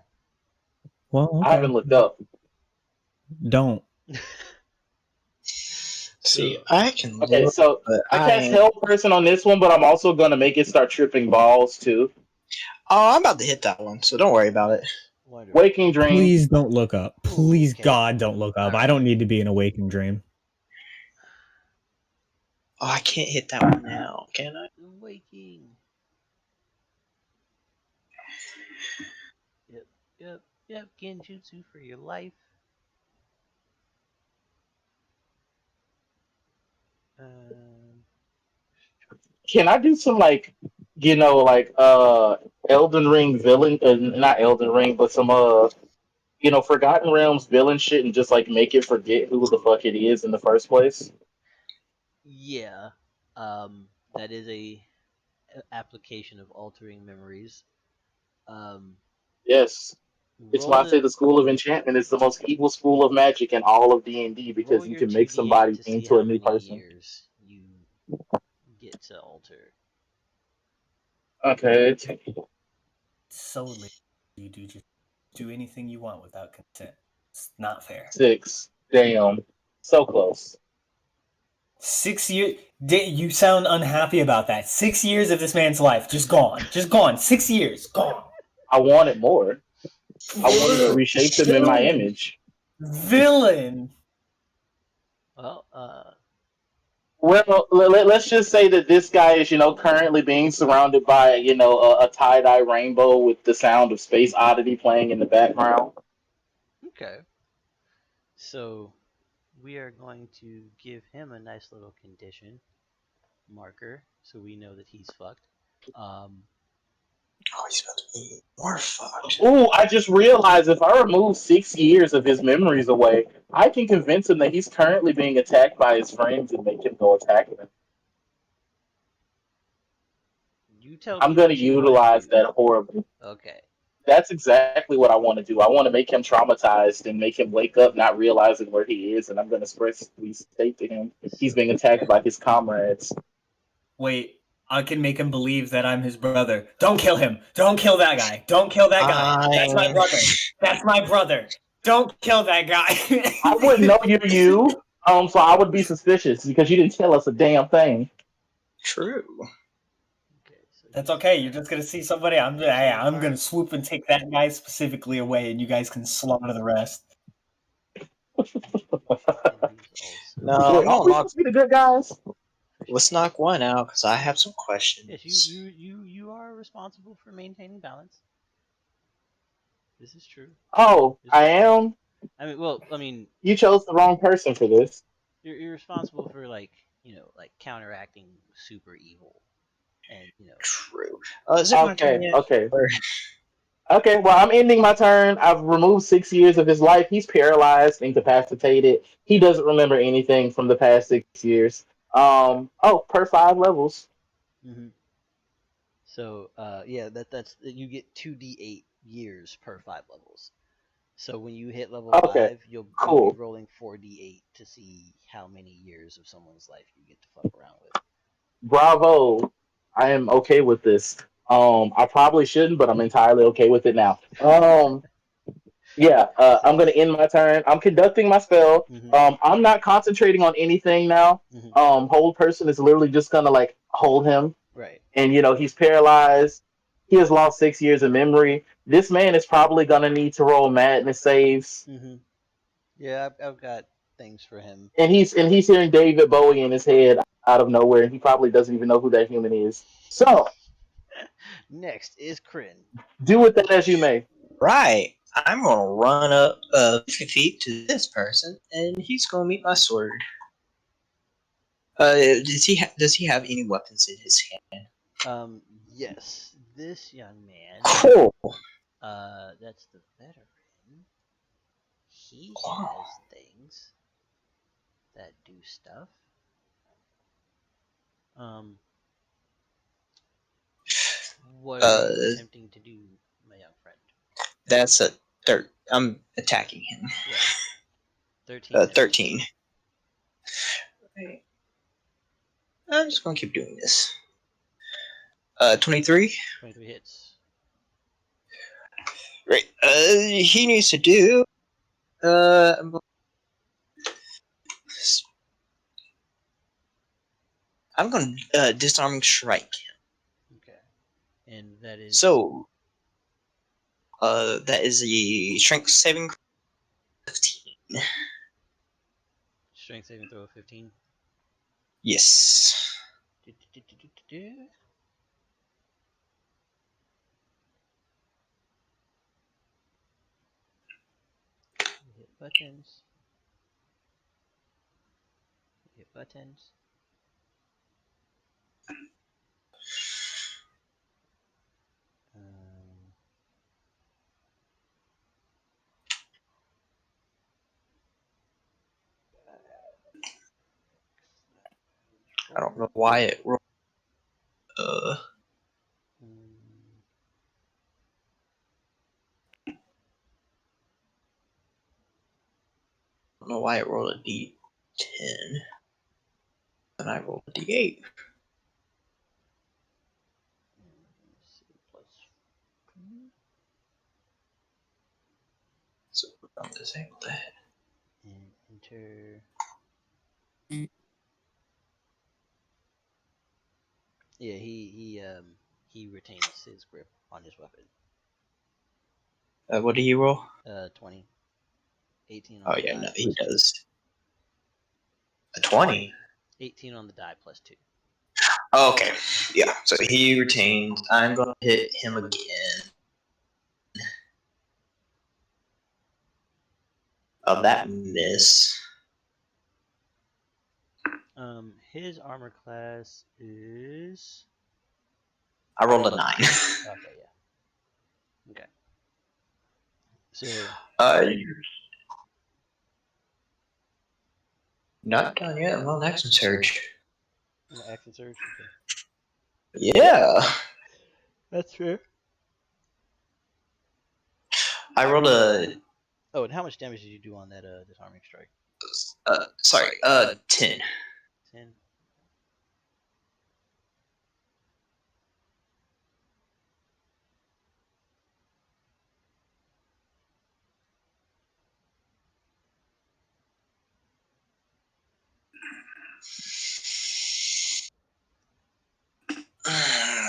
Speaker 3: Well, okay.
Speaker 4: I haven't looked up.
Speaker 3: Don't.
Speaker 2: See, I can.
Speaker 4: Okay, so I cast Hell Person on this one, but I'm also gonna make it start tripping balls too.
Speaker 2: Oh, I'm about to hit that one, so don't worry about it.
Speaker 4: Waking Dream.
Speaker 3: Please don't look up. Please,
Speaker 1: okay.
Speaker 3: God, don't look up. I don't need to be in a waking dream.
Speaker 2: Oh, I can't hit that one now, can I?
Speaker 1: Waking. Yep. Genjutsu for your life.
Speaker 4: Can I do some Elden Ring villain? Not Elden Ring, but some Forgotten Realms villain shit, and just like make it forget who the fuck it is in the first place.
Speaker 1: Yeah. That is a application of altering memories.
Speaker 4: Yes. It's why I say the School of Enchantment is the most evil school of magic in all of D&D, because you can make somebody into a new person.
Speaker 1: Years you get to alter.
Speaker 4: Okay.
Speaker 3: So you do anything you want without consent. It's not fair.
Speaker 4: 6. Damn. So close.
Speaker 3: 6 years. You sound unhappy about that. 6 years of this man's life just gone. 6 years gone.
Speaker 4: I wanted more. I wanted to reshape him in my image.
Speaker 3: Villain.
Speaker 1: Well,
Speaker 4: let's just say that this guy is, currently being surrounded by, a tie-dye rainbow with the sound of Space Oddity playing in the background.
Speaker 1: Okay. So, we are going to give him a nice little condition marker, so we know that he's fucked.
Speaker 2: Oh, he's about to be more fucked.
Speaker 4: Ooh, I just realized if I remove 6 years of his memories away, I can convince him that he's currently being attacked by his friends and make him go attack them. I'm going to utilize that horribly.
Speaker 1: Okay.
Speaker 4: That's exactly what I want to do. I want to make him traumatized and make him wake up not realizing where he is, and I'm going to expressly state to him he's being attacked by his comrades.
Speaker 3: Wait, I can make him believe that I'm his brother. Don't kill him. Don't kill that guy. Don't kill that guy. That's my brother. That's my brother. Don't kill that guy.
Speaker 4: I wouldn't know you're you, so I would be suspicious because you didn't tell us a damn thing.
Speaker 2: True.
Speaker 1: Okay, so
Speaker 3: That's okay. You're just gonna see somebody. I'm gonna swoop and take that guy specifically away, and you guys can slaughter the rest.
Speaker 2: No,
Speaker 4: Wait, are we supposed to be the good guys?
Speaker 2: let's knock one out because I have some questions.
Speaker 1: Yes, you are responsible for maintaining balance. This is true.
Speaker 4: Oh, I am.
Speaker 1: I mean, well, I mean,
Speaker 4: You chose the wrong person for this.
Speaker 1: you're responsible for like counteracting super evil, and
Speaker 2: True. Is it my turn yet?
Speaker 4: Okay. Okay, well, I'm ending my turn. I've removed 6 years of his life. He's paralyzed, incapacitated. He doesn't remember anything from the past 6 years. Per 5 levels.
Speaker 1: Mm-hmm. So, yeah, that's you get 2d8 years per 5 levels. So when you hit level 5, you'll be rolling 4d8 to see how many years of someone's life you get to fuck around with.
Speaker 4: Bravo. I am okay with this. I probably shouldn't, but I'm entirely okay with it now. I'm gonna end my turn. I'm conducting my spell.
Speaker 1: Mm-hmm.
Speaker 4: I'm not concentrating on anything now.
Speaker 1: Mm-hmm.
Speaker 4: Hold person is literally just gonna like hold him.
Speaker 1: Right.
Speaker 4: And he's paralyzed. He has lost 6 years of memory. This man is probably gonna need to roll madness saves.
Speaker 1: Mm-hmm. Yeah, I've got things for him.
Speaker 4: And he's hearing David Bowie in his head out of nowhere, and he probably doesn't even know who that human is. So
Speaker 1: next is Krin.
Speaker 4: Do with that as you may.
Speaker 2: Right. I'm gonna run up 50 feet to this person, and he's gonna meet my sword. Does he have any weapons in his hand?
Speaker 1: Yes. This young man.
Speaker 2: Cool.
Speaker 1: That's the veteran. He has things that do stuff. What are you attempting to do, my young friend?
Speaker 2: That's a I'm attacking him.
Speaker 1: Yeah. 13.
Speaker 2: 13. Right. I'm just gonna keep doing this. 23.
Speaker 1: 23 hits.
Speaker 2: Right. He needs to do. I'm gonna disarming strike him.
Speaker 1: Okay. And that is.
Speaker 2: So. That is the strength saving 15.
Speaker 1: Strength saving throw of 15.
Speaker 2: Yes.
Speaker 1: Hit buttons. Hit buttons.
Speaker 2: I don't know why it rolled. I don't know why it rolled a D10. And I rolled a D8. So I'll disable that.
Speaker 1: And enter. Yeah, he retains his grip on his weapon.
Speaker 2: What do you roll?
Speaker 1: 20. 18 on
Speaker 2: Oh
Speaker 1: the
Speaker 2: yeah,
Speaker 1: die.
Speaker 2: no, he does. A 20?
Speaker 1: 18 on the die plus 2.
Speaker 2: Oh, okay. Yeah, so he retains. I'm going to hit him again. Of that miss.
Speaker 1: His armor class is.
Speaker 2: I rolled a 9.
Speaker 1: Okay, yeah. Okay. So.
Speaker 2: Not done yet. I'm on action surge.
Speaker 1: Action surge.
Speaker 2: Okay. Yeah.
Speaker 1: That's fair.
Speaker 2: I rolled a.
Speaker 1: Oh, and how much damage did you do on that disarming strike?
Speaker 2: 10.
Speaker 1: 10.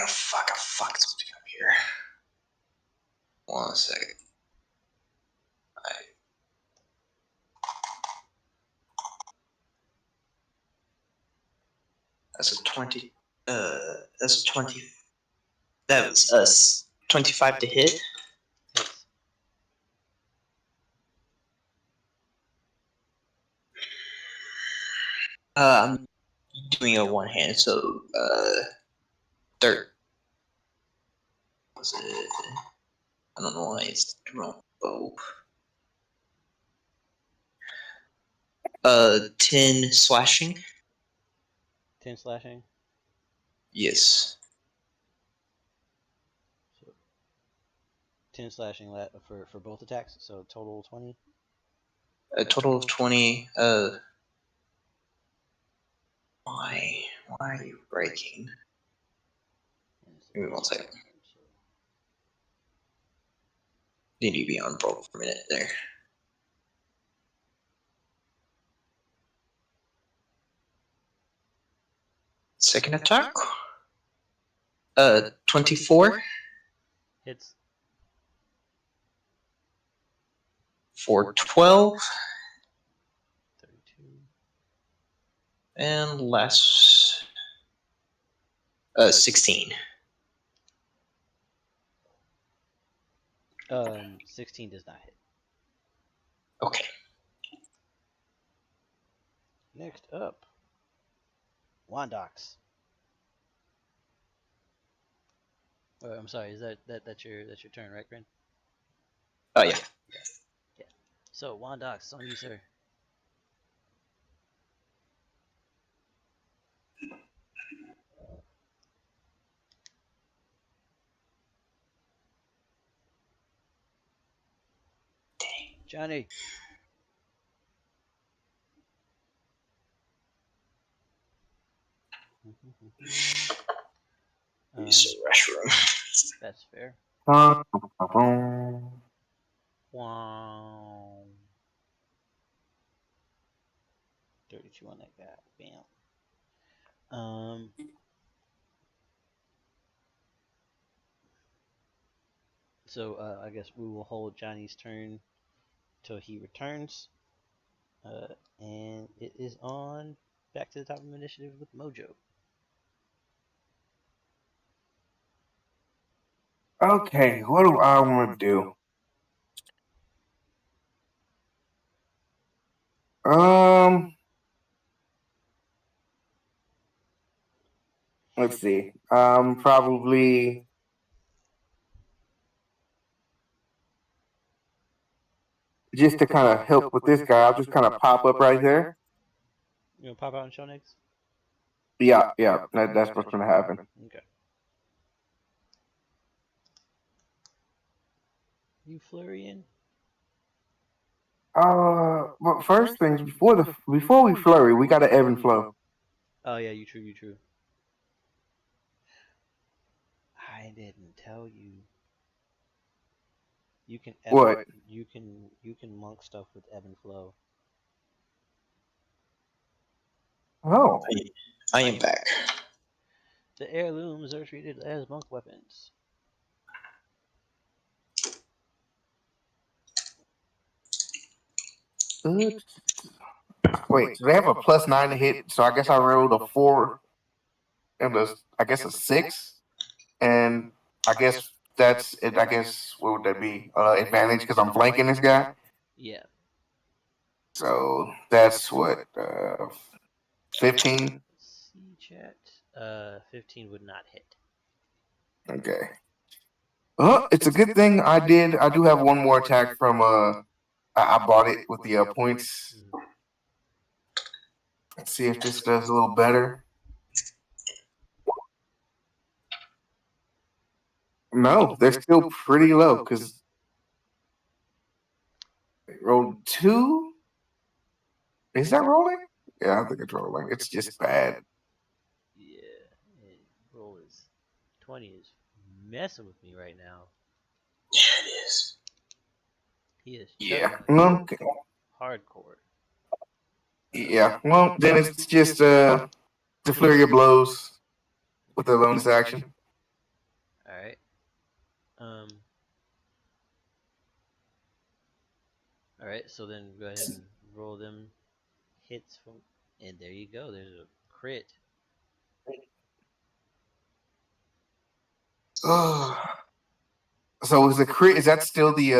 Speaker 2: Fuck, I fucked something up here. 1 second. That's a 20. That's a 20. That was us. 25 to hit.
Speaker 1: Hits.
Speaker 2: I'm doing a one hand, so third. Was it? I don't know why it's wrong. Oh. 10 slashing.
Speaker 1: 10 slashing.
Speaker 2: Yes.
Speaker 1: So 10 slashing for both attacks. So total 20.
Speaker 2: A total of 20. Why are you breaking? Give me 1 second. Need to be on roll for a minute there. Second attack. 24.
Speaker 1: Hits.
Speaker 2: For 12.
Speaker 1: 32.
Speaker 2: And last 16.
Speaker 1: 16 does not hit.
Speaker 2: Okay.
Speaker 1: Next up, Wandox. I'm sorry. Is that's your turn, right, Krin?
Speaker 2: Oh yeah.
Speaker 1: Yeah. So Wandox, on you, sir. Johnny.
Speaker 2: Use the restroom.
Speaker 1: That's fair.
Speaker 5: Wow.
Speaker 1: Wow. 32 on that guy. Bam. So I guess we will hold Johnny's turn till he returns. And it is on back to the top of initiative with Mojo.
Speaker 5: Okay, what do I want to do? Let's see. Probably just to kind of help with this guy, I'll just kind of pop up right there.
Speaker 1: You gonna pop out and show next?
Speaker 5: Yeah, that's what's gonna happen.
Speaker 1: Okay. You flurrying?
Speaker 5: But first things before we flurry, we got to ebb and flow.
Speaker 1: Oh yeah, you true. I didn't tell you. You can
Speaker 5: What?
Speaker 1: You can monk stuff with ebb and flow.
Speaker 5: Oh,
Speaker 2: I am back.
Speaker 1: The heirlooms are treated as monk weapons.
Speaker 5: wait. So they have a +9 to hit. So I guess I rolled a 4 and a 6, and I guess that's it. I guess what would that be? Advantage because I'm flanking this guy.
Speaker 1: Yeah.
Speaker 5: So that's what 15.
Speaker 1: See chat. 15 would not hit.
Speaker 5: Okay. It's a good thing I do have one more attack from I bought it with the points. Let's see if this does a little better. No, they're still pretty low because rolled 2. Is that rolling? Yeah, I think it's rolling. It's just bad.
Speaker 1: Yeah. Roll is 20 is messing with me right now.
Speaker 2: Yeah, it is.
Speaker 1: He is
Speaker 5: Yeah.
Speaker 1: chugging like
Speaker 5: Okay.
Speaker 1: hardcore.
Speaker 5: Yeah. Well, then it's just to flurry of blows with a bonus action.
Speaker 1: All right. All right. So then go ahead and roll them hits from, and there you go. There's a crit.
Speaker 5: So is the crit? Is that still the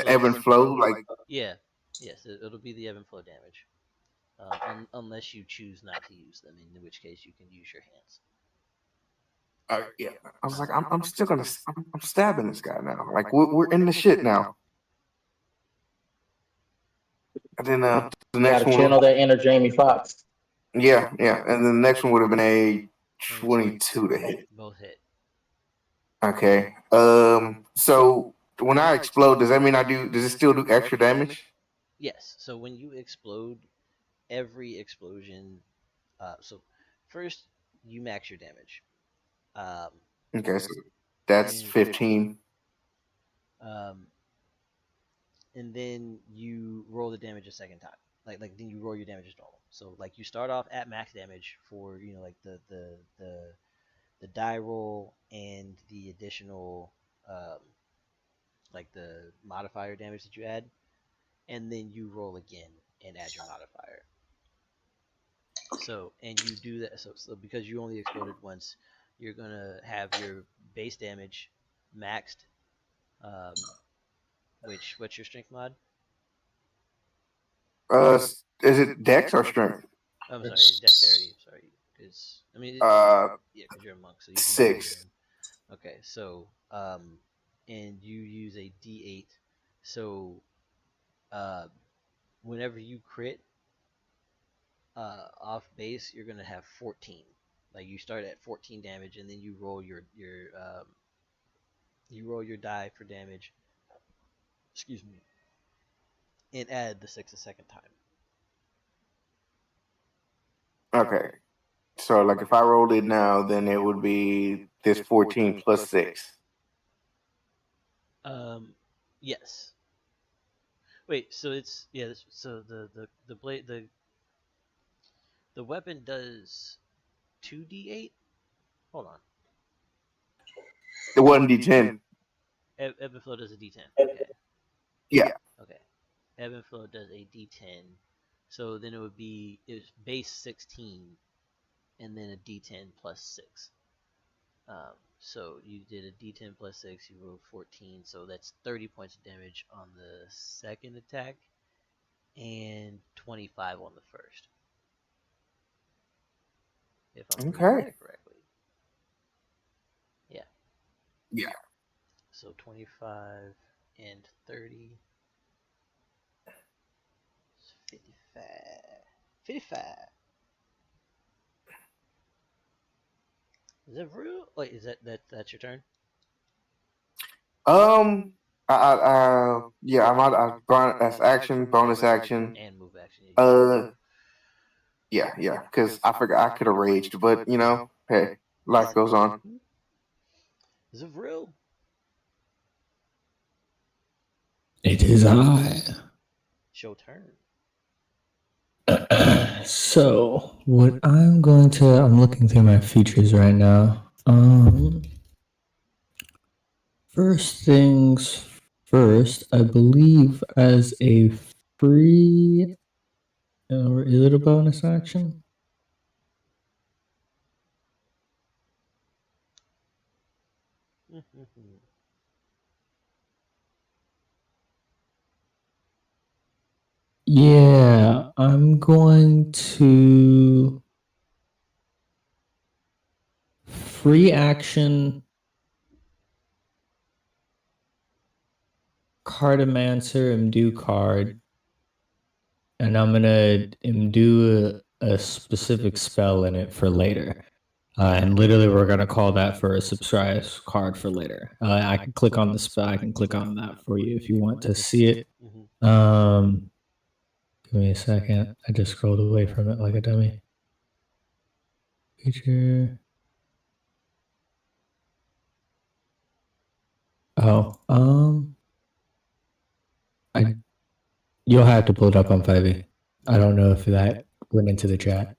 Speaker 5: ebb and flow? Like,
Speaker 1: yeah, yes, it'll be the ebb and flow damage, unless you choose not to use them, in which case you can use your hands.
Speaker 5: yeah. I was like, I'm still gonna, I'm stabbing this guy now. Like, we're in the shit now. And then the next one,
Speaker 4: channel that inner Jamie Foxx.
Speaker 5: Yeah, and then the next one would have been a 22 to hit.
Speaker 1: Both hit.
Speaker 5: Okay. So when I explode, does that mean does it still do extra damage?
Speaker 1: Yes. So when you explode, every explosion. So first you max your damage.
Speaker 5: Okay, so that's 15.
Speaker 1: And then you roll the damage a second time. Like then you roll your damage as normal. So like you start off at max damage for like the die roll and the additional like the modifier damage that you add, and then you roll again and add your modifier. So and you do that. So because you only exploded once, you're gonna have your base damage maxed. What's your strength mod?
Speaker 5: Is it Dex or Strength?
Speaker 1: I'm sorry, dexterity. I'm sorry, because I mean, yeah, because you're a monk, so you can
Speaker 5: 6.
Speaker 1: Okay, so and you use a D8. So whenever you crit off base, you're gonna have 14. Like you start at 14 damage, and then you roll your die for damage. Excuse me, and add the 6 a second time.
Speaker 5: Okay. So like if I rolled it now, then it would be this 14 plus 6.
Speaker 1: Yes. Wait, so it's so the blade the weapon does 2d8? Hold on.
Speaker 5: It wasn't D10.
Speaker 1: Ebb and flow does a d10. Okay.
Speaker 5: Yeah.
Speaker 1: Okay. Ebb and flow does a d10. So then it's base 16 and then a d10 plus 6. So you did a d10 plus 6, you rolled 14, so that's 30 points of damage on the second attack and 25 on the first. If I'm reading that correctly. Yeah.
Speaker 5: Yeah.
Speaker 1: So 25 and 30. 55. 55. Is that real? Wait, is that's your turn?
Speaker 5: Yeah, I'm out. That's action, bonus action,
Speaker 1: and move action.
Speaker 5: Yeah, because I forgot I could have raged, but hey, life goes on.
Speaker 1: Is it real?
Speaker 3: It is I.
Speaker 1: Show turn.
Speaker 3: So what I'm looking through my features right now. First things first, I believe as a free, or is it a bonus action? Yeah, I'm going to free action Cartomancer Imdue card, and I'm gonna imbue a specific spell in it for later. And literally, we're gonna call that for a subscribe card for later. I can click on the spell. I can click on that for you if you want to see it. Give me a second. I just scrolled away from it like a dummy. Feature. Oh, you'll have to pull it up on 5e. I don't know if that went into the chat.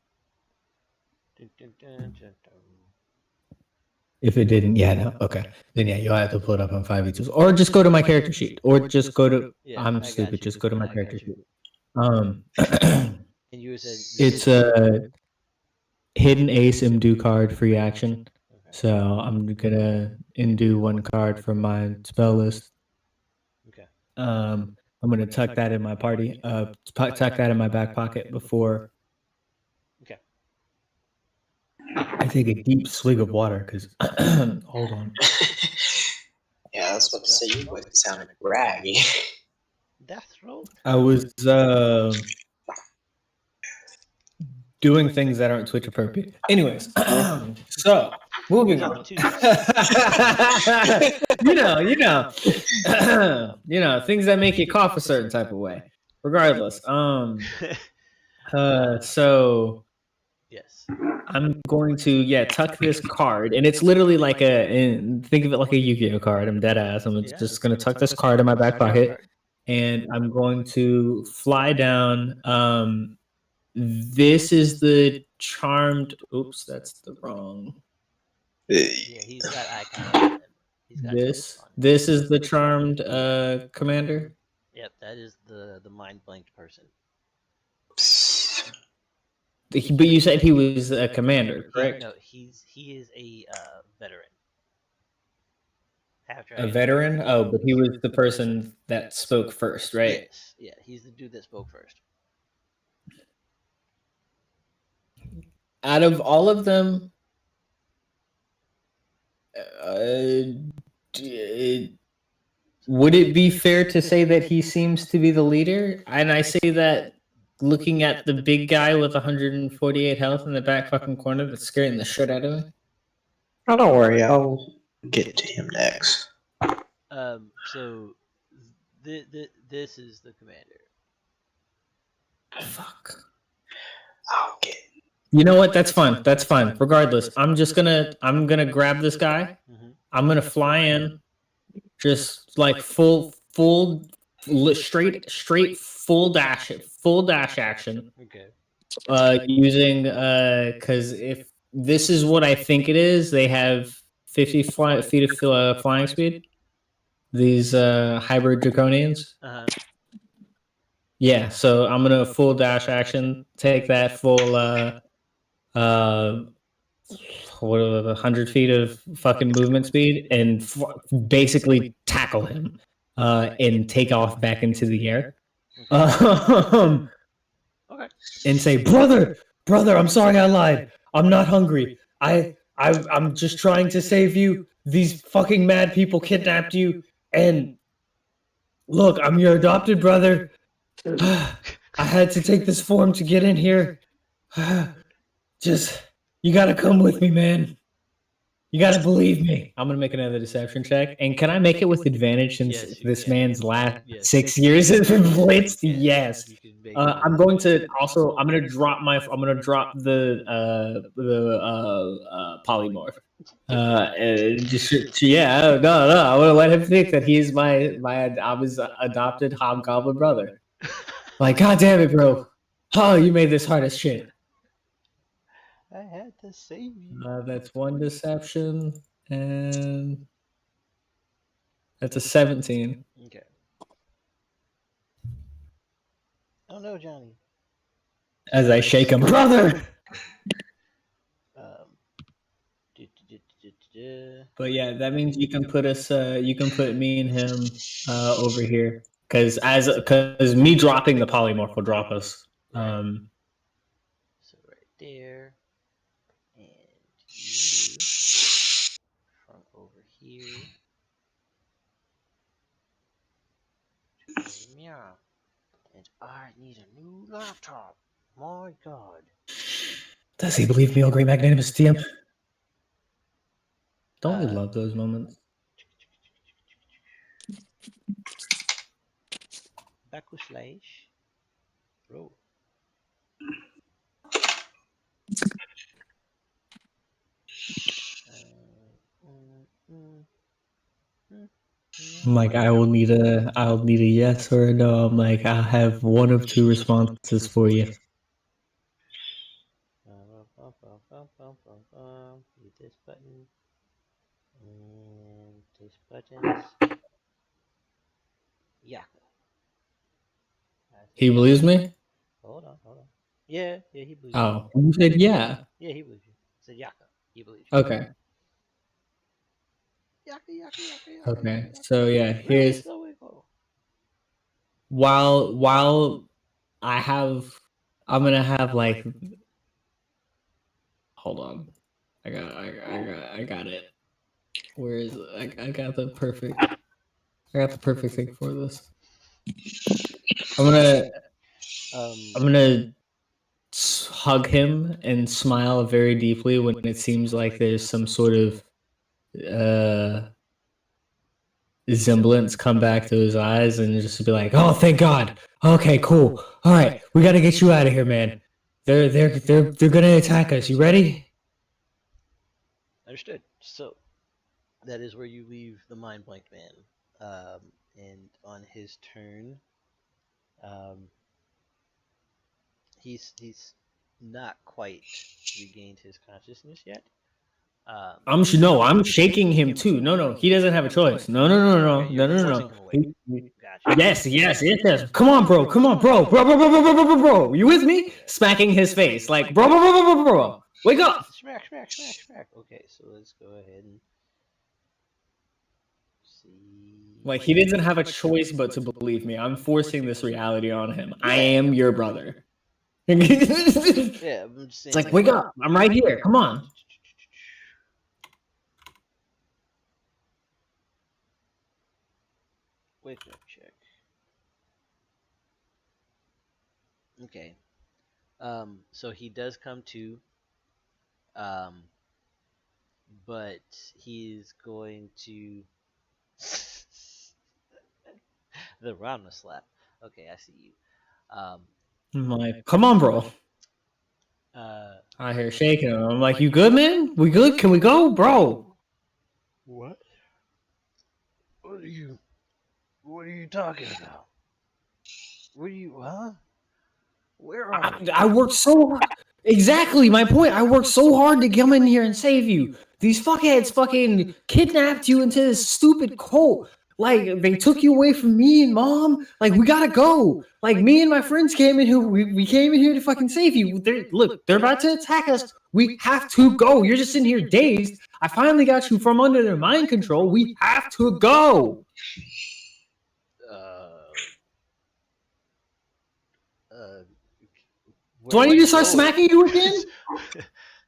Speaker 3: If it didn't, yeah, no, okay. Then yeah, you'll have to pull it up on 5e2s, or just go to my character sheet, or just go to. I'm stupid. Just go to my character sheet.
Speaker 1: And you said
Speaker 3: It's a hidden ace imdo card, free action. So I'm gonna undo one card from my spell list.
Speaker 1: Okay.
Speaker 3: I'm gonna tuck that in my party. Tuck that in my back pocket before.
Speaker 1: Okay.
Speaker 3: I take a deep swig of water because. Hold on.
Speaker 2: Yeah, I was about to say you would sound braggy.
Speaker 1: Death roll.
Speaker 3: I was doing things that aren't Twitch appropriate. Anyways, so moving on. you know, things that make you cough a certain type of way. Regardless, so
Speaker 1: yes,
Speaker 3: I'm going to tuck this card, and it's literally like think of it like a Yu-Gi-Oh card. I'm dead ass. I'm just gonna tuck this card in my back pocket, and I'm going to fly down. This is the charmed. Oops, that's the wrong.
Speaker 1: Yeah, he's got icon.
Speaker 3: This is the charmed commander.
Speaker 1: Yep, that is the mind blanked person.
Speaker 3: But you said he was a commander, correct?
Speaker 1: No, he is a veteran.
Speaker 3: A veteran? Oh, but he was the person that spoke first, right?
Speaker 1: Yes, yeah, he's the dude that spoke first.
Speaker 3: Out of all of them, would it be fair to say that he seems to be the leader? And I say that looking at the big guy with 148 health in the back fucking corner that's scaring the shit out of me.
Speaker 2: Oh, don't worry, I'll get to him next.
Speaker 1: So this is the commander.
Speaker 3: Fuck.
Speaker 2: I'll get.
Speaker 3: You know what? That's fine. That's fine. Regardless, I'm gonna grab this guy. I'm gonna fly in, just like full straight full dash action.
Speaker 1: Okay.
Speaker 3: Using because if this is what I think it is, they have 50 feet of flying speed. These hybrid draconians. Yeah, so I'm gonna full dash action, take that full 100 feet of fucking movement speed, and basically tackle him, and take off back into the air.
Speaker 1: Okay.
Speaker 3: And say, brother, I'm sorry I lied. I'm not hungry. I'm just trying to save you. These fucking mad people kidnapped you, and look, I'm your adopted brother. I had to take this form to get in here. Just, you gotta come with me, man. You gotta believe me. I'm gonna make another deception check. And can I make it with advantage since this man's last 6 years has been blitzed? Yes. I'm gonna drop the polymorph. No. I want to let him think that he's I was adopted hobgoblin brother. Like, god damn it, bro. Oh, you made this hard as shit.
Speaker 1: I had to save you.
Speaker 3: That's one deception, and that's a 17.
Speaker 1: Okay. Oh no, Johnny.
Speaker 3: As I shake him, brother. But yeah, that means you can put us. You can put me and him over here, because me dropping the polymorph will drop us.
Speaker 1: So right there, and you from over here. Yeah, and I need a new laptop. My God.
Speaker 3: Does he believe me, oh great magnanimous DM? Don't we love those moments?
Speaker 1: Backlash. Roll.
Speaker 3: I'm like, I'll need a yes or a no. I'm like, I'll have one of two responses for you.
Speaker 1: Hit this button and this buttons. Yaka.
Speaker 3: He believes me?
Speaker 1: Hold on. Yeah, he believes
Speaker 3: Oh, you said yeah.
Speaker 1: you. Yeah, he believes you. Said Yaka. He believes you.
Speaker 3: Okay.
Speaker 1: Yaka.
Speaker 3: Okay. So yeah,
Speaker 1: Really?
Speaker 3: here's
Speaker 1: So we go.
Speaker 3: while I'm gonna have like, hold on. I got it. Where is it? I got the perfect thing for this. I'm gonna hug him and smile very deeply when it seems like there's some sort of semblance come back to his eyes, and just be like, "Oh, thank God. Okay, cool. All right, we got to get you out of here, man. They're gonna attack us. You ready?"
Speaker 1: Understood. So that is where you leave the mind blank man. And on his turn, he's not quite regained his consciousness yet.
Speaker 3: I'm shaking him too. No, he doesn't have a choice. No.
Speaker 1: Gotcha.
Speaker 3: Yes. Come on, bro. Bro. You with me? Smacking his face like, bro. Wake up.
Speaker 1: Smack. Okay, so let's go ahead and see.
Speaker 3: Like, he doesn't have a choice but to believe me. I'm forcing this reality on him. I am your brother.
Speaker 1: Yeah, I'm just saying.
Speaker 3: It's like, wake up. I'm right here. Come on.
Speaker 1: Wake up check. Okay. So he does come to. But he's going to the Rana slap. Okay, I see you.
Speaker 3: I'm like, come on, bro. I hear shaking him. I'm like, you good, man? We good? Can we go, bro?
Speaker 1: What? What are you talking about? Where are we?
Speaker 3: I worked so hard. Exactly my point. I worked so hard to come in here and save you. These fuckheads fucking kidnapped you into this stupid cult. Like, they took you away from me and mom. Like, we gotta go. Like, me and my friends came in here. We came in here to fucking save you. They're about to attack us. We have to go. You're just sitting here dazed. I finally got you from under their mind control. We have to go. Do I need to start smacking you again?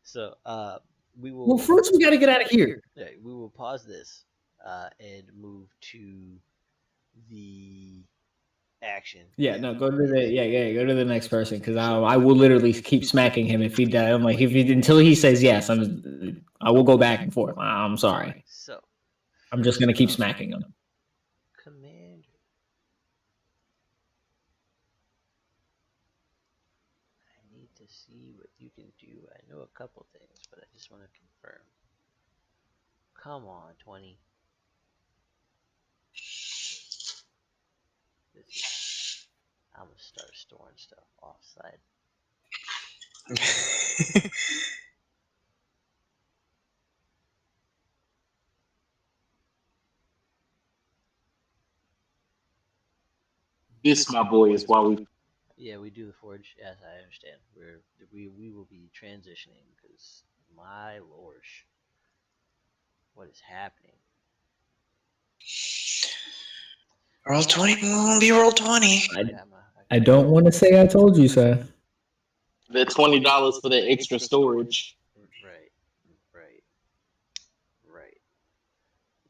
Speaker 1: So, we will.
Speaker 3: Well, first we gotta get out of here.
Speaker 1: Yeah, we will pause this and move to the action.
Speaker 3: Yeah, no, go to the next person, because I will literally keep smacking him if he does. I'm like, until he says yes, I will go back and forth. I'm sorry.
Speaker 1: So,
Speaker 3: I'm just gonna keep smacking him.
Speaker 1: Commander. I need to see what you can do. I know a couple things, but I just want to confirm. Come on, 20. I'm gonna start storing stuff offside.
Speaker 4: This, my boy, is why we.
Speaker 1: Yeah, we do the forge. Yes, I understand. We will be transitioning because my lord, what is happening?
Speaker 2: Roll 20, be roll 20.
Speaker 3: I don't want to say I told you so.
Speaker 4: The $20 for the extra storage.
Speaker 1: Right.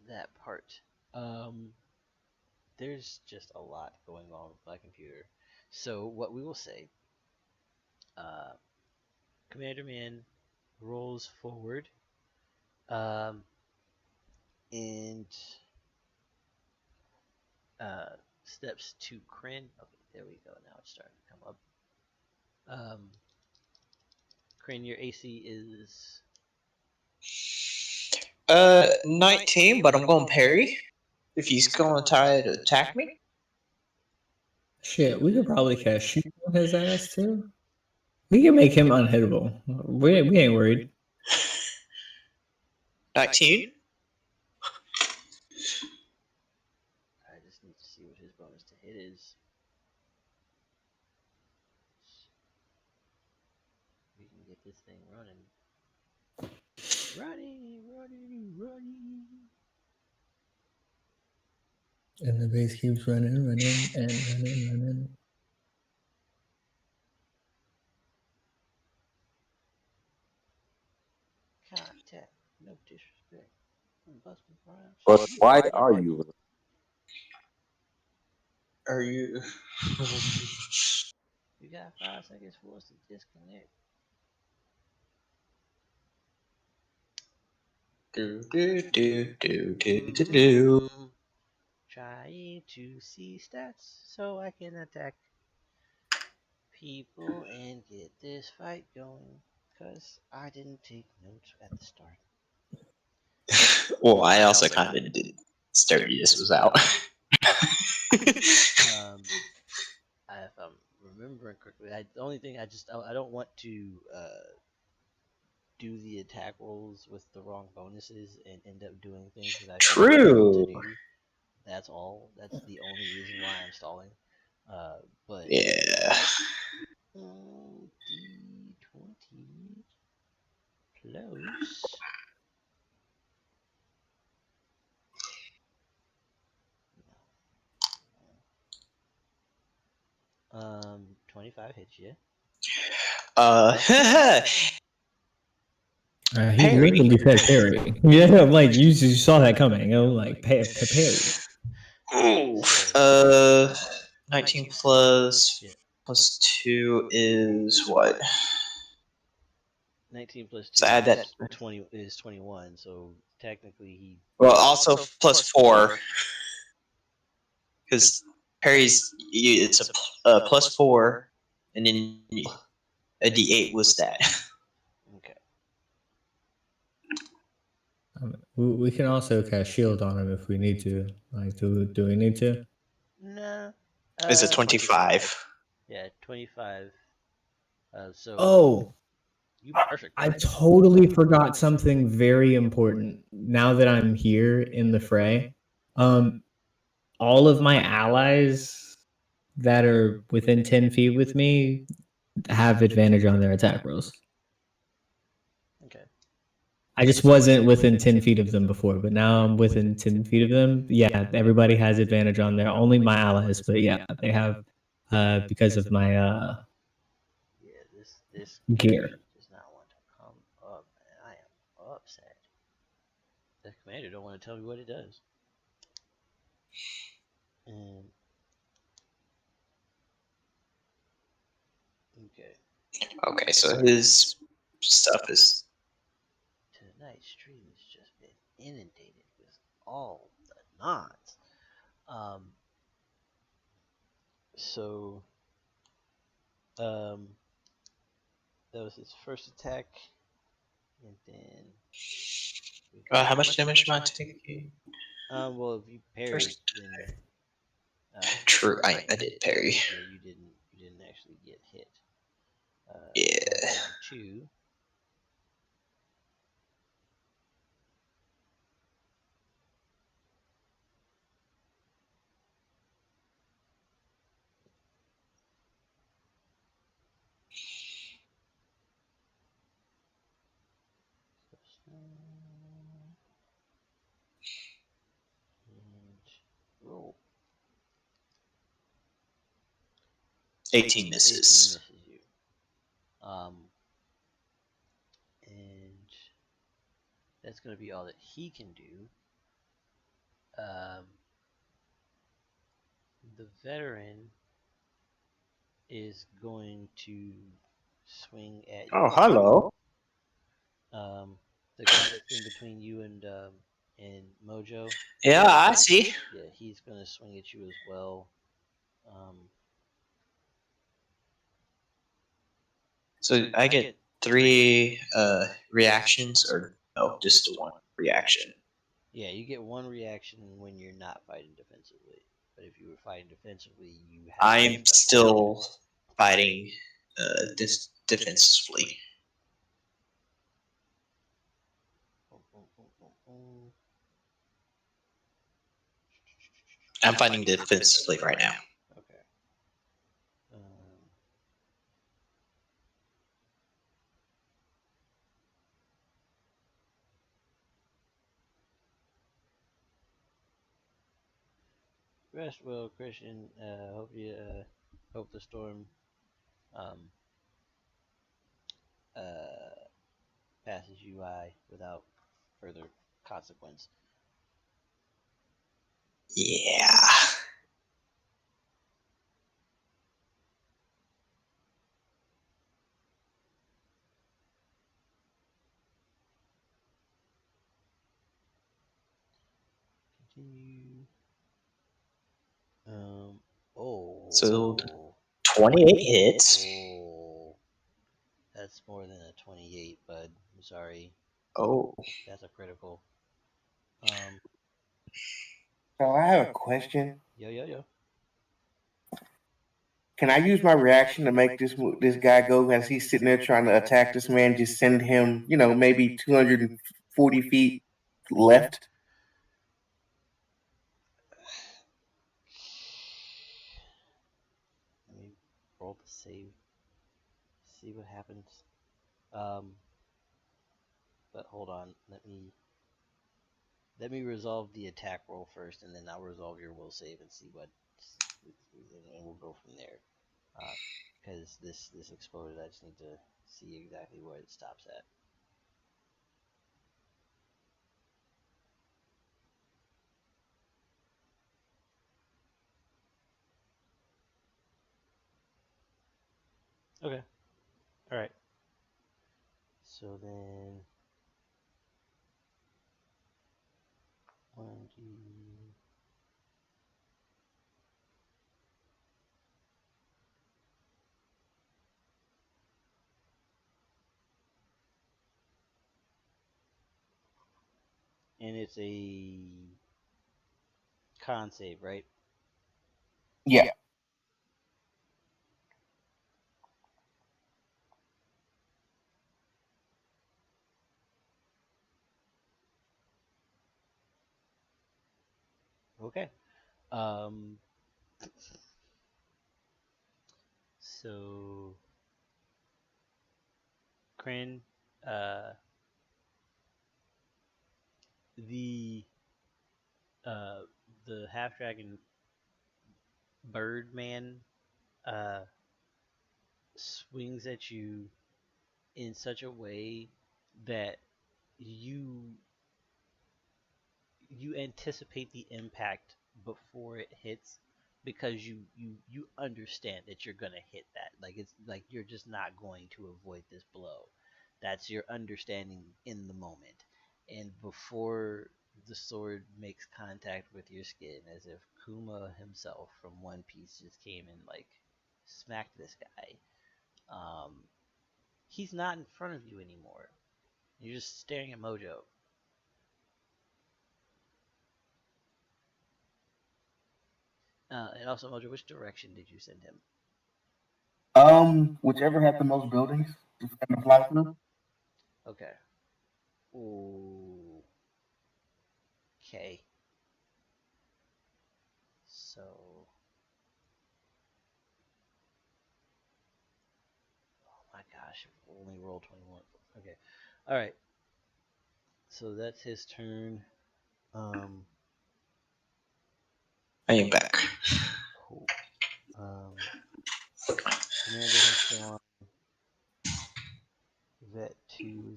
Speaker 1: That part. There's just a lot going on with my computer. So what we will say, Commander Man rolls forward, and steps to Krin. Okay, there we go. Now it's starting to come up. Krin, your AC is
Speaker 2: 19, but I'm going parry. if he's going to try to attack me?
Speaker 3: Shit, we could probably cast shoot on his ass too. We can make him unhittable. We ain't worried.
Speaker 2: 19?
Speaker 1: I just need to see what his bonus to hit is. We can get this thing running. Running.
Speaker 3: And the base keeps running.
Speaker 1: Contact. No disrespect. I'm busting around.
Speaker 6: But why are you?
Speaker 2: Are you?
Speaker 1: You got 5 seconds for us to disconnect.
Speaker 2: Do.
Speaker 1: Trying to see stats so I can attack people and get this fight going. Cause I didn't take notes at the start.
Speaker 2: Well, I also kind of did. Sturdiness was out.
Speaker 1: If I'm remembering correctly, the only thing I don't want to do the attack rolls with the wrong bonuses and end up doing things that I shouldn't be able to do. That's all. That's the only reason why I'm stalling. But
Speaker 2: Yeah.
Speaker 1: D20 close. 25 hits you.
Speaker 3: He greatly said parry. Yeah, I'm like you saw that coming. I'm like parry.
Speaker 2: Ooh. 19 plus 2 is what?
Speaker 1: 19 plus 2
Speaker 2: So add that.
Speaker 1: 20 is 21. So technically he.
Speaker 2: Well, also plus 4. Because parry's it's a plus 4, and then a d8 was that.
Speaker 1: Okay.
Speaker 3: We can also cast shield on him if we need to. Like, do we need to?
Speaker 1: Nah.
Speaker 2: It's a 25.
Speaker 1: Yeah, 25. So.
Speaker 3: Oh.
Speaker 1: You perfect.
Speaker 3: I totally forgot something very important. Now that I'm here in the fray, all of my allies that are within 10 feet with me have advantage on their attack rolls.
Speaker 1: Okay.
Speaker 3: I just wasn't within 10 feet of them before, but now I'm within 10 feet of them. Yeah, everybody has advantage on there. Only my allies, but yeah, they have because of my
Speaker 1: this
Speaker 3: gear.
Speaker 1: Does not want to come up, and I am upset. The commander don't want to tell me what it does. And
Speaker 2: Okay, so his stuff is.
Speaker 1: Tonight's stream has just been inundated with all the knots. So that was his first attack, and then.
Speaker 2: How much damage am I taking?
Speaker 1: Well, if you parried, then.
Speaker 2: True, I did parry.
Speaker 1: Yeah, you didn't actually get hit.
Speaker 2: Yeah.
Speaker 1: 2. Roll.
Speaker 2: 18 misses.
Speaker 1: 18 misses you. And that's going to be all that he can do. The veteran is going to swing at you.
Speaker 2: Oh, hello.
Speaker 1: The guy that's in between you and Mojo.
Speaker 2: Yeah, I see.
Speaker 1: Yeah, he's going to swing at you as well.
Speaker 2: So I get 3 reactions, or no, just 1 reaction.
Speaker 1: Yeah, you get one reaction when you're not fighting defensively. But if you were fighting defensively, you have.
Speaker 2: I'm still fighting defensively. I'm fighting defensively right now.
Speaker 1: Okay. Rest well, Christian. Hope the storm passes you by without further consequence.
Speaker 2: Yeah.
Speaker 1: Continue.
Speaker 2: So 28 hits.
Speaker 1: Oh, that's more than a 28, bud. I'm sorry.
Speaker 2: Oh.
Speaker 1: That's a critical.
Speaker 5: So I have a question.
Speaker 1: Yo.
Speaker 5: Can I use my reaction to make this guy go as he's sitting there trying to attack this man? Just send him, maybe 240 feet left.
Speaker 1: Let me roll the save. See what happens. But hold on. Let me resolve the attack roll first, and then I'll resolve your will save and see what, and we'll go from there. Because this exploded, I just need to see exactly where it stops at. Okay. All right. So then, 1d. And it's a con save, right?
Speaker 5: Yeah.
Speaker 1: Okay. So, Krin, the half dragon bird man swings at you in such a way that you anticipate the impact before it hits, because you understand that you're gonna hit that. Like, it's like you're just not going to avoid this blow. That's your understanding in the moment. And before the sword makes contact with your skin, as if Kuma himself from One Piece just came and like smacked this guy, he's not in front of you anymore. You're just staring at Mojo. And also, Mojo, which direction did you send him?
Speaker 5: Whichever had the most buildings to fly through.
Speaker 1: Okay. Ooh. Okay. So. Oh my gosh, only roll 21. Okay. Alright. So that's his turn.
Speaker 2: I am back.
Speaker 1: Cool. Commander Hassan. Vet 2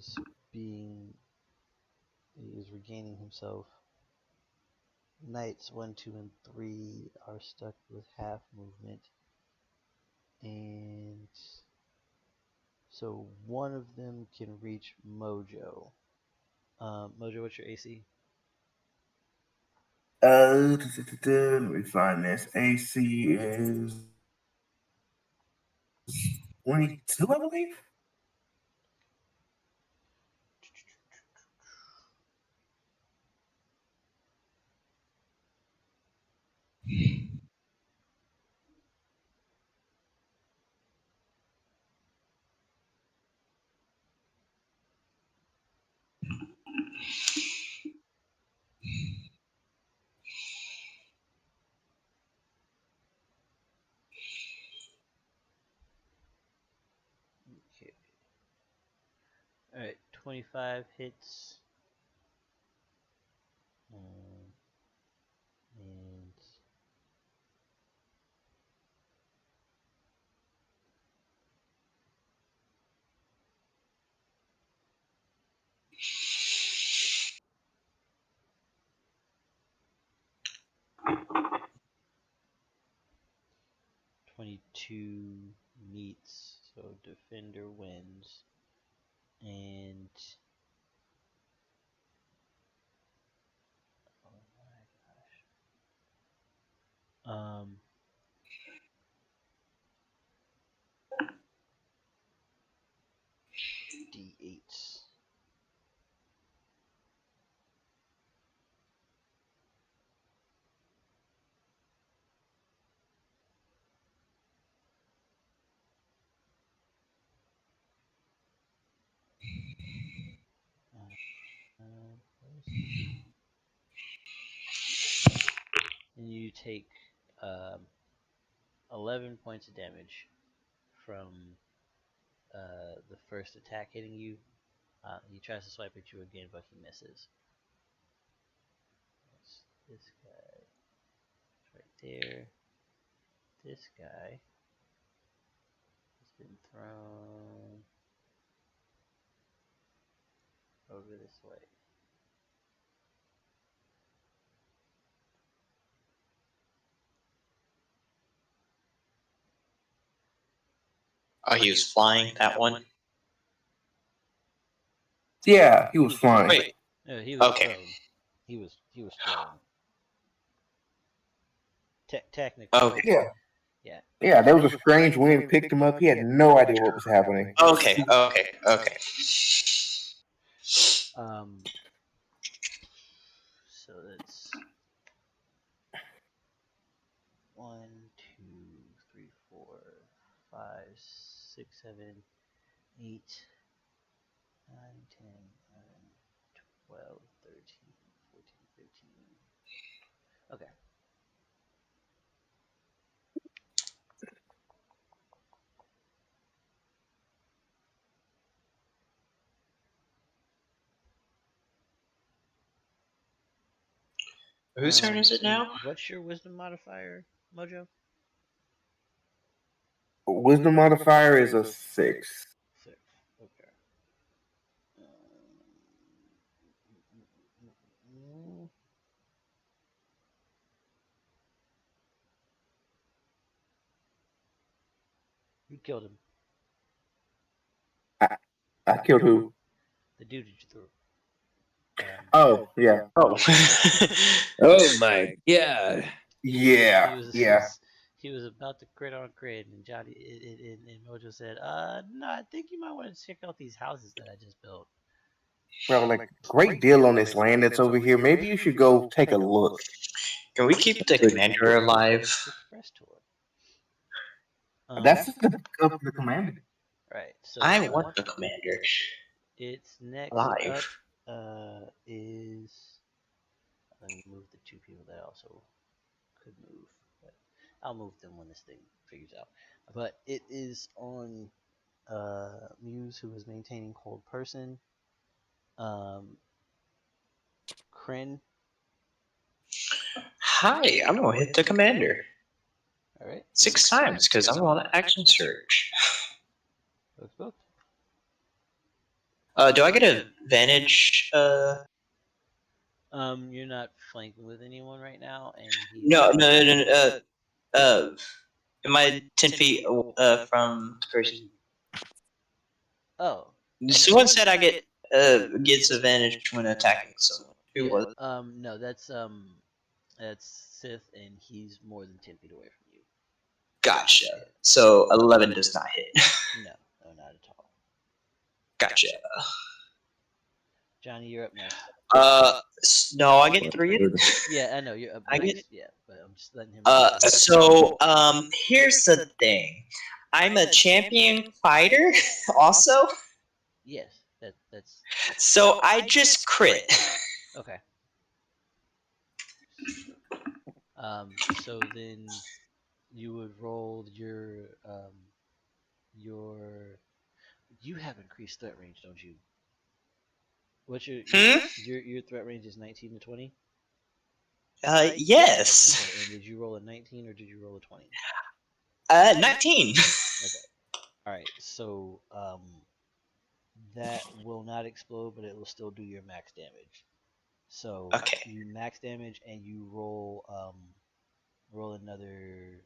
Speaker 1: is regaining himself. Knights 1, 2, and 3 are stuck with half movement. And so one of them can reach Mojo. Mojo, what's your AC?
Speaker 5: Let me find this. AC is 22, I believe.
Speaker 1: Alright, 25 hits. And 22 meets, so defender wins. And oh my gosh. D8s. And you take 11 points of damage from the first attack hitting you. He tries to swipe at you again, but he misses. That's this guy. It's right there. This guy has been thrown over this way.
Speaker 2: Oh, he was flying, that one?
Speaker 5: Yeah, he was flying.
Speaker 2: Wait.
Speaker 1: No, he was
Speaker 2: Okay.
Speaker 1: thrown. He was thrown. Technically.
Speaker 2: Okay.
Speaker 5: Yeah.
Speaker 1: Yeah.
Speaker 5: Yeah, there was a strange wind picked him up. He had no idea what was happening.
Speaker 2: Okay.
Speaker 1: So that's 1, 2, 3, 4, 5, 6, 7, 8, 9, 10, 11, 12, 13, 14, 15. Okay.
Speaker 2: Whose turn is it now?
Speaker 1: What's your wisdom modifier, Mojo?
Speaker 5: Wisdom modifier is a 6.
Speaker 1: 6. Okay. You killed him.
Speaker 5: I killed who?
Speaker 1: The dude that you threw.
Speaker 5: Oh, yeah.
Speaker 2: Oh.
Speaker 6: Oh my god.
Speaker 5: Yeah.
Speaker 1: He was about to crit on Krin, and Johnny and Mojo said, "No, I think you might want to check out these houses that I just built."
Speaker 5: Well, like, great deal on this land that's over here. Maybe you should go take a look.
Speaker 2: Can we keep the commander alive?
Speaker 1: Express tour.
Speaker 5: That's up to the commander.
Speaker 1: Right. So
Speaker 2: I want the commander
Speaker 1: it's next
Speaker 2: alive.
Speaker 1: up is. Let me move the 2 people that also could move, but I'll move them when this thing figures out. But it is on Muse, who is maintaining hold person. Krin.
Speaker 2: Hi, I'm gonna hit the commander.
Speaker 1: All right.
Speaker 2: 6 times because I'm on an action surge.
Speaker 1: Both.
Speaker 2: Do I get advantage?
Speaker 1: You're not flanking with anyone right now, and
Speaker 2: No. Am I 10 feet from the person?
Speaker 1: Oh.
Speaker 2: Someone said I get gets advantage when attacking someone. Who was?
Speaker 1: No, that's Sith, and he's more than 10 feet away from you.
Speaker 2: Gotcha. So 11 does not hit.
Speaker 1: No, not at all.
Speaker 2: Gotcha.
Speaker 1: Johnny, you're up next.
Speaker 2: No, I get 3.
Speaker 1: Yeah, I know you're up
Speaker 2: I
Speaker 1: next.
Speaker 2: get.
Speaker 1: Yeah, but I'm just letting him.
Speaker 2: So here's the thing. I'm a champion fighter, also.
Speaker 1: Yes, that's.
Speaker 2: So I just crit.
Speaker 1: Okay. So then you would roll your. You have increased threat range, don't you? What's your threat range is 19 to 20?
Speaker 2: Yes.
Speaker 1: Okay, and did you roll a 19 or did you roll a 20?
Speaker 2: 19.
Speaker 1: Okay. All right. So that will not explode, but it will still do your max damage. So
Speaker 2: Okay.
Speaker 1: you max damage and you roll another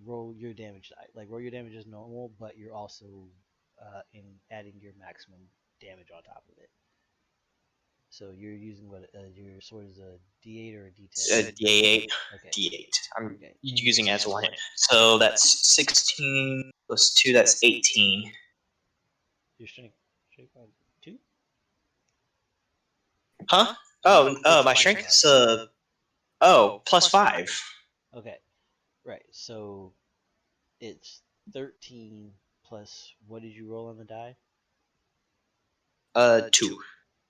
Speaker 1: roll your damage die. Like roll your damage as normal, but you're also in adding your maximum damage on top of it. So you're using what your sword is a D8 or a D10?
Speaker 2: D8.
Speaker 1: Okay.
Speaker 2: D8. I'm
Speaker 1: Okay.
Speaker 2: using as one. So that's 16 plus 2. That's 18.
Speaker 1: Your strength 2?
Speaker 2: Huh? My strength is plus 5.
Speaker 1: Okay. Right. So it's 13 plus what did you roll on the die?
Speaker 2: 2.
Speaker 1: You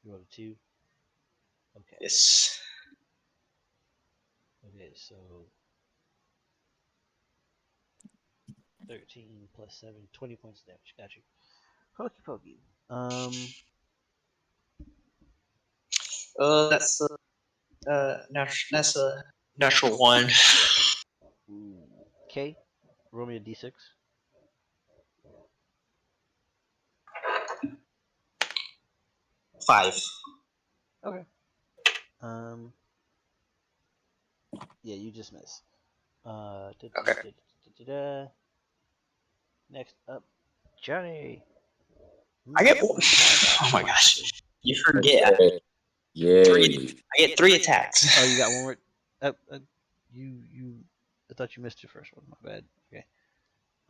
Speaker 1: rolled a 2. Okay.
Speaker 2: Yes.
Speaker 1: Okay, so 13 plus 7, 20 points of damage. Got you. Hokey pokey.
Speaker 2: That's a natural 1.
Speaker 1: Okay. Roll me a d6.
Speaker 2: 5.
Speaker 1: Okay. Yeah, you just miss.
Speaker 2: Okay.
Speaker 1: Next up, Johnny.
Speaker 2: I get. Oh my gosh! You forget.
Speaker 6: Yay.
Speaker 2: I get 3 attacks.
Speaker 1: Oh, you got one more. You. I thought you missed your first one. My bad. Okay.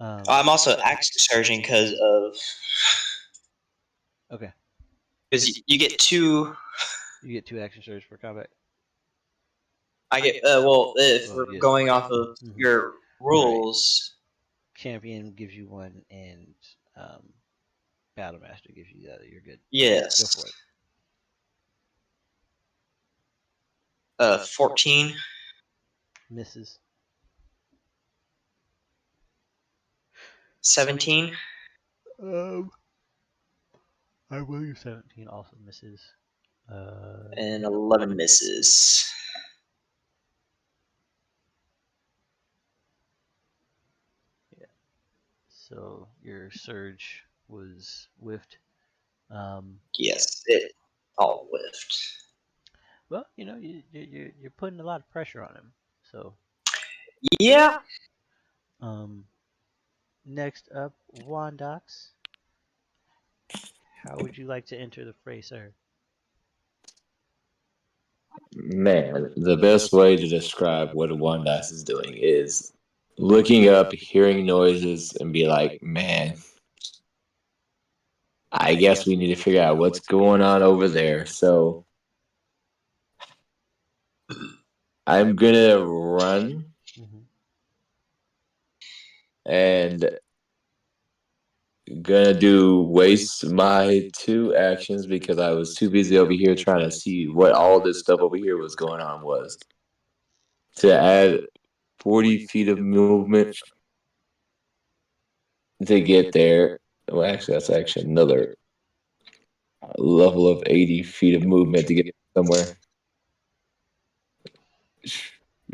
Speaker 2: I'm also action surging because of.
Speaker 1: Okay.
Speaker 2: Because you get 2.
Speaker 1: You get 2 action surges for combat.
Speaker 2: I get if we're going off of your rules.
Speaker 1: Champion gives you 1, and Battle Master gives you the other. You're good.
Speaker 2: Yes.
Speaker 1: Go for it.
Speaker 2: 14.
Speaker 1: Misses.
Speaker 2: 17.
Speaker 1: I believe 17 also misses.
Speaker 2: And 11 misses.
Speaker 1: Yeah. So your surge was whiffed.
Speaker 2: Yes, it all whiffed.
Speaker 1: Well, you're putting a lot of pressure on him. So.
Speaker 2: Yeah.
Speaker 1: Next up, Wandox. How would you like to enter the fray, sir?
Speaker 6: Man, the best way to describe what Wandass is doing is looking up, hearing noises, and be like, man, I guess we need to figure out what's going on over there. So I'm gonna run and gonna waste my 2 actions because I was too busy over here trying to see what all this stuff over here was going on was. To add 40 feet of movement to get there. Well, actually, that's actually another level of 80 feet of movement to get somewhere.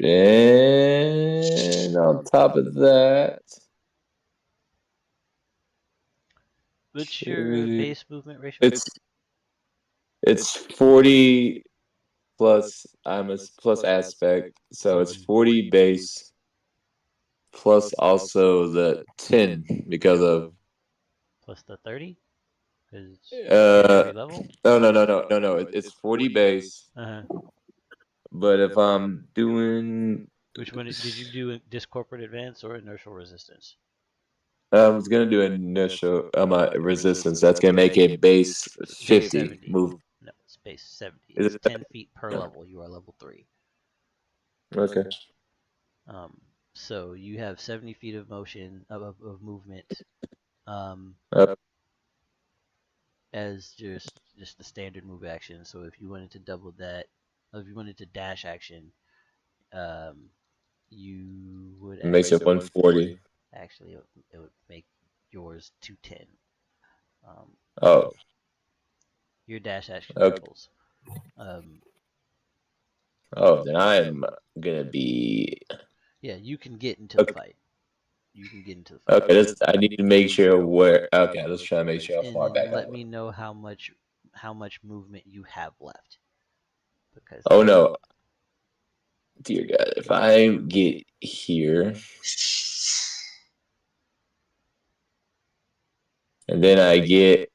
Speaker 6: And on top of that,
Speaker 1: what's your base movement ratio?
Speaker 6: It's 40 plus I'm a plus aspect, so it's 40 base plus also the 10 because of
Speaker 1: plus the 30.
Speaker 6: every
Speaker 1: level.
Speaker 6: No. It's 40 base.
Speaker 1: Uh-huh.
Speaker 6: But if I'm doing,
Speaker 1: which one did you do? Discorporate advance or inertial resistance?
Speaker 6: I was gonna do initial resistance. That's gonna make it base 50 move.
Speaker 1: No, it's base 70. It's 10 feet per level. You are level 3.
Speaker 6: Okay.
Speaker 1: So you have 70 feet of motion of movement. As just the standard move action. So if you wanted to double that, if you wanted to dash action, you would.
Speaker 6: It makes it 140.
Speaker 1: Actually, it would make yours 210.
Speaker 6: Oh.
Speaker 1: Your dash action
Speaker 6: Okay.
Speaker 1: doubles.
Speaker 6: Oh, then I am gonna be.
Speaker 1: Yeah, you can get into the
Speaker 6: Okay.
Speaker 1: fight. You can get into the fight.
Speaker 6: Okay, I need to make sure where. Okay, let's try to make sure how
Speaker 1: And
Speaker 6: far
Speaker 1: then
Speaker 6: back I
Speaker 1: let
Speaker 6: was.
Speaker 1: me know how much movement you have left. Because
Speaker 6: Oh no, dear God! If I get here, and then I get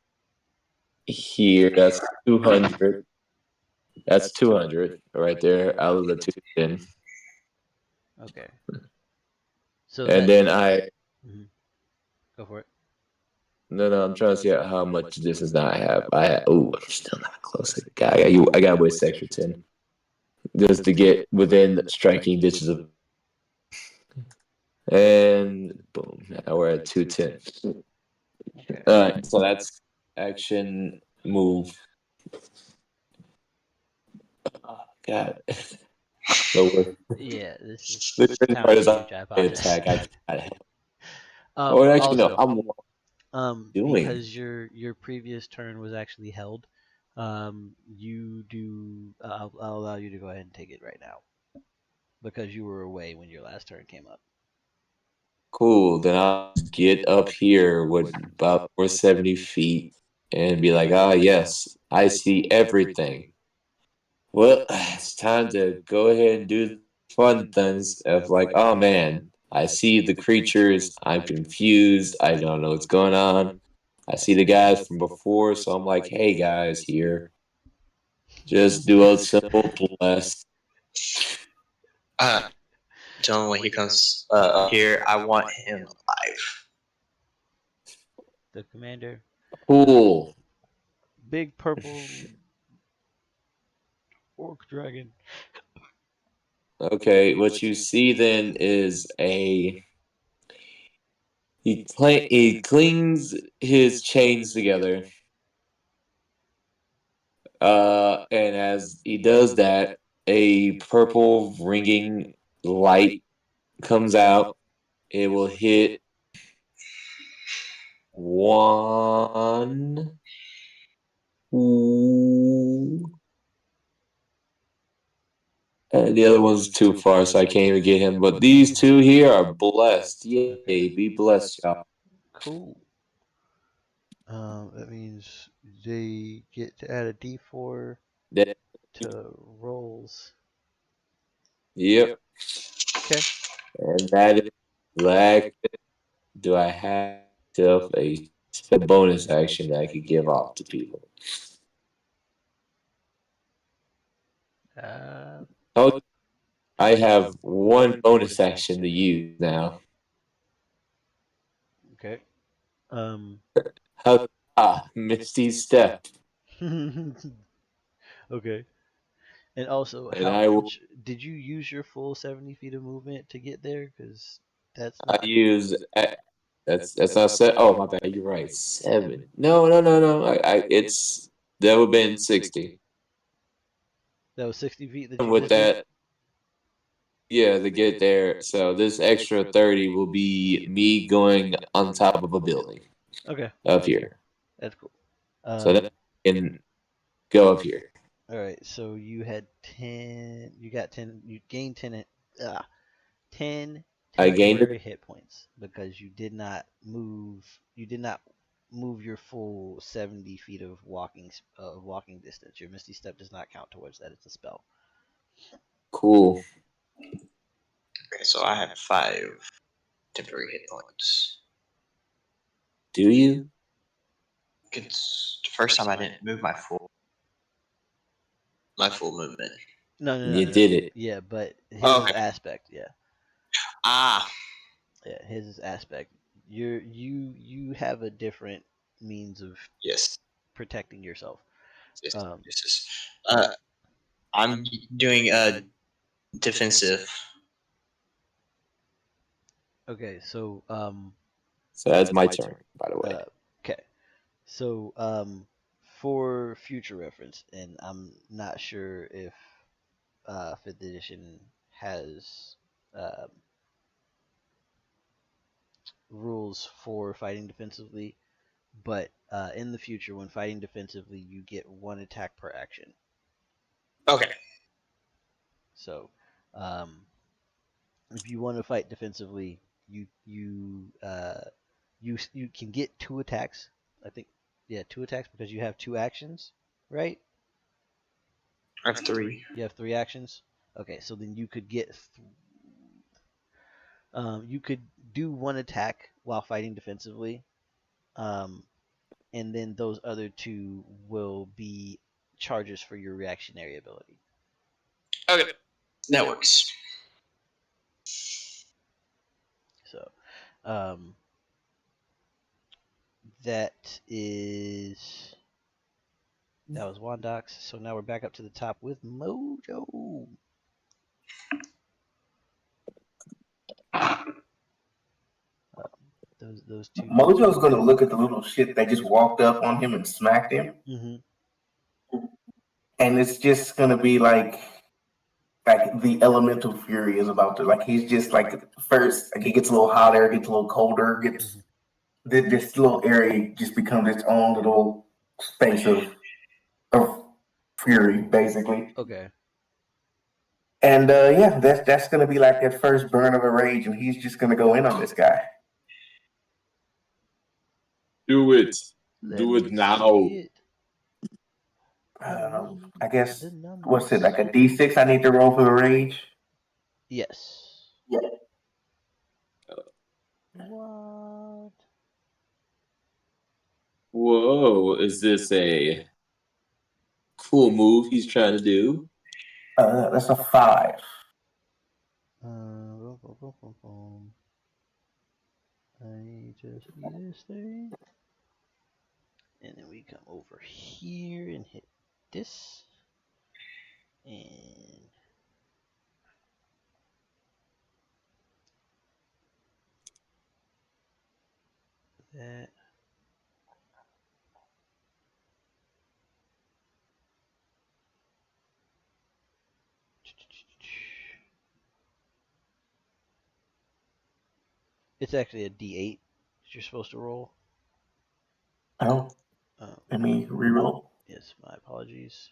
Speaker 6: here, that's 200. That's 200 right there out of the 210.
Speaker 1: okay. So
Speaker 6: And
Speaker 1: that
Speaker 6: then I.
Speaker 1: go for it.
Speaker 6: No, I'm trying to see how much distance now I have. I'm still not close. I got to waste extra 10 just to get within striking distance of. And boom, now we're at 210.
Speaker 1: Okay.
Speaker 6: All right, so that's action move. Oh, God.
Speaker 1: Yeah, this is
Speaker 6: The crazy
Speaker 1: kind
Speaker 6: part
Speaker 1: of
Speaker 6: is
Speaker 1: huge. I apologize.
Speaker 6: attack. I can't help. Oh, actually, no.
Speaker 1: Also,
Speaker 6: I'm doing.
Speaker 1: because your previous turn was actually held, you do. I'll allow you to go ahead and take it right now because you were away when your last turn came up.
Speaker 6: Cool. Then I'll get up here with about 470 feet and be like, ah, yes, I see everything. Well, it's time to go ahead and do fun things of like, oh man, I see the creatures. I'm confused. I don't know what's going on. I see the guys from before, so I'm like, hey guys, here. Just do a simple bless.
Speaker 2: Tell him when he comes up here, I want him alive.
Speaker 1: The commander,
Speaker 6: Cool.
Speaker 1: big purple orc dragon.
Speaker 6: Okay, what you see then is he clings his chains together. And as he does that, a purple ringing light comes out. It will hit one. Ooh. And the other one's too far, so I can't even get him. But these two here are blessed. Yay, be blessed, y'all.
Speaker 1: Cool. That means they get to add a D4
Speaker 6: That-
Speaker 1: to rolls.
Speaker 6: Yep.
Speaker 1: Okay.
Speaker 6: And that is black. Do I have a bonus action that I could give off to people? Oh, I have one bonus action to use now.
Speaker 1: Okay.
Speaker 6: Misty Step.
Speaker 1: Okay. And also,
Speaker 6: And I will.
Speaker 1: did you use your full 70 feet of movement to get there? Because that's
Speaker 6: I
Speaker 1: not.
Speaker 6: use. That's not set. Oh my bad. You're right. 7. No. It's that would have been 60.
Speaker 1: That was 60 feet that
Speaker 6: And
Speaker 1: you
Speaker 6: with
Speaker 1: did there?
Speaker 6: that, yeah, to get there. So this extra 30 will be me going on top of a building
Speaker 1: Okay.
Speaker 6: up here.
Speaker 1: That's cool.
Speaker 6: So that I can go up here.
Speaker 1: All right. So you had 10. You got 10. You gained 10. 10
Speaker 6: I gained
Speaker 1: temporary
Speaker 6: it.
Speaker 1: hit points because you did not move. You did not move your full 70 feet of walking distance. Your Misty Step does not count towards that. It's a spell.
Speaker 6: Cool.
Speaker 2: Okay, so I have 5 temporary hit points.
Speaker 6: Do you?
Speaker 2: It's the first time I didn't move my full movement.
Speaker 1: No.
Speaker 6: You did it.
Speaker 1: Yeah, but his
Speaker 2: Oh,
Speaker 1: is
Speaker 2: okay.
Speaker 1: aspect. Yeah.
Speaker 2: Ah,
Speaker 1: Yeah, his is aspect. You have a different means of
Speaker 2: yes.
Speaker 1: protecting yourself.
Speaker 2: This
Speaker 1: Um,
Speaker 2: is. I'm doing a defensive.
Speaker 1: okay, so
Speaker 6: So that's my turn, by the way.
Speaker 1: okay, so for future reference, and I'm not sure if fifth edition has um, rules for fighting defensively. but in the future, when fighting defensively, you get 1 attack per action.
Speaker 2: Okay.
Speaker 1: So, if you want to fight defensively, you can get 2 attacks. I think, 2 attacks because you have 2 actions, right?
Speaker 2: I have 3.
Speaker 1: You have 3 actions. Okay, so then you could get. You could do 1 attack while fighting defensively, and then those other 2 will be charges for your reactionary ability.
Speaker 2: Okay. That works.
Speaker 1: So, that was Wandox. So now we're back up to the top with Mojo. Those 2.
Speaker 5: Mojo's gonna look at the little shit that just walked up on him and smacked him, and it's just gonna be like the elemental fury is about to, like, he's just like first, like, he gets a little hotter, gets a little colder, gets this little area just becomes its own little space of fury, basically.
Speaker 1: Okay.
Speaker 5: And yeah, that's gonna be like that first burn of a rage, and he's just gonna go in on this guy.
Speaker 6: Do it.
Speaker 1: Let
Speaker 6: Do
Speaker 1: me
Speaker 6: it now.
Speaker 1: see it.
Speaker 5: I guess, what's it, like a D6 I need to roll for the rage?
Speaker 1: Yes.
Speaker 5: Yeah.
Speaker 1: What?
Speaker 6: Whoa, is this a cool move he's trying to do?
Speaker 5: That's a 5.
Speaker 1: I just see this thing. And then we come over here and hit this. And that. It's actually a D8 that you're supposed to roll.
Speaker 5: Oh, let me reroll.
Speaker 1: Yes, my apologies.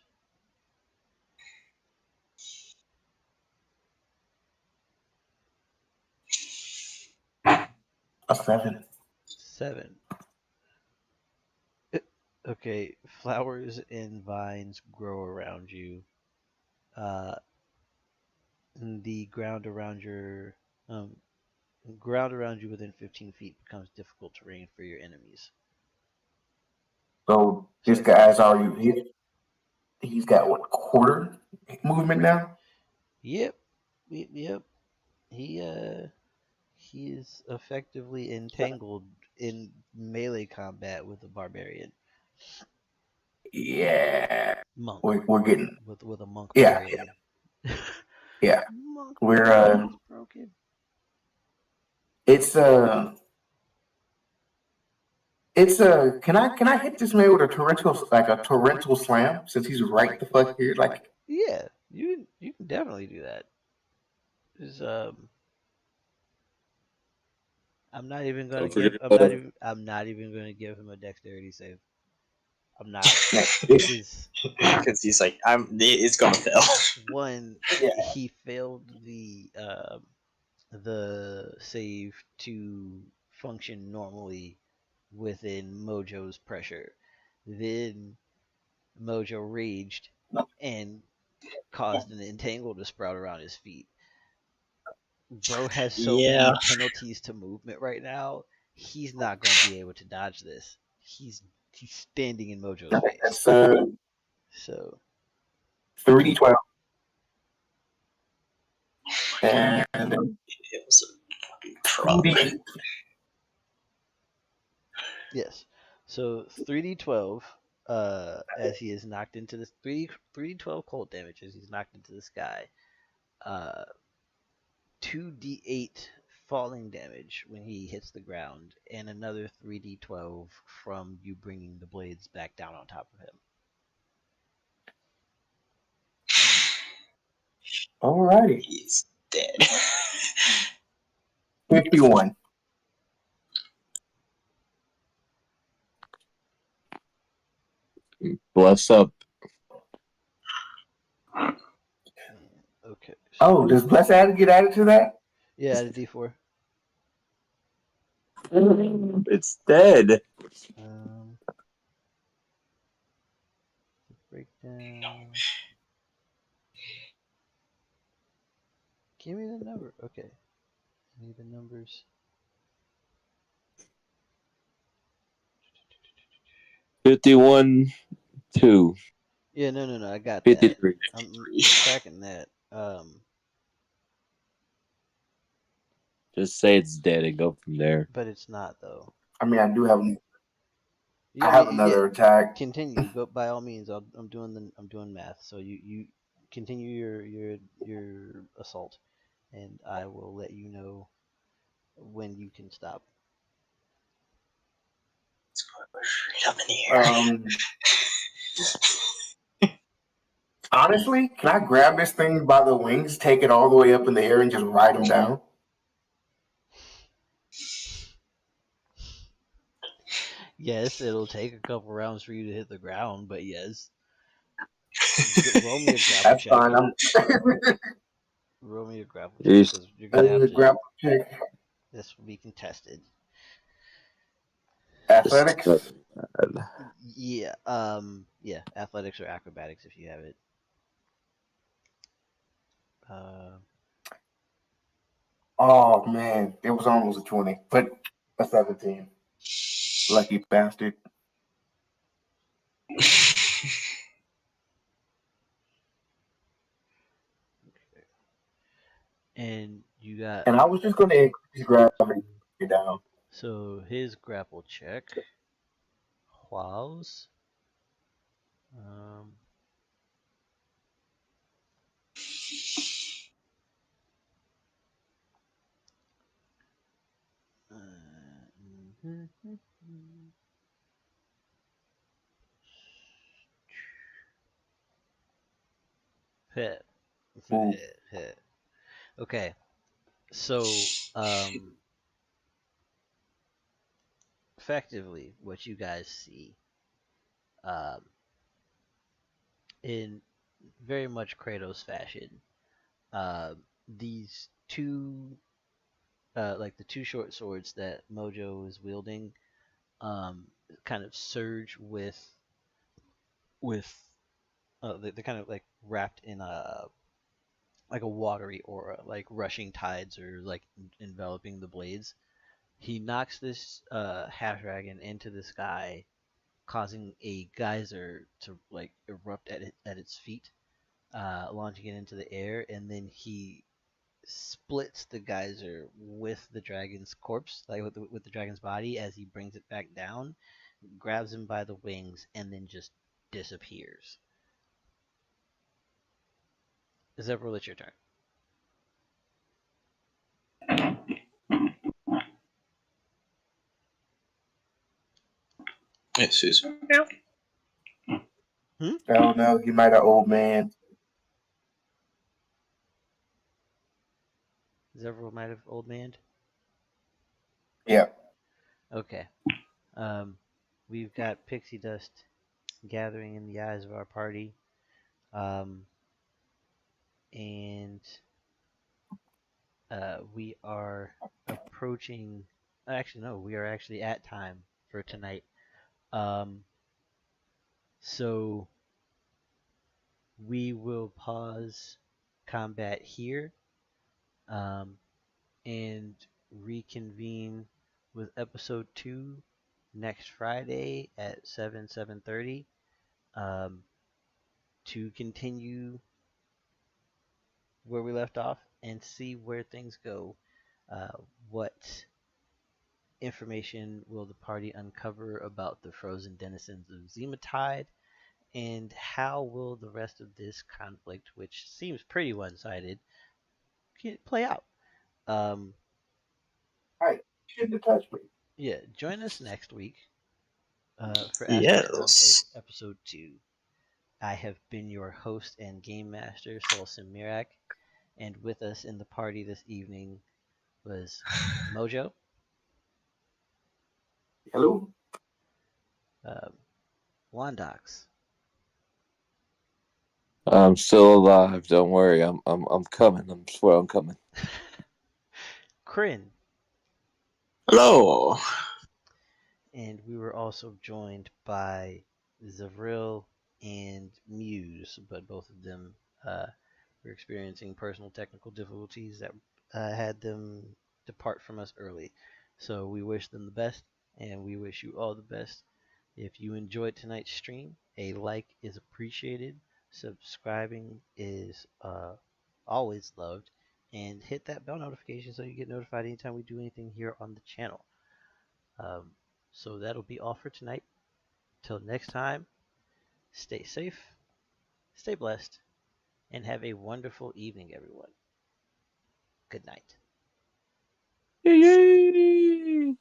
Speaker 5: A 7.
Speaker 1: 7. Okay, flowers and vines grow around you. The ground around you within 15 feet becomes difficult terrain for your enemies.
Speaker 5: So this guy's already, he's got what, quarter movement now?
Speaker 1: Yep. He is effectively entangled in melee combat with a barbarian.
Speaker 5: Yeah.
Speaker 1: Monk.
Speaker 5: We're getting
Speaker 1: with a monk.
Speaker 5: Yeah. Yeah.
Speaker 1: Monk
Speaker 5: We're
Speaker 1: broken.
Speaker 5: It's can I hit this man with a torrential slam since he's right the fuck here? Like,
Speaker 1: yeah, you can definitely do that. I'm not even gonna give him a dexterity save. I'm not.
Speaker 2: Because he's like, it's gonna fail.
Speaker 1: One, he failed the save to function normally within Mojo's pressure. Then Mojo raged and caused an entangle to sprout around his feet. Bro has so many penalties to movement right now. He's not going to be able to dodge this. He's standing in Mojo's face. So
Speaker 5: 3d12. And
Speaker 2: it was a fucking truck.
Speaker 1: yes. So 3d12 as he is knocked into this 3d12 cold damage as he's knocked into the sky. 2d8 falling damage when he hits the ground, and another 3d12 from you bringing the blades back down on top of him.
Speaker 5: Alrighty.
Speaker 2: He's dead.
Speaker 5: 51.
Speaker 6: Bless up.
Speaker 1: Okay.
Speaker 5: Oh, does Bless get added to that?
Speaker 1: Yeah, add a D4.
Speaker 6: It's dead.
Speaker 1: Breakdown. Give me the number. Okay. I need the numbers.
Speaker 6: 51, 2.
Speaker 1: Yeah, no. I got
Speaker 6: 53.
Speaker 1: that. I'm tracking that.
Speaker 6: Just say it's dead and go from there.
Speaker 1: But it's not though.
Speaker 5: I mean, I do have.
Speaker 1: Yeah,
Speaker 5: I have another attack.
Speaker 1: Continue. Go by all means. I'm doing math. So you continue your assault, and I will let you know when you can stop.
Speaker 2: Straight up in the air.
Speaker 5: Honestly, can I grab this thing by the wings, take it all the way up in the air, and just ride him down?
Speaker 1: Yes, it'll take a couple rounds for you to hit the ground, but yes. Roll me a grapple
Speaker 5: That's
Speaker 1: check.
Speaker 5: fine.
Speaker 1: Roll me a grapple check because you're gonna have to.
Speaker 5: Grapple check.
Speaker 1: This will be contested.
Speaker 5: Athletics.
Speaker 1: Yeah. Yeah. Athletics or acrobatics if you have it.
Speaker 5: Oh man, it was almost a 20, but a 17. Lucky bastard.
Speaker 1: And you got.
Speaker 5: And I was just going to increase gravity down.
Speaker 1: So his grapple check. Wows. Hit. Hit. Okay. So, effectively, what you guys see, in very much Kratos fashion, these two, like the two short swords that Mojo is wielding, kind of surge with, they're kind of like wrapped in a like a watery aura, like rushing tides or like enveloping the blades. He knocks this half dragon into the sky, causing a geyser to like erupt at its feet, launching it into the air, and then he splits the geyser with the dragon's corpse, like with the dragon's body, as he brings it back down, grabs him by the wings, and then just disappears. Zephyr, it's your turn.
Speaker 2: It's Susan.
Speaker 5: Oh no, he might have old man.
Speaker 1: Zephyr might have old man.
Speaker 5: Yeah.
Speaker 1: Okay. We've got pixie dust gathering in the eyes of our party. And we are approaching. Actually, no, we are actually at time for tonight. So we will pause combat here, and reconvene with episode 2 next Friday at 7:30, to continue where we left off and see where things go. What information will the party uncover about the frozen denizens of Zematide, and how will the rest of this conflict, which seems pretty one-sided, play out?
Speaker 5: Right. Shouldn't have touched me.
Speaker 1: Yeah, join us next week for
Speaker 2: Yes.
Speaker 1: Envoys episode 2. I have been your host and game master, SoulSym Mirak, and with us in the party this evening was Mojo.
Speaker 5: Hello.
Speaker 1: Wandox.
Speaker 6: I'm still alive. Don't worry. I'm coming. I swear I'm coming.
Speaker 1: Krin.
Speaker 2: Hello.
Speaker 1: And we were also joined by Zavril and Muse, but both of them were experiencing personal technical difficulties that had them depart from us early. So we wish them the best, and we wish you all the best. If you enjoyed tonight's stream, a like is appreciated. Subscribing is always loved. And hit that bell notification so you get notified anytime we do anything here on the channel. Um, so that'll be all for tonight. Till next time, stay safe, stay blessed, and have a wonderful evening, everyone. Good night.
Speaker 6: Yay!